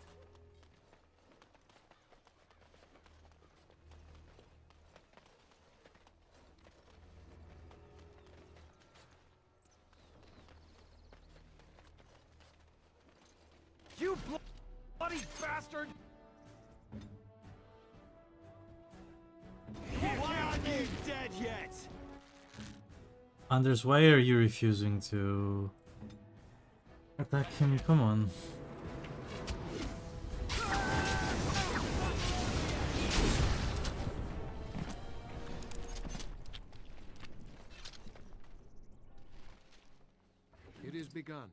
You bloody bastard! Why aren't you dead yet? Anders, why are you refusing to attack him? Come on. It is begun.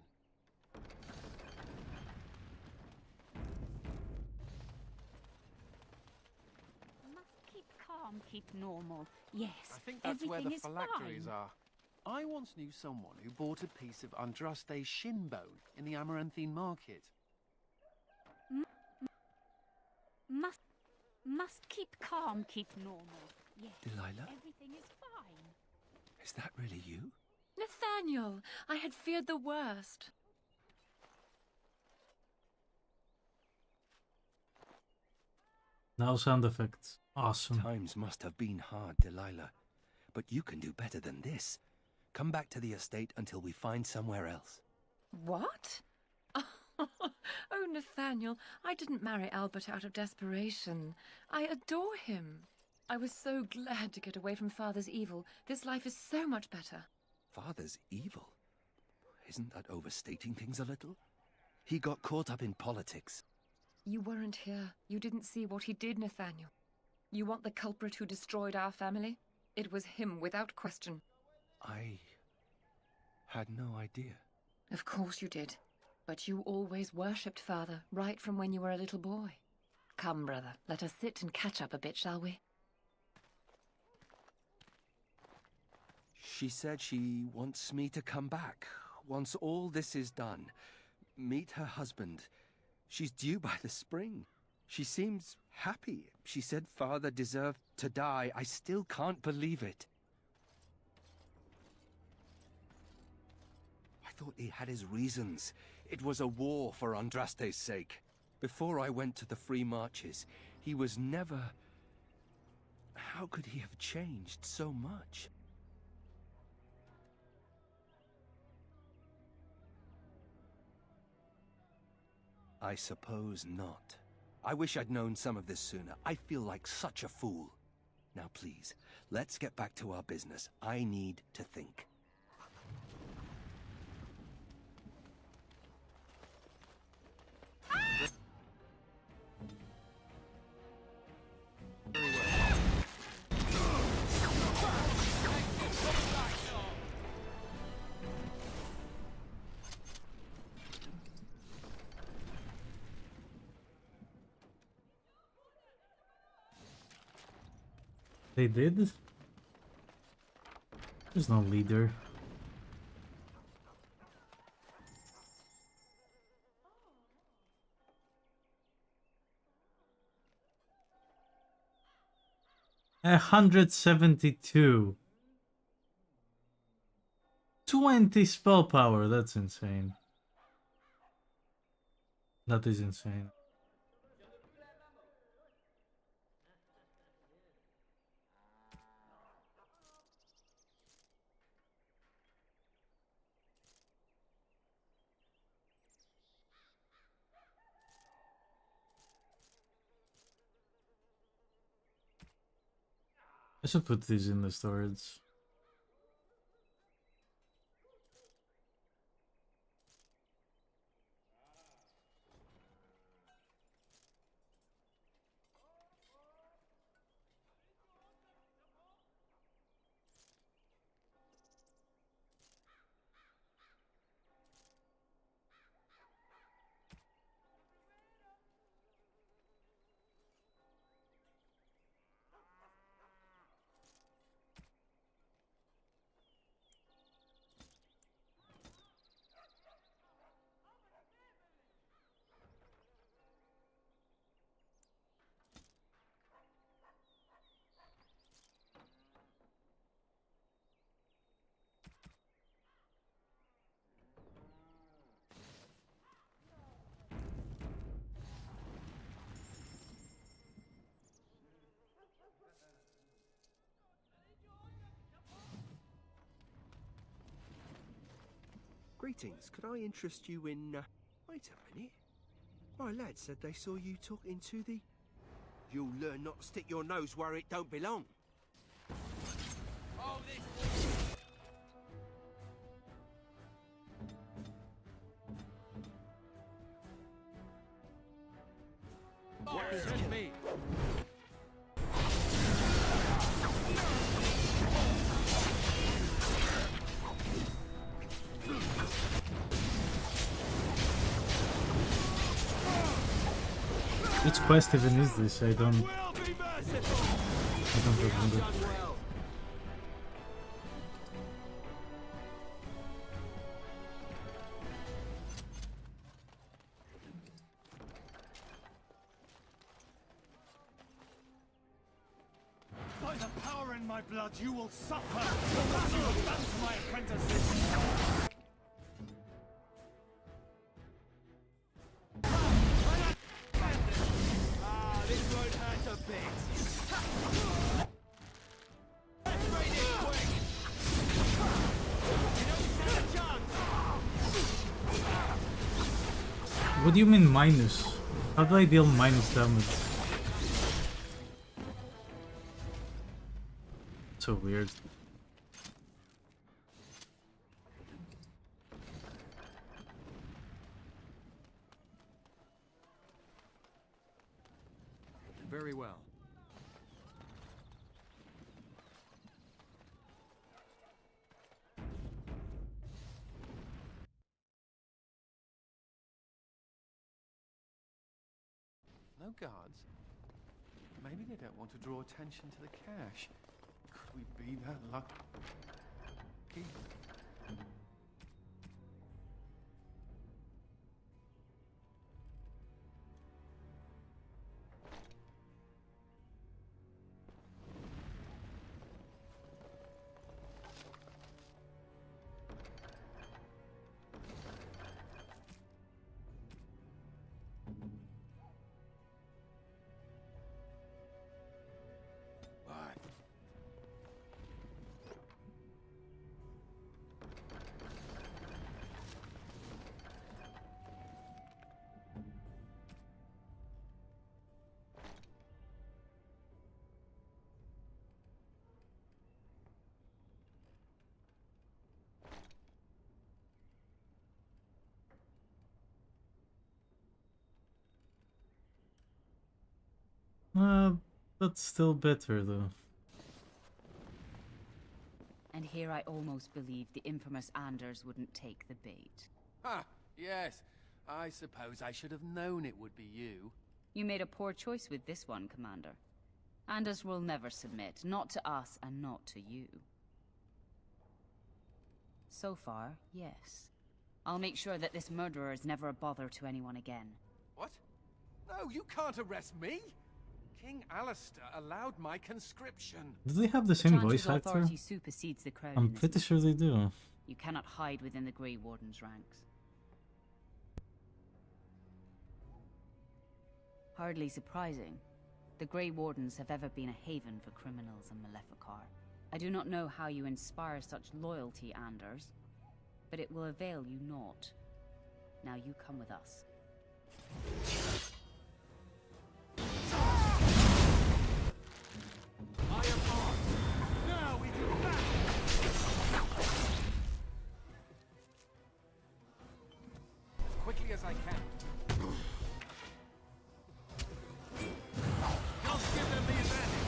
Keep calm, keep normal. Yes, I think that's where the everything is phylacteries fine. are. I once knew someone who bought a piece of Andraste's shin bone in the Amaranthine market. Must keep calm, keep normal. Yes, Delilah? everything is fine. Is that really you? Nathaniel, I had feared the worst. Now sound effects. Awesome. Times must have been hard, Delilah. But you can do better than this. Come back to the estate until we find somewhere else. What? Oh, Nathaniel, I didn't marry Albert out of desperation. I adore him. I was so glad to get away from Father's evil. This life is so much better. Father's evil? Isn't that overstating things a little? He got caught up in politics. You weren't here. You didn't see what he did, Nathaniel. You want the culprit who destroyed our family? It was him, without question. I had no idea. Of course you did. But you always worshipped Father, right from when you were a little boy. Come, brother, let us sit and catch up a bit, shall we? She said she wants me to come back. once all this is done, meet her husband. She's due by the spring. She seems happy. She said father deserved to die. I still can't believe it. I thought he had his reasons. It was a war for Andraste's sake. Before I went to the Free Marches, he was never... How could he have changed so much? I suppose not. I wish I'd known some of this sooner. I feel like such a fool. Now please, let's get back to our business. I need to think. They did? There's no leader. A 172. 20 spell power, that's insane. That is insane. I should put these in the storage. Greetings, could I interest you in, Wait a minute. My lad said they saw you talking to the... You'll learn not to stick your nose where it don't belong. Oh, this... What is me? Which quest even is this? I don't remember. By the power in my blood, you will suffer what you have done to my apprentices. What do you mean minus? How do I deal minus damage? So weird. Very well. No guards? Maybe they don't want to draw attention to the cache. Could we be that lucky? That's still better though. And here I almost believed the infamous Anders wouldn't take the bait. Ah, yes. I suppose I should have known it would be you. You made a poor choice with this one, Commander. Anders will never submit, not to us and not to you. So far, yes. I'll make sure that this murderer is never a bother to anyone again. What? No, you can't arrest me! King Alistair allowed my conscription. Do they have the same voice actor? Authority supersedes the crown I'm in this pretty matter. sure they do. You cannot hide within the Grey Warden's ranks. Hardly surprising. The Grey Wardens have ever been a haven for criminals and Maleficar. I do not know how you inspire such loyalty, Anders, but it will avail you naught. Now you come with us. I am armed. Now we do that. As quickly as I can. Just give them the advantage.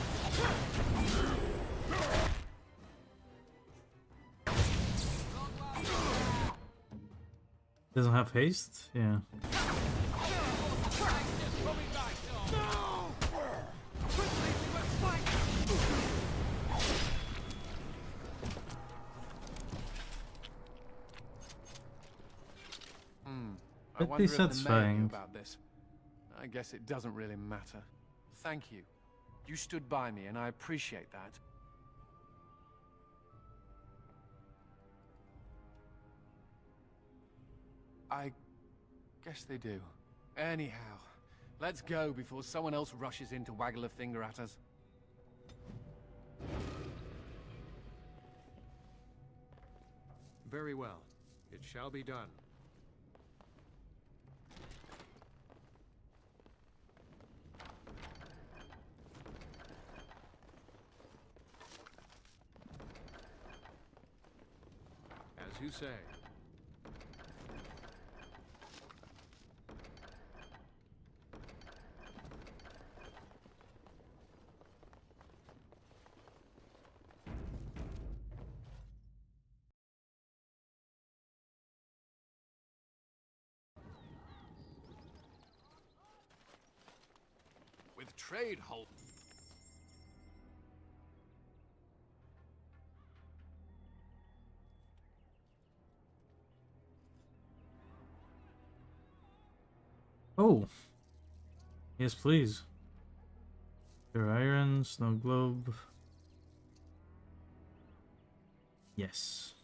Doesn't have haste? Yeah. I Pretty wonder if the mayor knew satisfying. about this. I guess it doesn't really matter. Thank you. You stood by me, and I appreciate that. I guess they do. Anyhow, let's go before someone else rushes in to waggle a finger at us. Very well. It shall be done. As you say. With trade hold. Oh. Yes, please. Your iron, snow globe. Yes.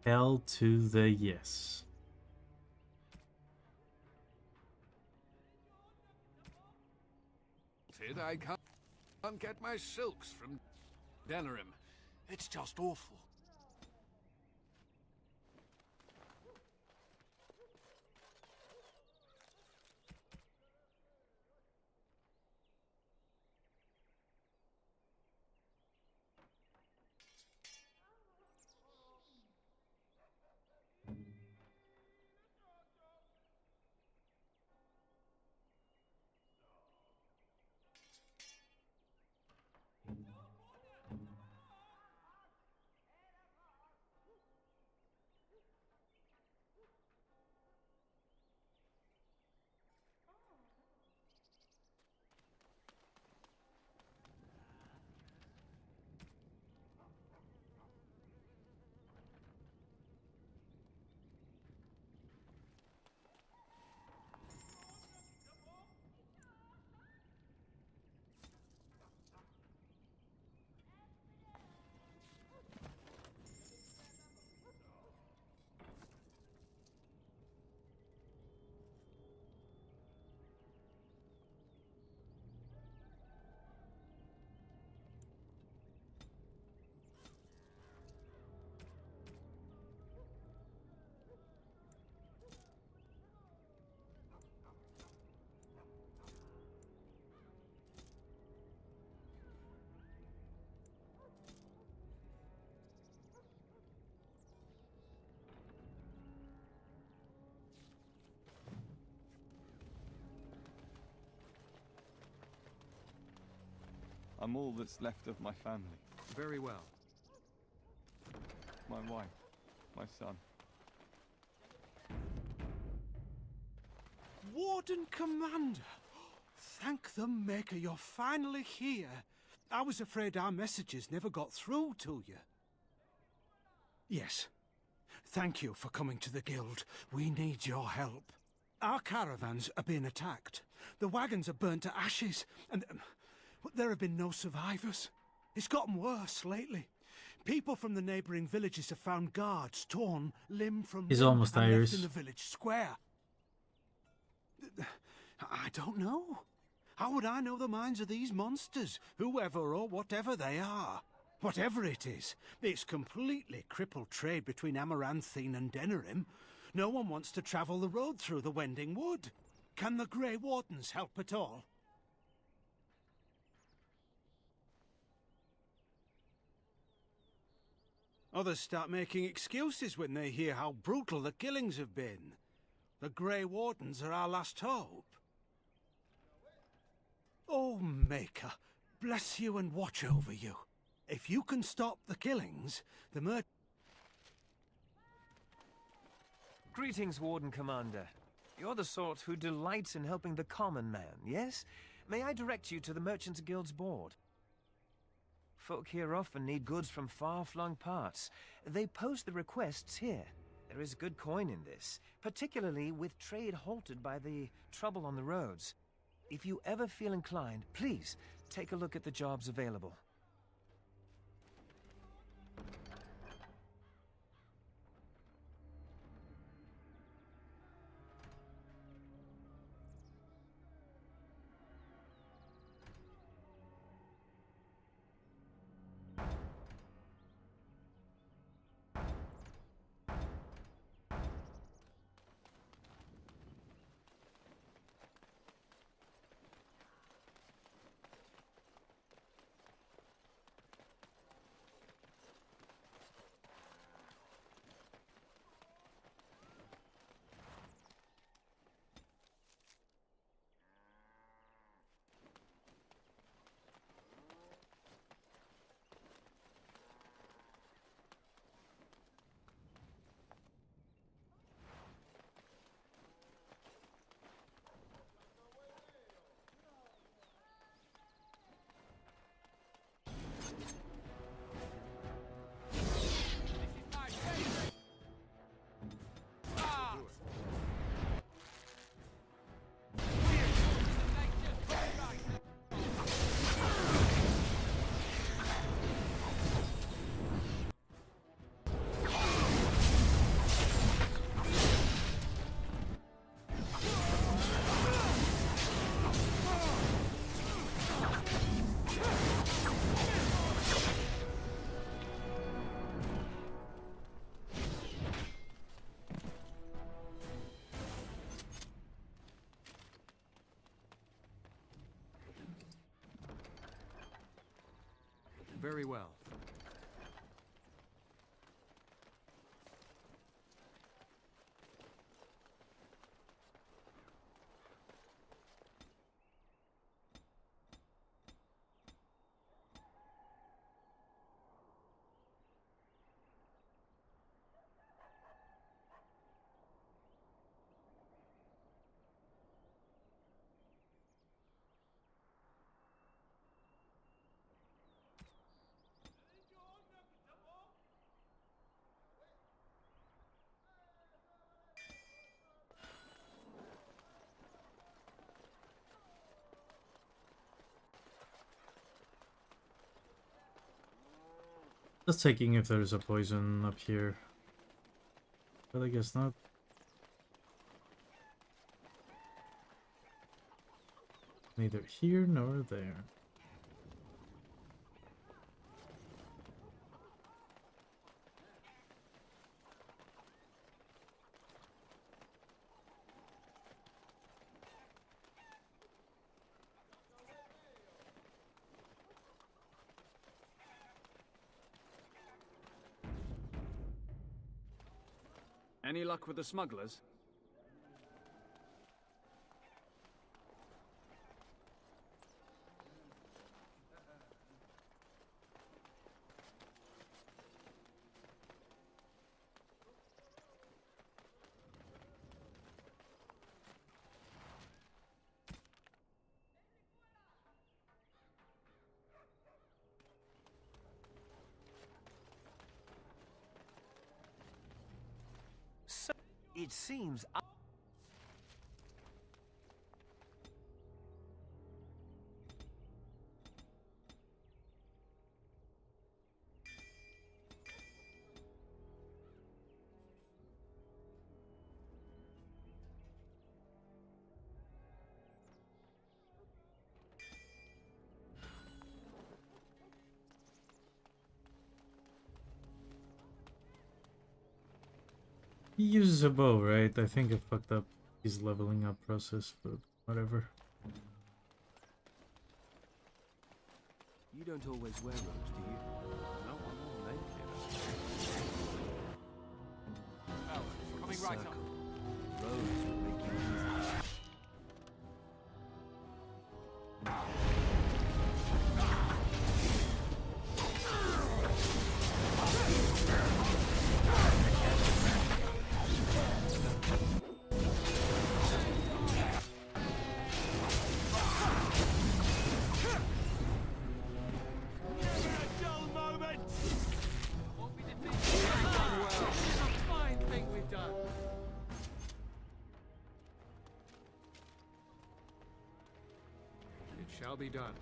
Hell to the yes. I can't get my silks from Denerim. It's just awful. I'm all that's left of my family. Very well. My wife, my son. Warden Commander! Thank the Maker you're finally here. I was afraid our messages never got through to you. Yes. Thank you for coming to the Guild. We need your help. Our caravans are being attacked. The wagons are burnt to ashes, and there have been no survivors. It's gotten worse lately. People from the neighbouring villages have found guards torn limb from He's limb almost and left Irish. in the village square. I don't know. How would I know the minds of these monsters, whoever or whatever they are? Whatever it is, it's completely crippled trade between Amaranthine and Denerim. No one wants to travel the road through the Wending Wood. Can the Grey Wardens help at all? Others start making excuses when they hear how brutal the killings have been. The Grey Wardens are our last hope. Oh, Maker, bless you and watch over you. If you can stop the killings, the Greetings, Warden Commander. You're the sort who delights in helping the common man, yes? May I direct you to the Merchants Guild's board? Folk here often need goods from far-flung parts. They post the requests here. There is good coin in this, particularly with trade halted by the trouble on the roads. If you ever feel inclined, please take a look at the jobs available. Very well. Just checking if there's a poison up here. But I guess not. Neither here nor there. Any luck with the smugglers? It seems... He uses a bow, right? I think I fucked up his leveling up process, but whatever. You don't always wear robes, do you? No, I'm all naked. Oh, coming right up. Robes will make you easy. Shall be done.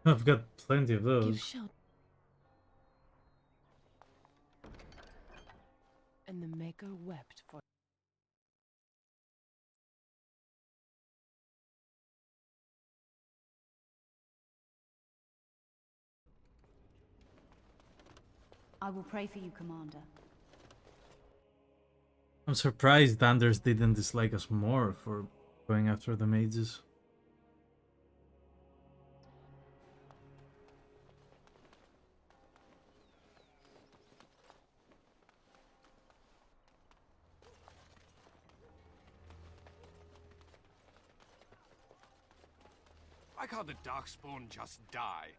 I've got plenty of those. And the Maker wept for... I will pray for you, Commander. I'm surprised Anders didn't dislike us more for going after the mages. Why can't the Darkspawn just die?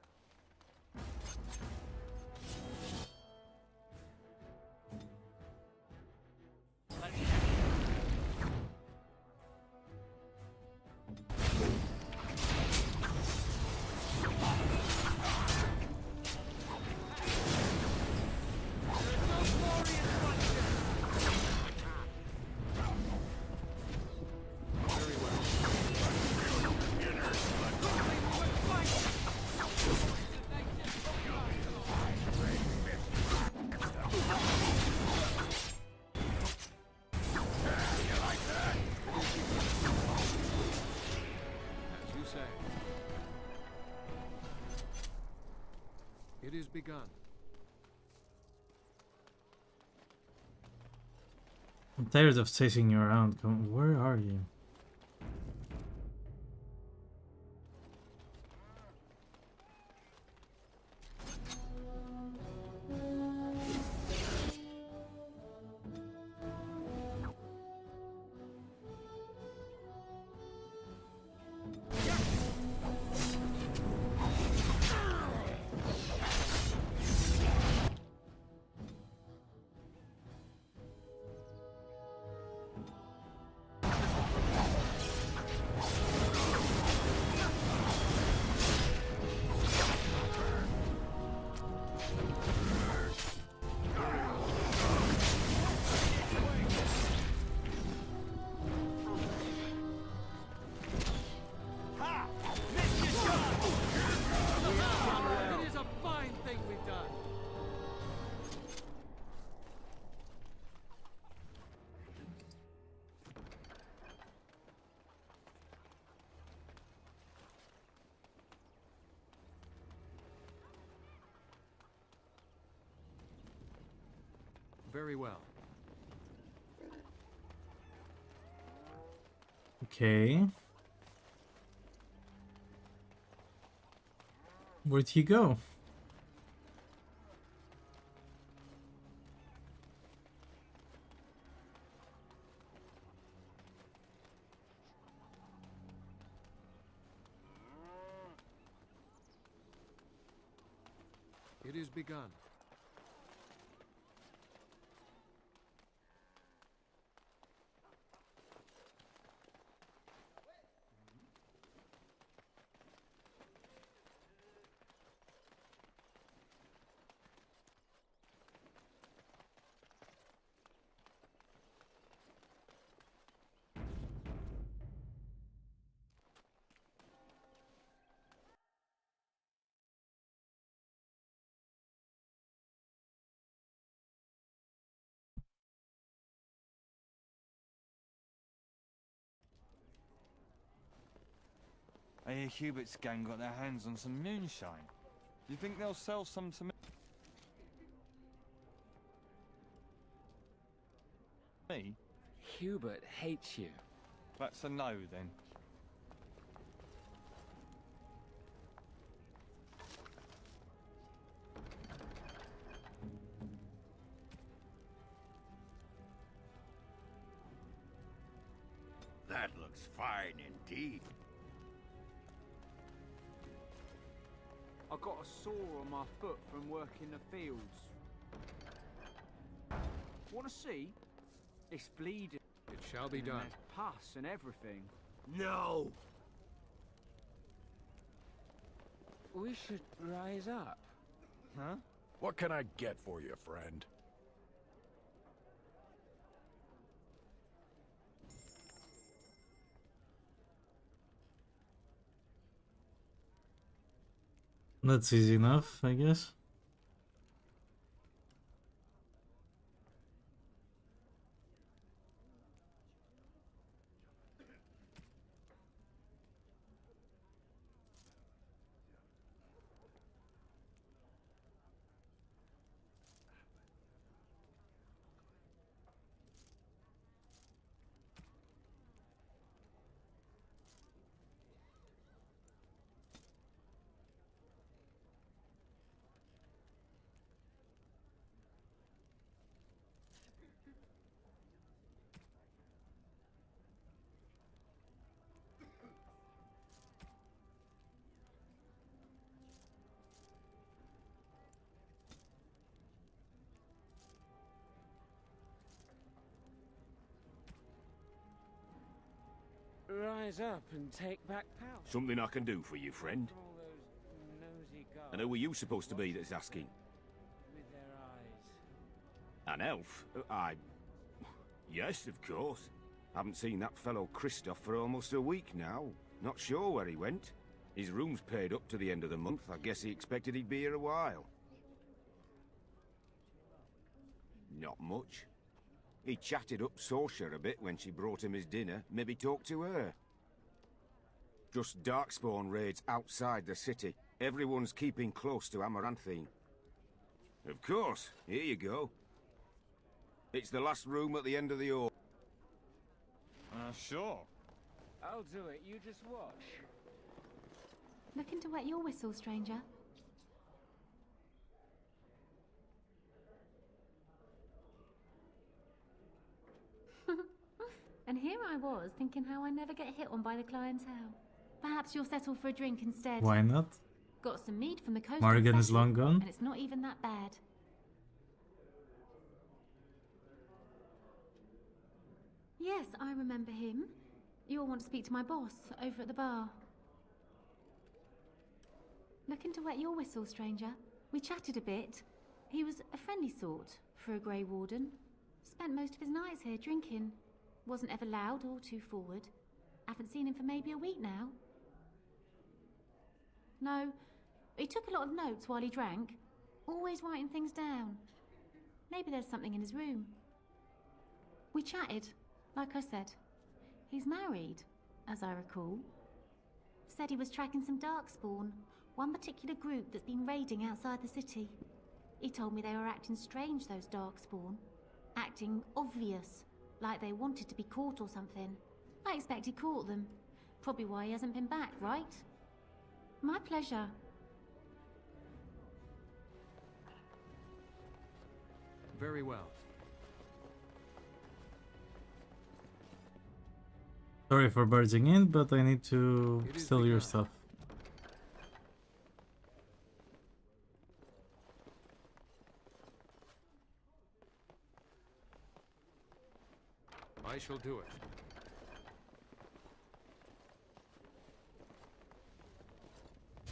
It is begun. I'm tired of chasing you around. Where are you? Very well. Okay. Where'd he go? It is begun. I hear Hubert's gang got their hands on some moonshine. Do you think they'll sell some to me? Me? Hubert hates you. That's a no, then. That looks fine indeed. I got a sore on my foot from working the fields. Want to see? It's bleeding. It shall be done. There's pus and everything. No! We should rise up. Huh? What can I get for you, friend? That's easy enough, I guess. Rise up and take back power. Something I can do for you, friend? All those nosy And who are you supposed to be that's asking? with their eyes. An elf? Yes, of course. Haven't seen that fellow Christoph for almost a week now. Not sure where he went. His room's paid up to the end of the month. I guess he expected he'd be here a while. Not much. He chatted up Sorsha a bit when she brought him his dinner. Maybe talked to her. Just darkspawn raids outside the city. Everyone's keeping close to Amaranthine. Of course. Here you go. It's the last room at the end of the hall. Sure. I'll do it, you just watch. Looking to wet your whistle, stranger. And here I was, thinking how I never get hit on by the clientele. Perhaps you'll settle for a drink instead. Why not? Got some meat from the coast. Morrigan is long gone. And it's not even that bad. Yes, I remember him. You'll want to speak to my boss over at the bar. Looking to wet your whistle, stranger. We chatted a bit. He was a friendly sort for a Grey Warden. Spent most of his nights here drinking. Wasn't ever loud or too forward. Haven't seen him for maybe a week now. No, he took a lot of notes while he drank. Always writing things down. Maybe there's something in his room. We chatted, like I said. He's married, as I recall. Said he was tracking some Darkspawn, one particular group that's been raiding outside the city. He told me they were acting strange, those Darkspawn. Acting obvious, like they wanted to be caught or something. I expect he caught them. Probably why he hasn't been back, right? My pleasure. Very well. Sorry for barging in, but I need to steal your stuff. I shall do it.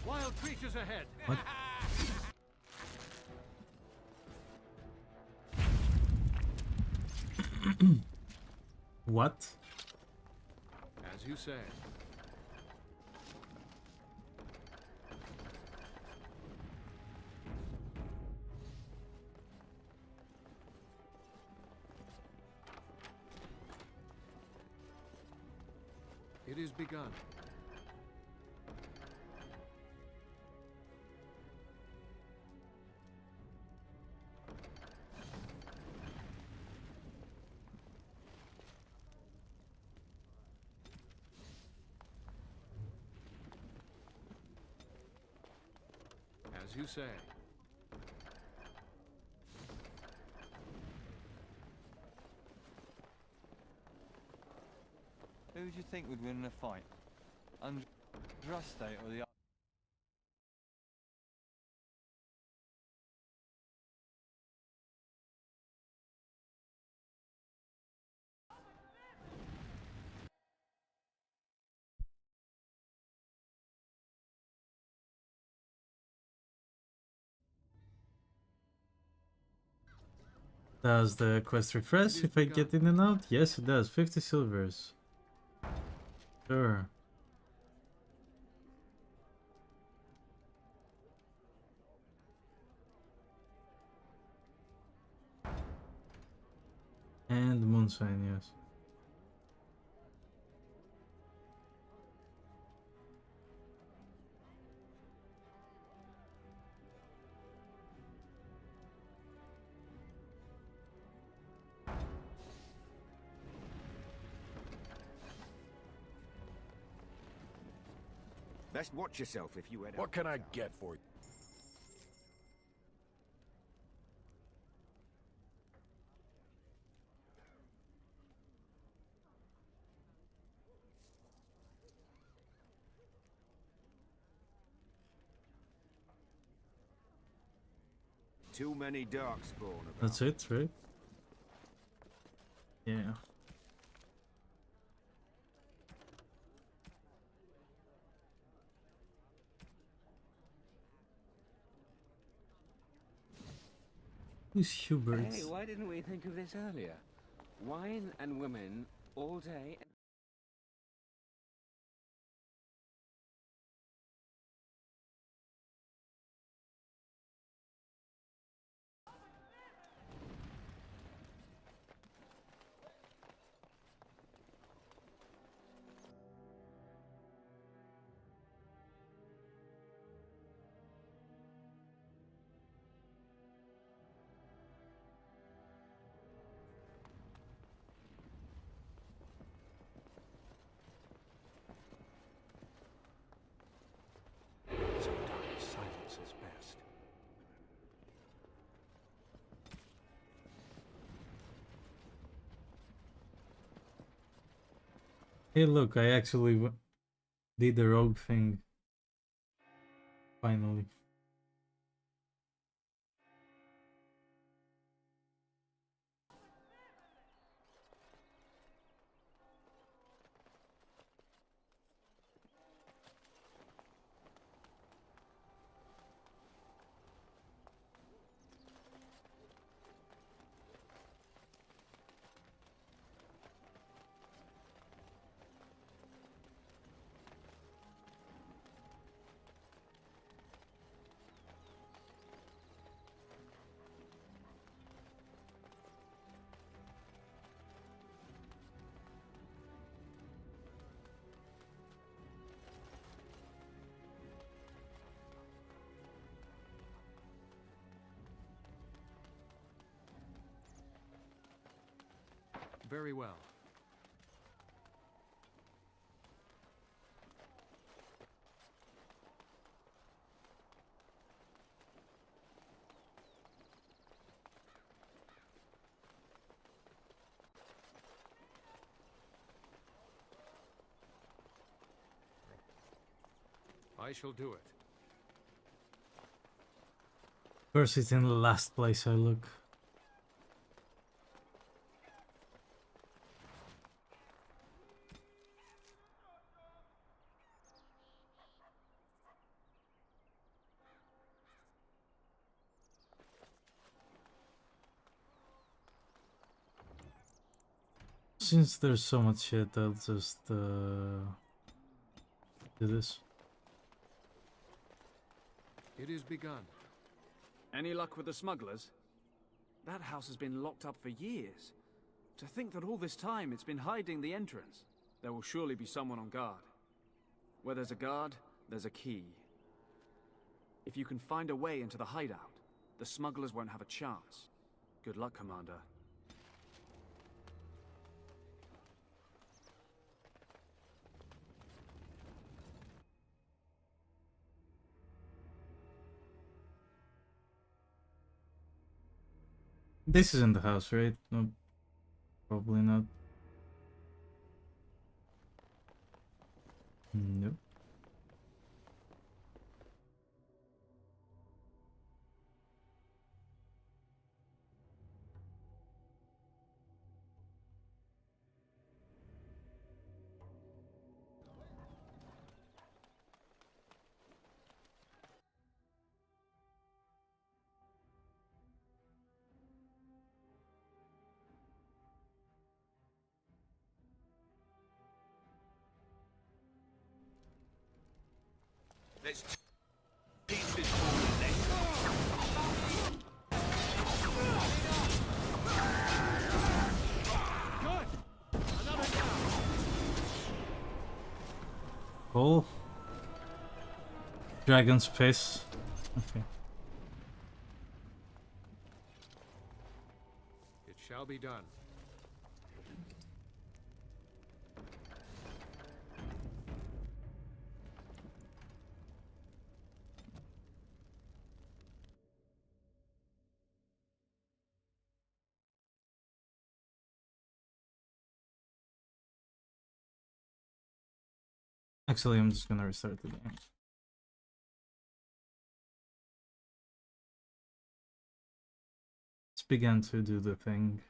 Wild creatures ahead! What? What? As you say. It is begun. As you say. Who do you think would win in a fight? Andraste or the... Does the quest refresh if I get in and out? Yes, it does. 50 silvers. Sure. And moonshine, yes. Best watch yourself if you head out. What can I get for you? Too many darkspawn about. That's it, right? Yeah. Hey, Who's Hubert? why didn't we think of this earlier? Wine and women all day. Sometimes silence is best. Hey, look, I actually did the rogue thing. Finally. Very well. I shall do it. Of course, it's in the last place I look. Since there's so much shit, I'll just do this. It is begun. Any luck with the smugglers? That house has been locked up for years. To think that all this time it's been hiding the entrance. There will surely be someone on guard. Where there's a guard, there's a key. If you can find a way into the hideout, the smugglers won't have a chance. Good luck, Commander. This isn't the house, right? No, probably not. Nope. Let's teach this fool a lesson. Good. Another down. Cool. Dragon's piss. Okay. It shall be done. Actually, I'm just gonna restart the game. Let's begin to do the thing.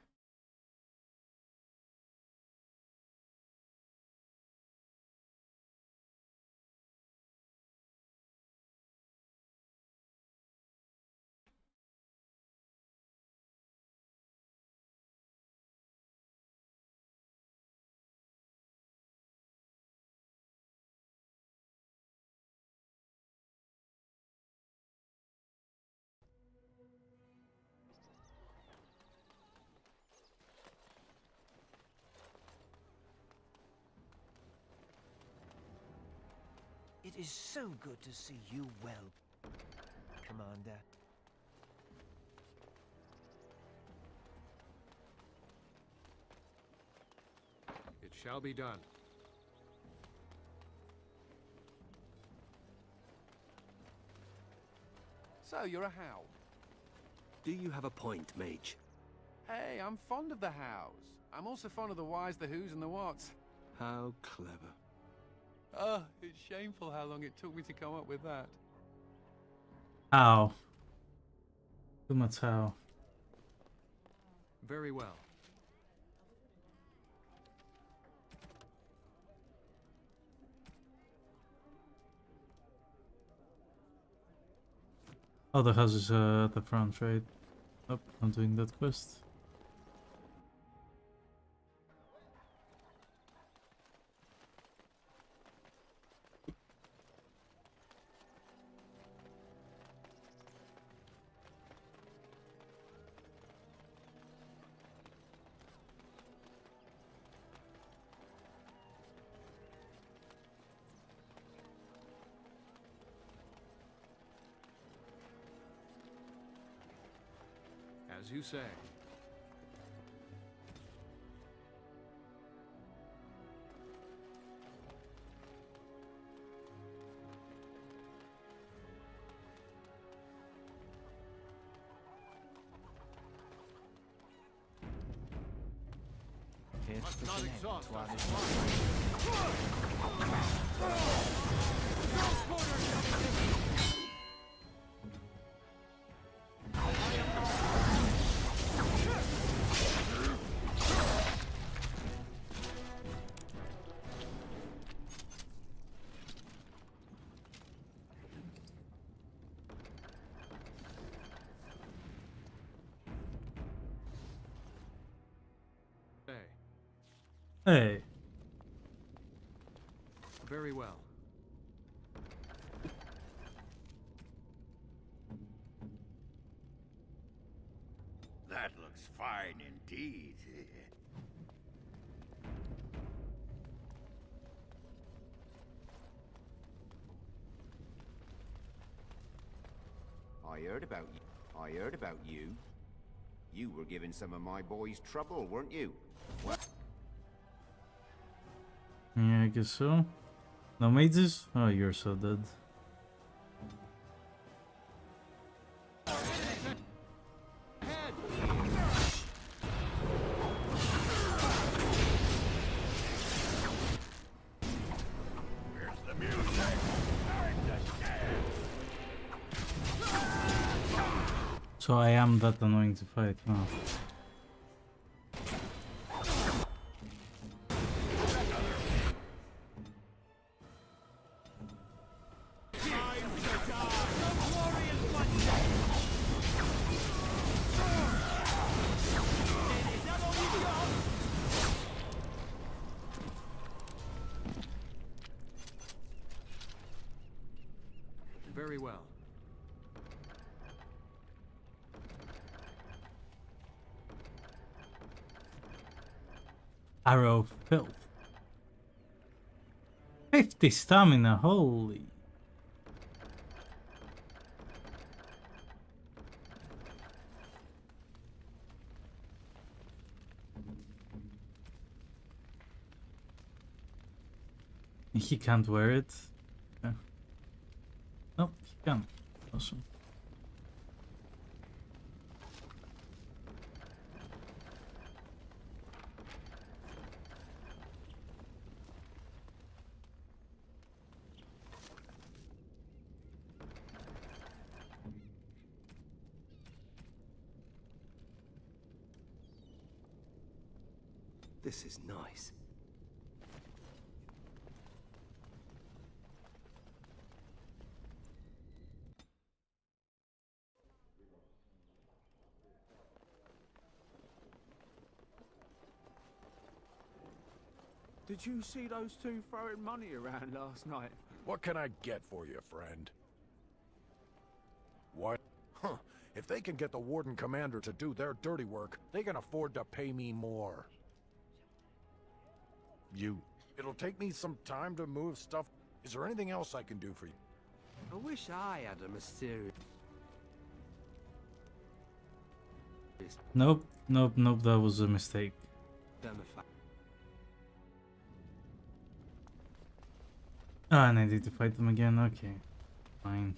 It is so good to see you well, Commander. It shall be done. So, you're a How. Do you have a point, Mage? Hey, I'm fond of the Hows. I'm also fond of the whys, the whos, and the whats. How clever. Oh, it's shameful how long it took me to come up with that. How? Too much how. Very well. Oh, the house is at the front, right? Oh, I'm doing that quest. As you say. Must not exhaust our Hey. Very well. That looks fine indeed. I heard about you. You were giving some of my boys trouble, weren't you? What? Yeah, I guess so. No mages? Oh, you're so dead. So I am that annoying to fight, huh? Very well. Arrow filth. 50 stamina, holy. He can't wear it. Yeah. Oh, he can. Awesome. This is nice. Did you see those two throwing money around last night? What can I get for you, friend? What? Huh. If they can get the Warden Commander to do their dirty work, they can afford to pay me more. It'll take me some time to move stuff. Is there anything else I can do for you? I wish I had a mysterious... Nope, nope, nope, that was a mistake. Ah, and I need to fight them again, okay. Fine.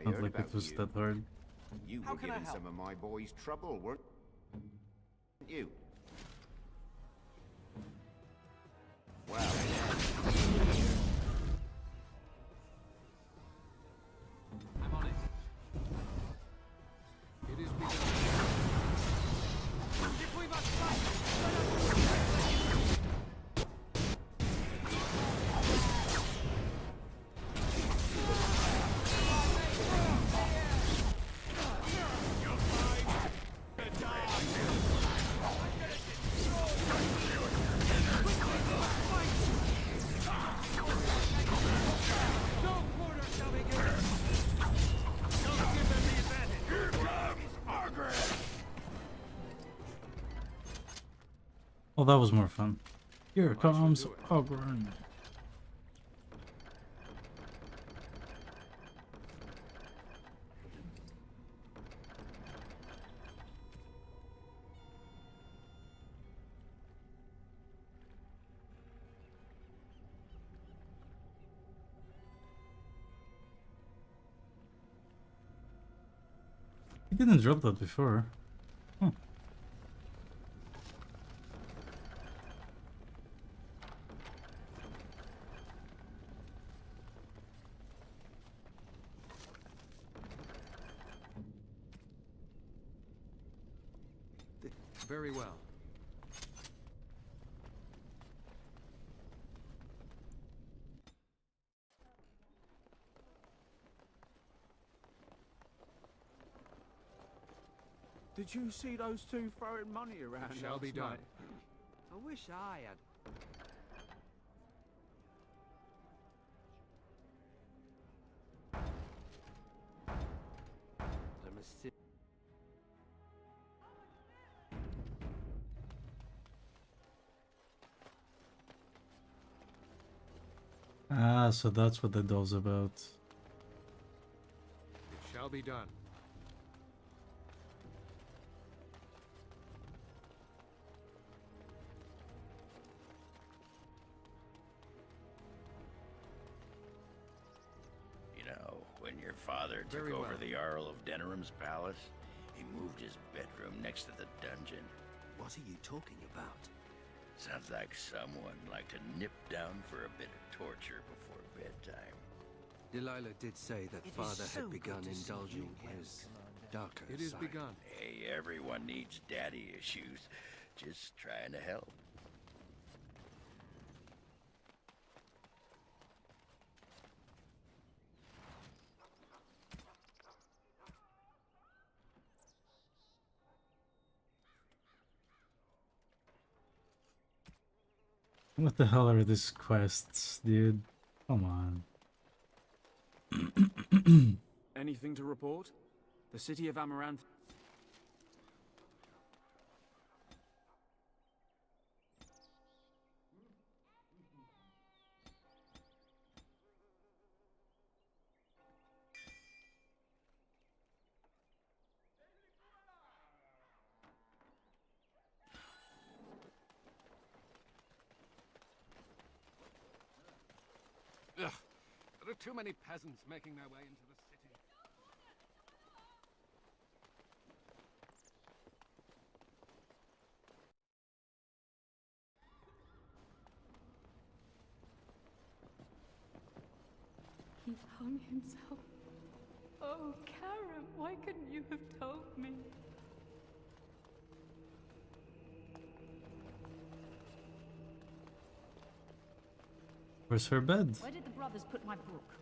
Not like it was that hard. You were giving some of my boys trouble, weren't you? Well, I'm on it. It is begun. If we must fight, Oh, that was more fun. Here comes Ogren. He didn't drop that before. Huh. very well. Did you see those two throwing money around? Shall be done. Night? I wish I had. Ah, so that's what the doll's about. It shall be done. You know, when your father took Very over well. the Jarl of Denerim's palace, he moved his bedroom next to the dungeon. What are you talking about? Sounds like someone liked to nip down for a bit of torture before bedtime. Delilah did say that It is father so had begun good to see indulging you well, his Commander. darker It is side. begun. Hey, everyone needs daddy issues. Just trying to help. What the hell are these quests, dude? Come on. Anything to report? The city of Amaranth. Ugh. There are too many peasants making their way into the city. He hung himself. Oh, Karen, why couldn't you have told me? Where's her bed? Where did the brothers put my book?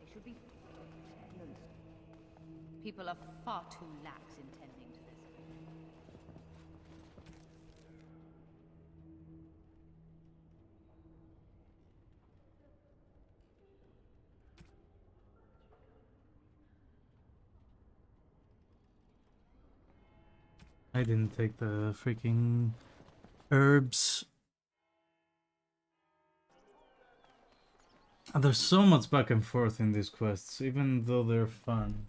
They should be close. People are far too lax in tending to this. I didn't take the freaking herbs. And there's so much back and forth in these quests, even though they're fun.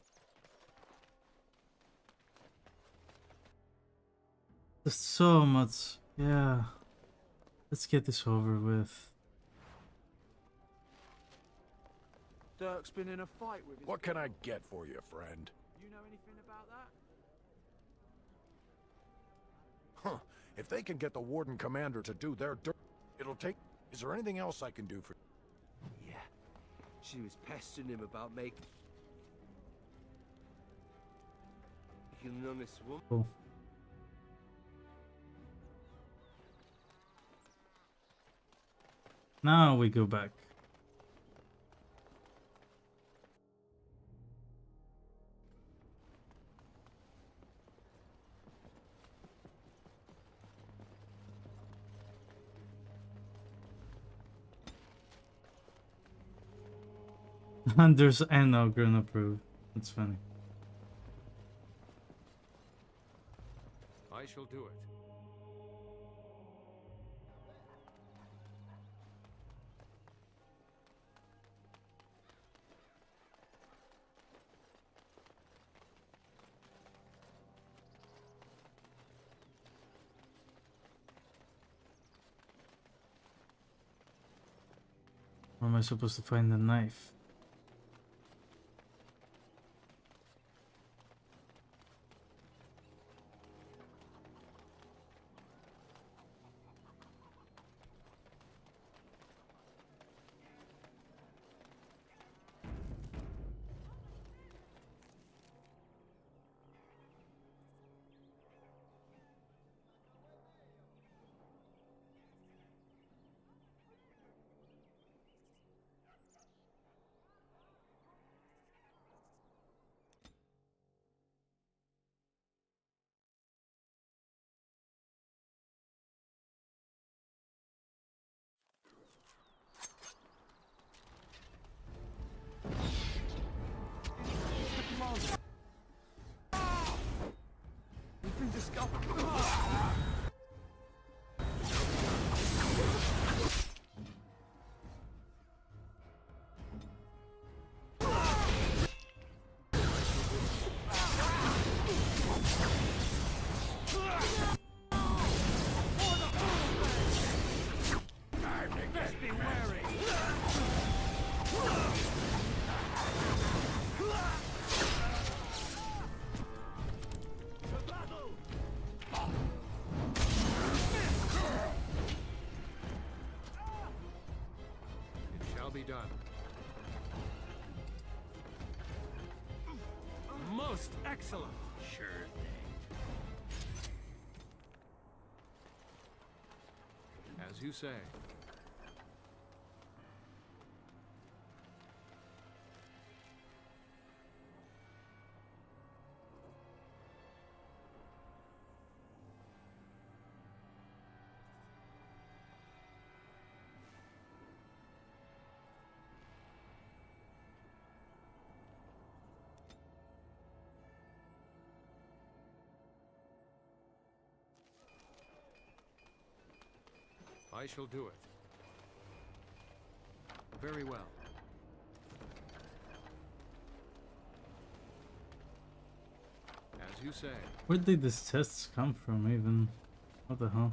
There's so much. Yeah. Let's get this over with. Dirk's been in a fight with his... What can I get for you, friend? You know anything about that? Huh. If they can get the Warden Commander to do their dirt, it'll take... Is there anything else I can do for... Yeah. She was pestering him about making an honest woman. Cool. Now we go back. And there's Enoch approved. That's funny. I shall do it. Where am I supposed to find the knife? We've been discovered. Be done. Most excellent. Excellent. Sure thing. As you say. I shall do it. Very well. As you say. Where did these tests come from even? What the hell?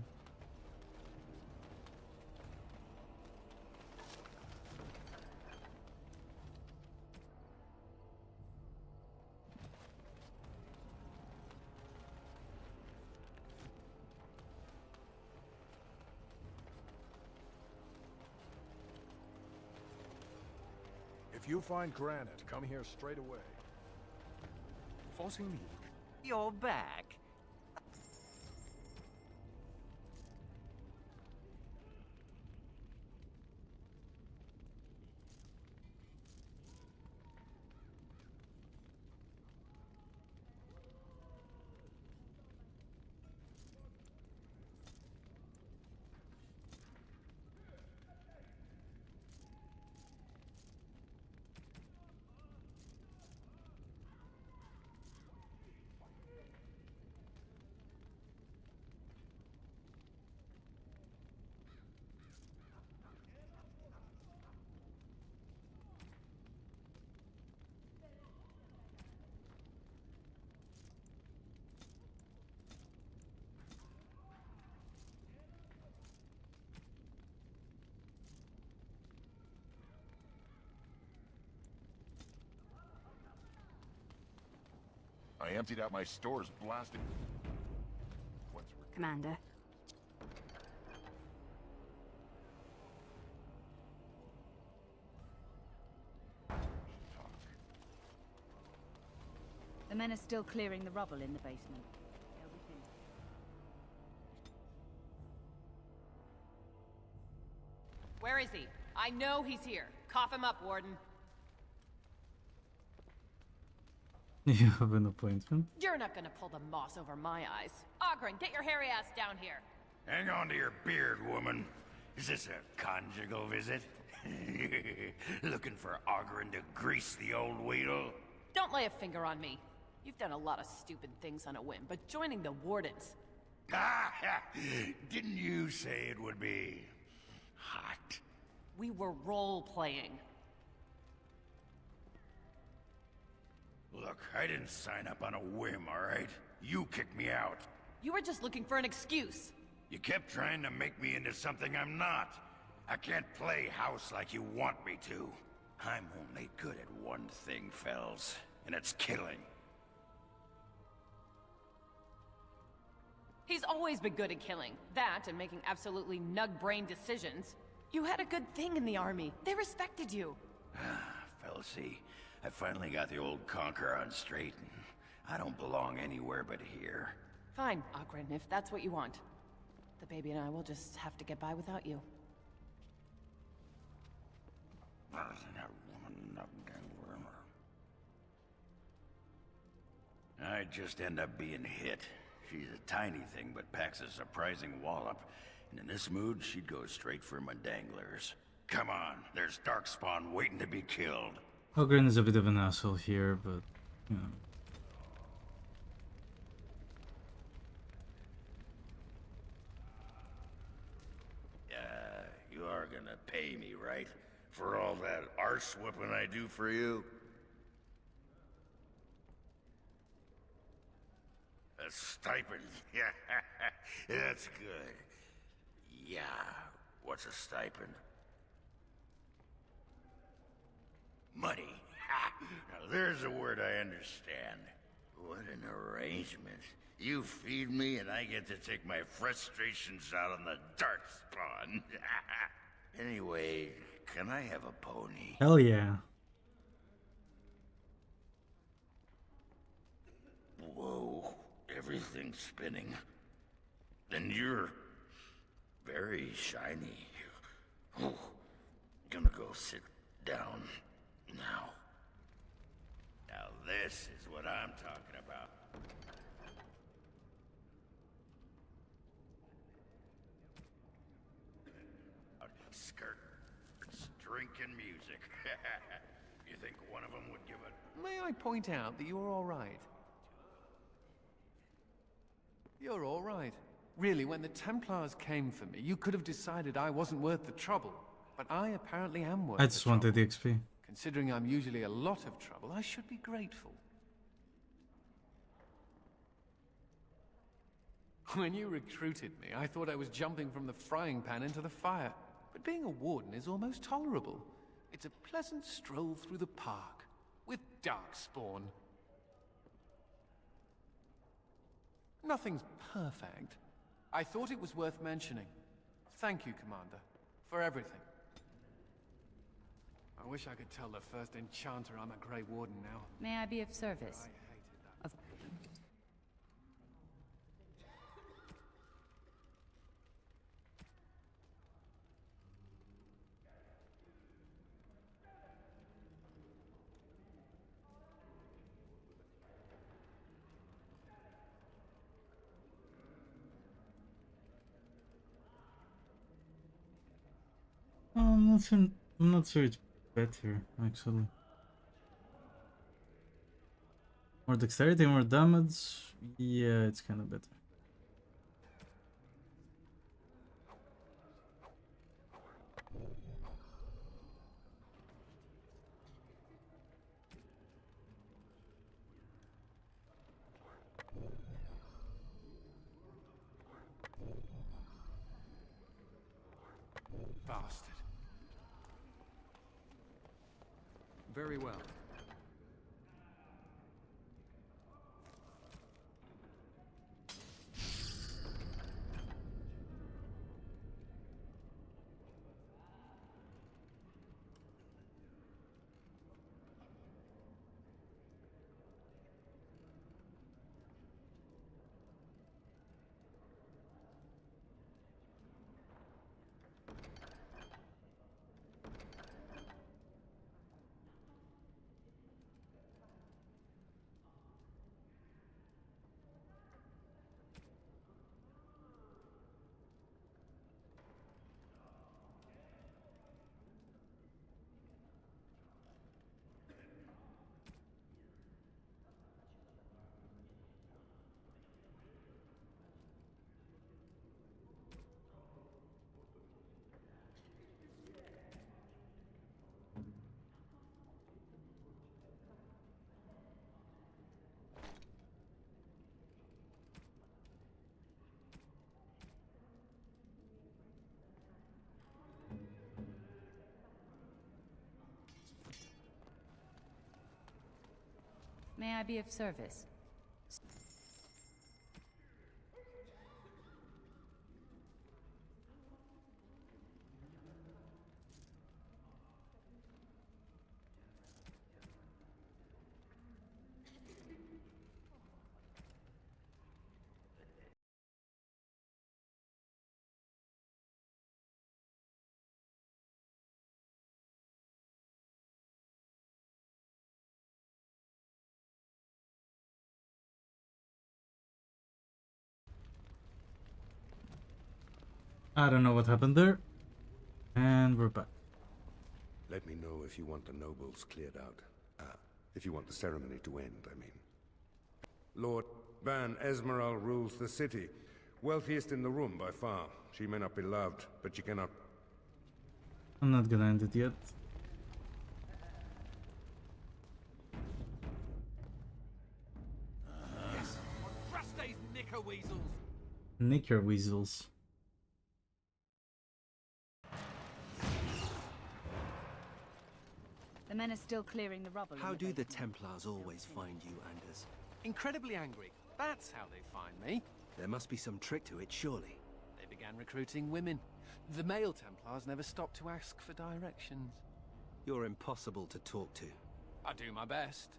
If you find granite, come here straight away. Forcing me. You're back. I emptied out my stores, blasting. Commander. The men are still clearing the rubble in the basement. They'll be finished. Where is he? I know he's here. Cough him up, Warden. You have an appointment? You're not gonna pull the moss over my eyes. Ogren, get your hairy ass down here. Hang on to your beard, woman. Is this a conjugal visit? Looking for Ogren to grease the old wheel? Don't lay a finger on me. You've done a lot of stupid things on a whim, but joining the Wardens... Didn't you say it would be hot? We were role-playing. Look, I didn't sign up on a whim, alright? You kicked me out. You were just looking for an excuse. You kept trying to make me into something I'm not. I can't play house like you want me to. I'm only good at one thing, Fells, and it's killing. He's always been good at killing. That and making absolutely nug-brain decisions. You had a good thing in the army. They respected you. Fellsy, I finally got the old conqueror on straight, and I don't belong anywhere but here. Fine, Ogren, if that's what you want. The baby and I will just have to get by without you. I just end up being hit. She's a tiny thing, but packs a surprising wallop. And in this mood, she'd go straight for my danglers. Come on, there's Darkspawn waiting to be killed. Ogren is a bit of an asshole here, but, you know. You are gonna pay me, right? For all that arse whipping I do for you? A stipend. Yeah, that's good. Yeah, what's a stipend? Money. Now there's a word I understand. What an arrangement. You feed me and I get to take my frustrations out on the Darkspawn. Anyway, can I have a pony? Hell yeah. Whoa, everything's spinning. And you're very shiny. Oh, gonna go sit down now. Now this is what I'm talking about. Skirts, drinking music. You think one of them would give it? May I point out that you're all right? You're all right. Really, when the Templars came for me, you could have decided I wasn't worth the trouble. But I apparently am worth I just wanted the XP. Considering I'm usually a lot of trouble, I should be grateful. When you recruited me, I thought I was jumping from the frying pan into the fire. But being a warden is almost tolerable. It's a pleasant stroll through the park, with Darkspawn. Nothing's perfect. I thought it was worth mentioning. Thank you, Commander, for everything. I wish I could tell the first enchanter I'm a Grey Warden now. May I be of service? Of I'm not sure it's better, actually. More dexterity, more damage. Yeah, it's kind of better. Bastard. Very well. May I be of service? I don't know what happened there. And we're back. Let me know if you want the nobles cleared out. If you want the ceremony to end, I mean. Lord Ban Esmeralda rules the city. Wealthiest in the room by far. She may not be loved, but you cannot... I'm not gonna end it yet. Yes, on Truste's knicker weasels. Knicker weasels. The men are still clearing the rubble. How do the Templars always find you, Anders? Incredibly angry. That's how they find me. There must be some trick to it, surely. They began recruiting women. The male Templars never stopped to ask for directions. You're impossible to talk to. I do my best.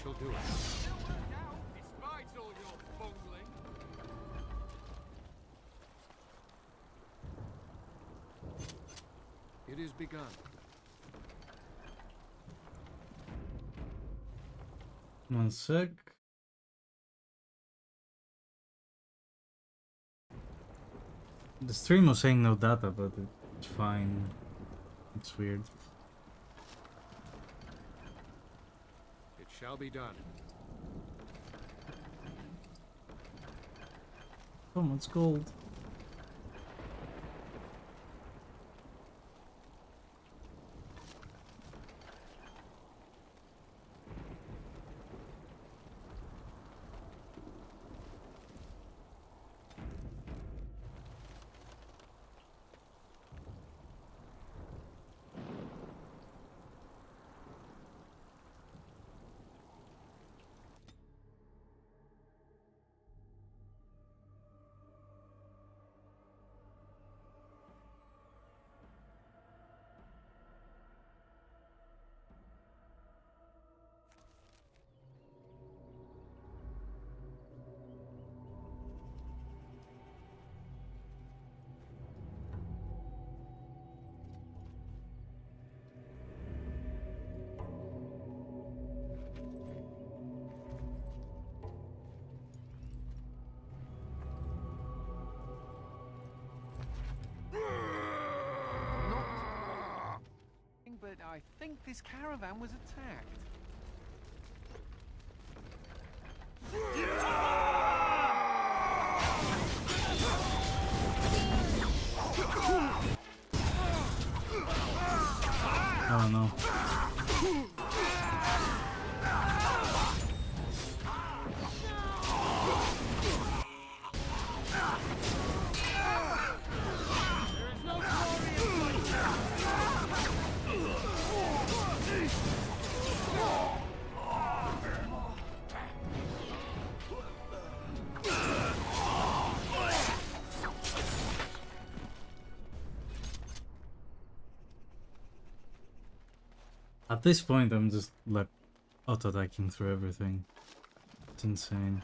shall do it. Despite all your bungling. It is begun. One sec. The stream was saying no data, but it's fine. It's weird. It shall be done. Oh, it's gold. But I think this caravan was attacked. Oh no. At this point, I'm just like auto-attacking through everything. It's insane.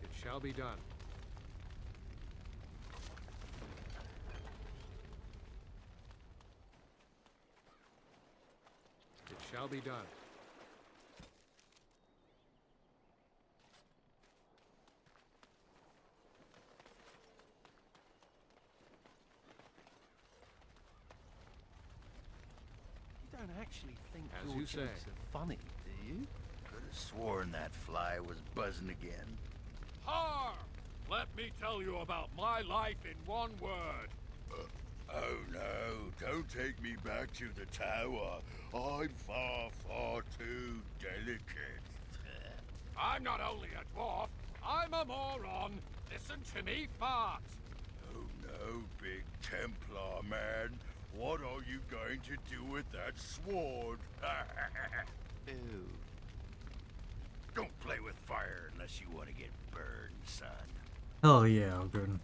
It shall be done. It shall be done. You don't actually think As your you say. jokes are funny, do you? Could have sworn that fly was buzzing again. Har! Let me tell you about my life in one word. Oh no, don't take me back to the tower. I'm far, far too delicate. I'm not only a dwarf, I'm a moron. Listen to me fart. Oh no, big Templar man. What are you going to do with that sword? Ew. Don't play with fire unless you want to get burned, son. Hell yeah, Gordon.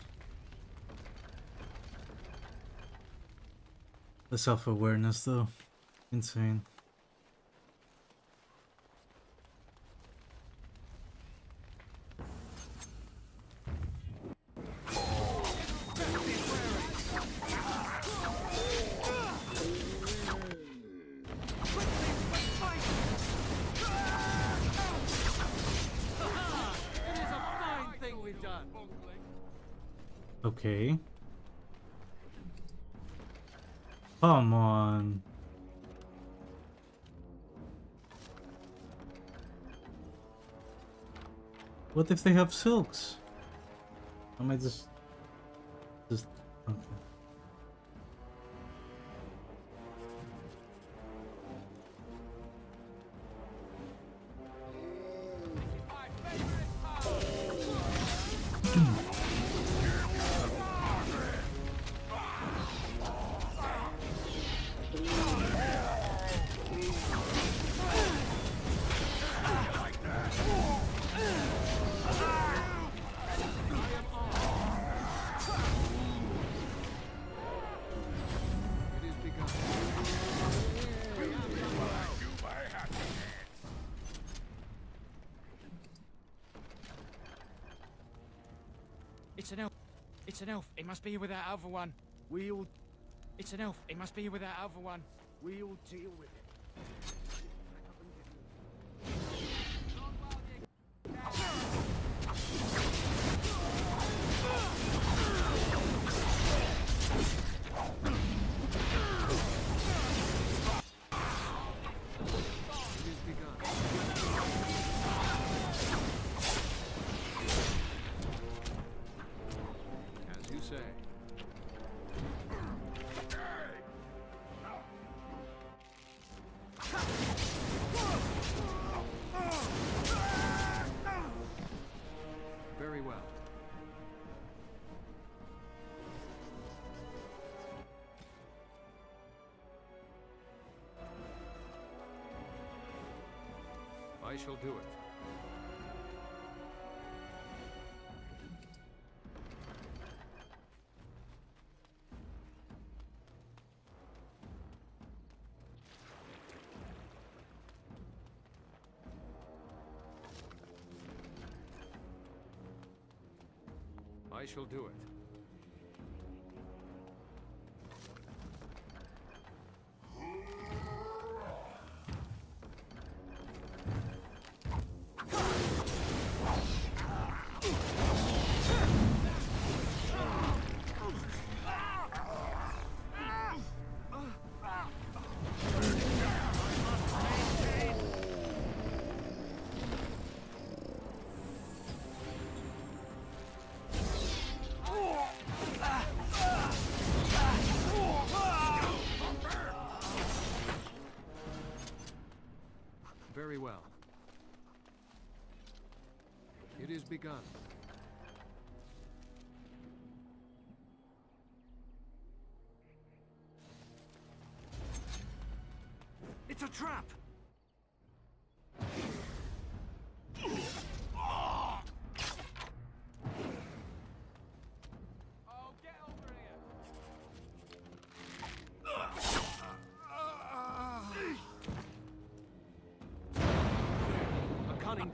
The self-awareness though, insane. Okay. Come on. What if they have silks? I might just okay. It's an elf. It's an elf. It must be with that other one. We'll... It's an elf. It must be with that other one. We'll deal with it. As you say. Very well. I shall do it. I shall do it. Very well. It is begun. It's a trap!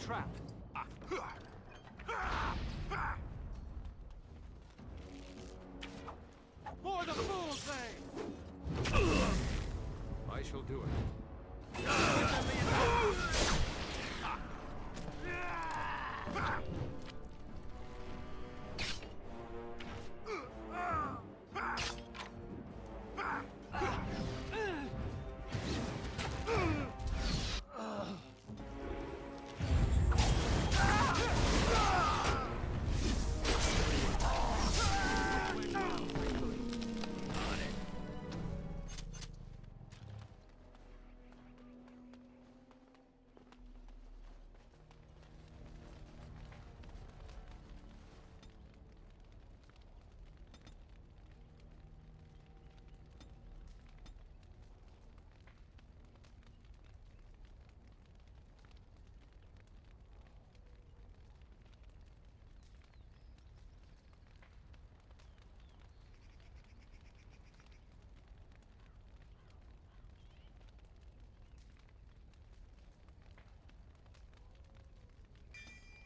Trap. For the fool's sake! I shall do it.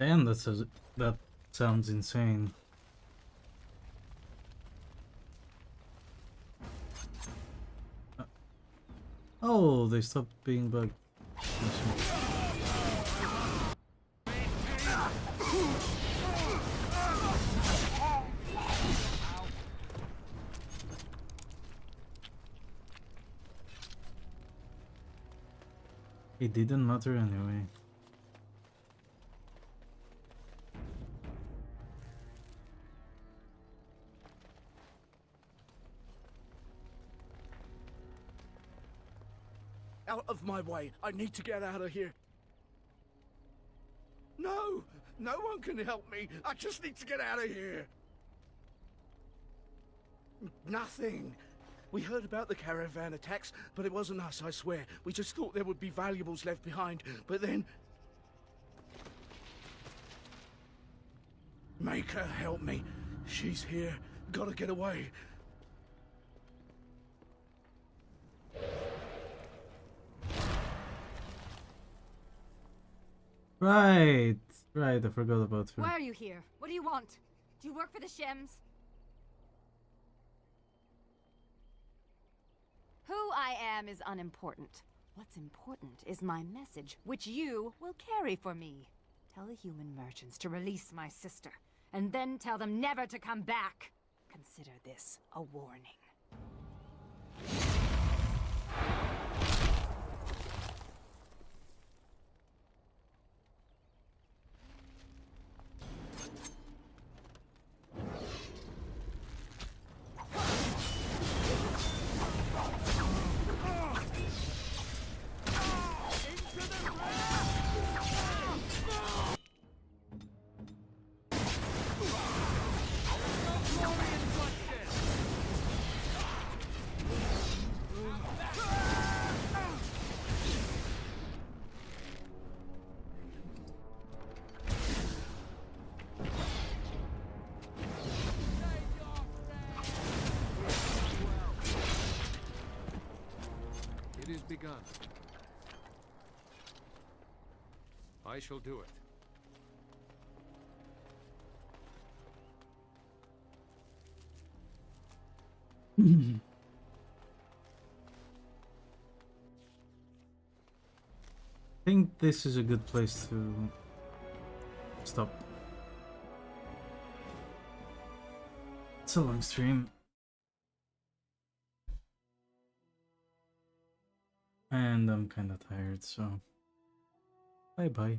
Damn, that sounds insane. Oh, they stopped being bugged. It didn't matter anyway. Out of my way. I need to get out of here. No! No one can help me. I just need to get out of here. Nothing. We heard about the caravan attacks, but it wasn't us, I swear. We just thought there would be valuables left behind, but then... Make her help me. She's here. Gotta get away. Right, I forgot about her. Why are you here? What do you want? Do you work for the Shems? Who I am is unimportant. What's important is my message, which you will carry for me. Tell the human merchants to release my sister, and then tell them never to come back. Consider this a warning. It is begun. I shall do it. I think this is a good place to stop. It's a long stream. And I'm kinda tired, so bye bye.